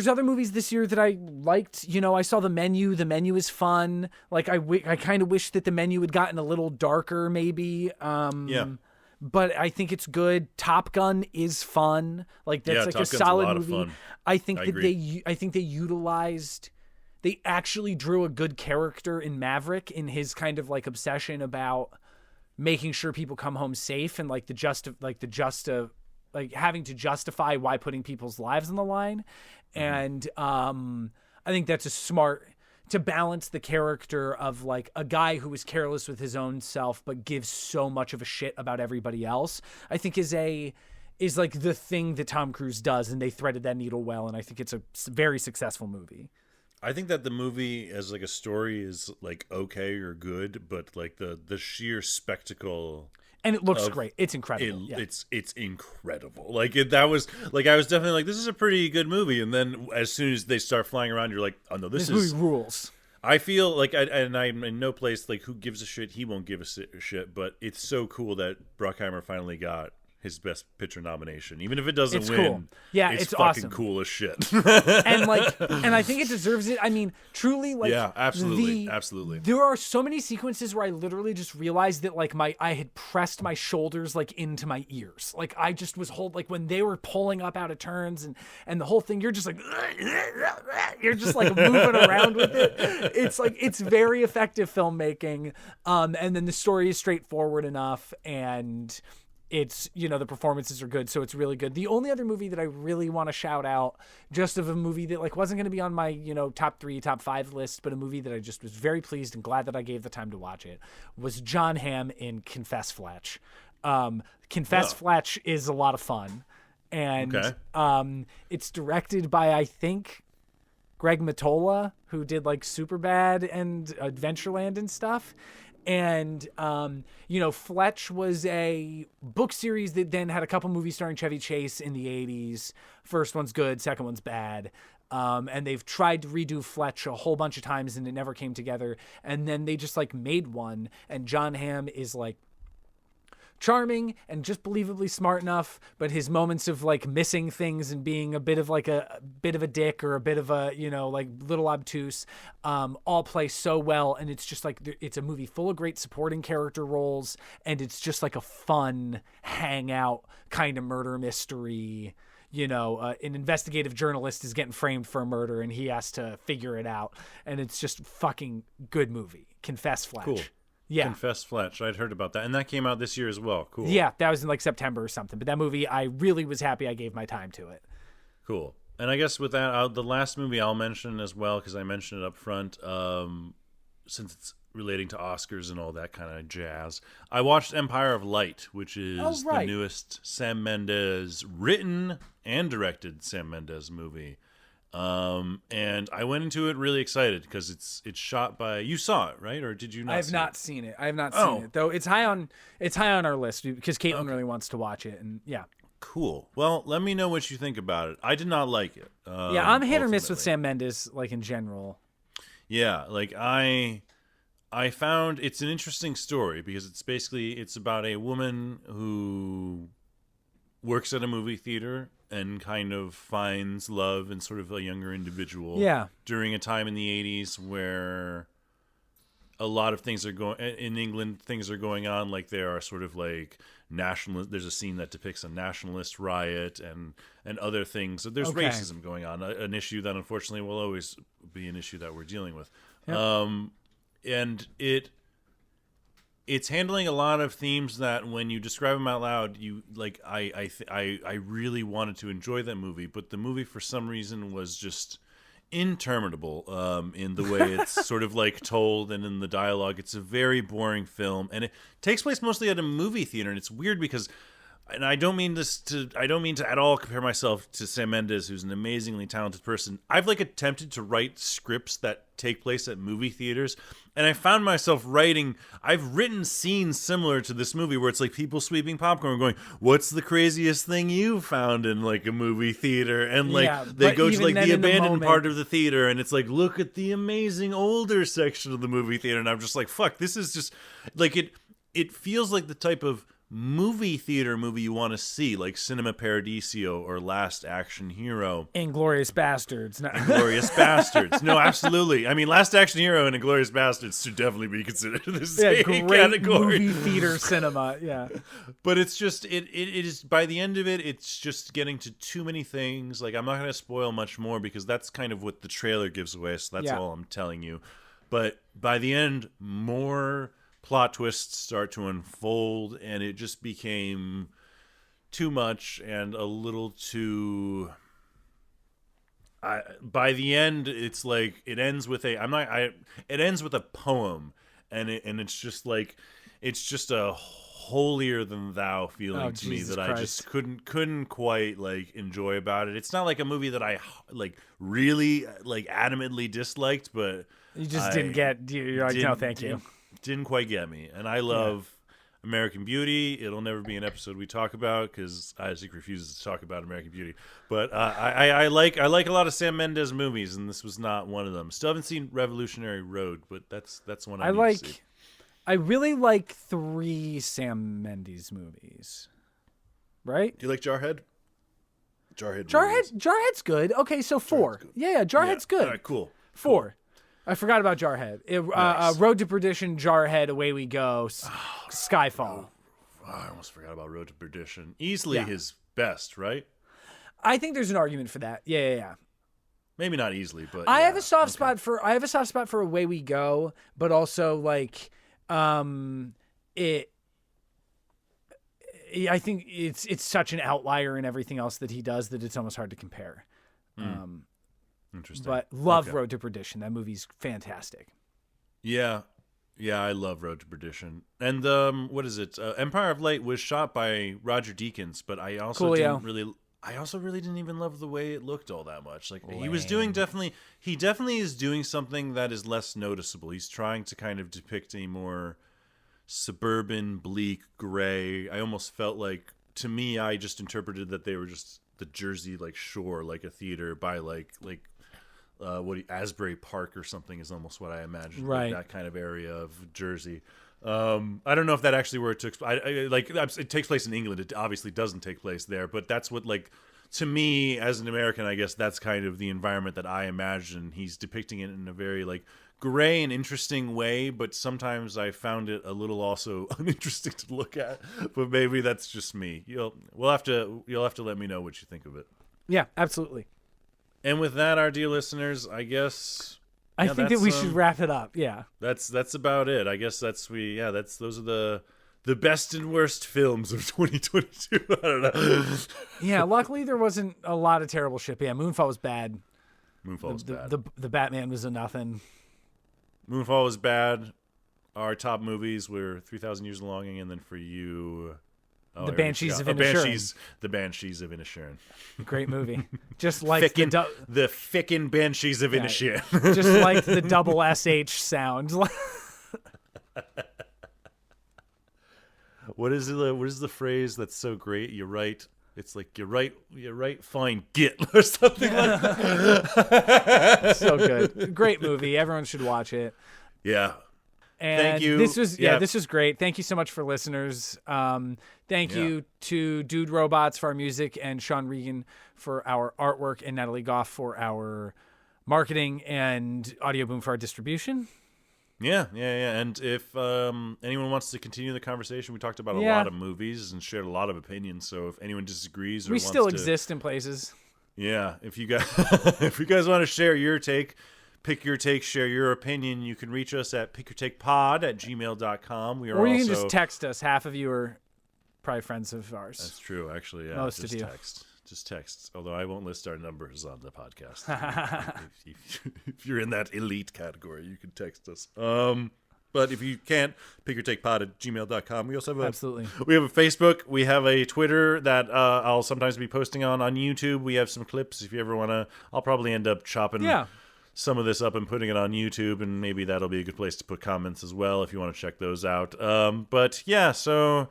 other movies this year that I liked. You know, I saw The Menu. The Menu is fun. Like, I kind of wish that The Menu had gotten a little darker, maybe. But I think it's good. Top Gun is fun. Like, that's like a solid movie. I think they actually drew a good character in Maverick, in his kind of like obsession about making sure people come home safe, and like like having to justify why putting people's lives on the line. And I think that's a smart, to balance the character of like a guy who is careless with his own self but gives so much of a shit about everybody else, I think is like the thing that Tom Cruise does, and they threaded that needle well, and I think it's a very successful movie. I think that the movie as like a story is like okay or good, but like the sheer spectacle, and it looks great. It's incredible. It's incredible. Like that was like, I was definitely like, this is a pretty good movie. And then as soon as they start flying around, you're like, oh no, this movie rules. I feel like, and I'm in no place like, who gives a shit? He won't give a shit. But it's so cool that Bruckheimer finally got his Best Picture nomination, even if it doesn't win. Cool. Yeah, it's fucking awesome. Cool as shit. and I think it deserves it. I mean, truly, like, yeah, absolutely. There are so many sequences where I literally just realized that like I had pressed my shoulders like into my ears. Like, I just was when they were pulling up out of turns and the whole thing, you're just like you're just like moving around with it. It's like, it's very effective filmmaking. And then the story is straightforward enough, and it's, you know, the performances are good, so it's really good. The only other movie that I really want to shout out, just of a movie that like wasn't going to be on my, you know, top 3, top 5 list, but a movie that I just was very pleased and glad that I gave the time to watch it, was John Hamm in Confess Fletch. Fletch is a lot of fun, and it's directed by, I think, Greg Mottola, who did like Superbad and Adventureland and stuff. And, you know, Fletch was a book series that then had a couple movies starring Chevy Chase in the 80s. First one's good, second one's bad. And they've tried to redo Fletch a whole bunch of times, and it never came together. And then they just like made one, and John Hamm is like charming and just believably smart enough, but his moments of like missing things and being a bit of a dick or a bit of a, you know, like little obtuse, all play so well. And it's just like, it's a movie full of great supporting character roles, and it's just like a fun hangout kind of murder mystery. You know, an investigative journalist is getting framed for a murder, and he has to figure it out, and it's just a fucking good movie. Confess Fletch. Cool. Yeah. Confess Fletch. I'd heard about that. And that came out this year as well. Cool. Yeah, that was in like September or something. But that movie, I really was happy I gave my time to it. Cool. And I guess with that, the last movie I'll mention as well, because I mentioned it up front, since it's relating to Oscars and all that kind of jazz, I watched Empire of Light, which is the newest Sam Mendes written and directed Sam Mendes movie. And I went into it really excited because it's shot by, you saw it, right? Or did you not? I have not seen it. I have not seen it, though. It's high on our list because Caitlin really wants to watch it, and yeah. Cool. Well, let me know what you think about it. I did not like it. Yeah, I'm hit or miss with Sam Mendes, like in general. Yeah, like I found it's an interesting story because it's about a woman who works at a movie theater and kind of finds love in sort of a younger individual. Yeah. During a time in the 80s where a lot of things are going in England. Things are going on, like there are sort of like nationalist. There's a scene that depicts a nationalist riot and other things. So there's racism going on, an issue that unfortunately will always be an issue that we're dealing with. Yep. And it's handling a lot of themes that when you describe them out loud, you like. I really wanted to enjoy that movie, but the movie for some reason was just interminable in the way it's sort of like told and in the dialogue. It's a very boring film, and it takes place mostly at a movie theater, and it's weird because, and I don't mean to at all compare myself to Sam Mendes, who's an amazingly talented person. I've like attempted to write scripts that take place at movie theaters, and I found myself I've written scenes similar to this movie where it's like people sweeping popcorn going, what's the craziest thing you found in like a movie theater? And like they go to like the abandoned part of the theater, and it's like, look at the amazing older section of the movie theater, and I'm just like, fuck, this is just like it feels like the type of movie theater movie you want to see, like Cinema Paradiso or Last Action Hero. Inglourious Bastards. Inglourious Bastards. No, absolutely. I mean, Last Action Hero and Inglourious Bastards should definitely be considered the same category. Movie theater cinema, yeah. But it's just, it is, by the end of it, it's just getting to too many things. Like, I'm not going to spoil much more because that's kind of what the trailer gives away, so that's all I'm telling you. But by the end, more plot twists start to unfold, and it just became too much and a little too. By the end, it's like it ends with a. It ends with a poem, and it's just like it's just a holier than thou feeling to Jesus me that Christ. I just couldn't quite like enjoy about it. It's not like a movie that I like really like adamantly disliked, but you just didn't get. You're like, no, thank you. Didn't quite get me, and I love American Beauty. It'll never be an episode we talk about because Isaac refuses to talk about American Beauty. But I like a lot of Sam Mendes movies, and this was not one of them. Still haven't seen Revolutionary Road, but that's one I need to see. I really like 3 Sam Mendes movies. Right? Do you like Jarhead? Jarhead's good. Okay, so 4. Yeah, Jarhead's good. All right, cool. 4. Cool. I forgot about Jarhead. Nice. Road to Perdition, Jarhead, Away We Go, Skyfall. I almost forgot about Road to Perdition. Easily his best, right? I think there's an argument for that. Yeah. Maybe not easily, but I have a soft spot for Away We Go, but also like it. I think it's such an outlier in everything else that he does that it's almost hard to compare. Interesting. But love Road to Perdition. That movie's fantastic. Yeah, I love Road to Perdition. And what is it? Empire of Light was shot by Roger Deakins, but I also really didn't even love the way it looked all that much. Like he was doing he definitely is doing something that is less noticeable. He's trying to kind of depict a more suburban, bleak, gray. I almost felt like, to me, I just interpreted that they were just the Jersey like shore, like a theater by like Asbury Park or something is almost what I imagined. Right. Like that kind of area of Jersey. I don't know if that actually where it took. It takes place in England. It obviously doesn't take place there, but that's what, like, to me as an American, I guess that's kind of the environment that I imagine. He's depicting it in a very like gray and interesting way, but sometimes I found it a little also uninteresting to look at. But maybe that's just me. You'll have to let me know what you think of it. Yeah, absolutely. And with that, our dear listeners, I guess I think that we should wrap it up. Yeah, that's about it. I guess those are the best and worst films of 2022. I don't know. Yeah, luckily there wasn't a lot of terrible shit. Yeah, Moonfall was bad. The Batman was a nothing. Moonfall was bad. Our top movies were 3,000 Years of Longing, and then for you, Oh, The Banshees of Inisherin. The Banshees of Inisherin. Great movie. Just like the fickin' Banshees of Inisherin. Just like the double SH sound. What is the phrase that's so great? You're right. It's like you're right, fine, get or something like that. So good. Great movie. Everyone should watch it. Yeah. And thank you. This was great. Thank you so much for listeners. Thank you to Dude Robots for our music and Sean Regan for our artwork and Natalie Goff for our marketing and Audio Boom for our distribution. Yeah. And if anyone wants to continue the conversation, we talked about a lot of movies and shared a lot of opinions. So if anyone disagrees, we still exist in places. Yeah. If you guys want to share your take, pick your take, share your opinion, you can reach us at pickyourtakepod@gmail.com. Or you can just text us. Half of you are probably friends of ours. That's true, actually. Yeah, most of you. Just text. Although I won't list our numbers on the podcast. if you're in that elite category, you can text us. But if you can't, pickyourtakepod@gmail.com. We also have we have a Facebook. We have a Twitter that I'll sometimes be posting on YouTube. We have some clips. If you ever want to, I'll probably end up chopping some of this up and putting it on YouTube, and maybe that'll be a good place to put comments as well if you want to check those out. But yeah, so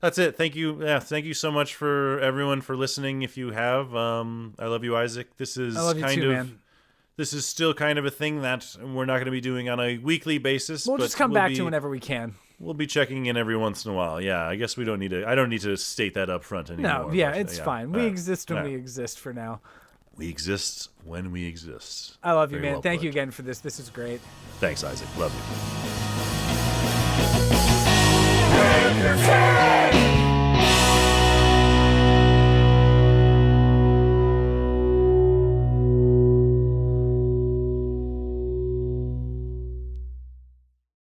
that's it. Thank you. Yeah, thank you so much for everyone for listening. If you have, I love you, Isaac. This is man. This is still kind of a thing that we're not going to be doing on a weekly basis. We'll just come back to whenever we can. We'll be checking in every once in a while. Yeah, I guess we don't need to. I don't need to state that up front anymore. No, it's fine. We exist when we exist for now. We exist when we exist. I love you, man. Thank you again for this. This is great. Thanks, Isaac. Love you.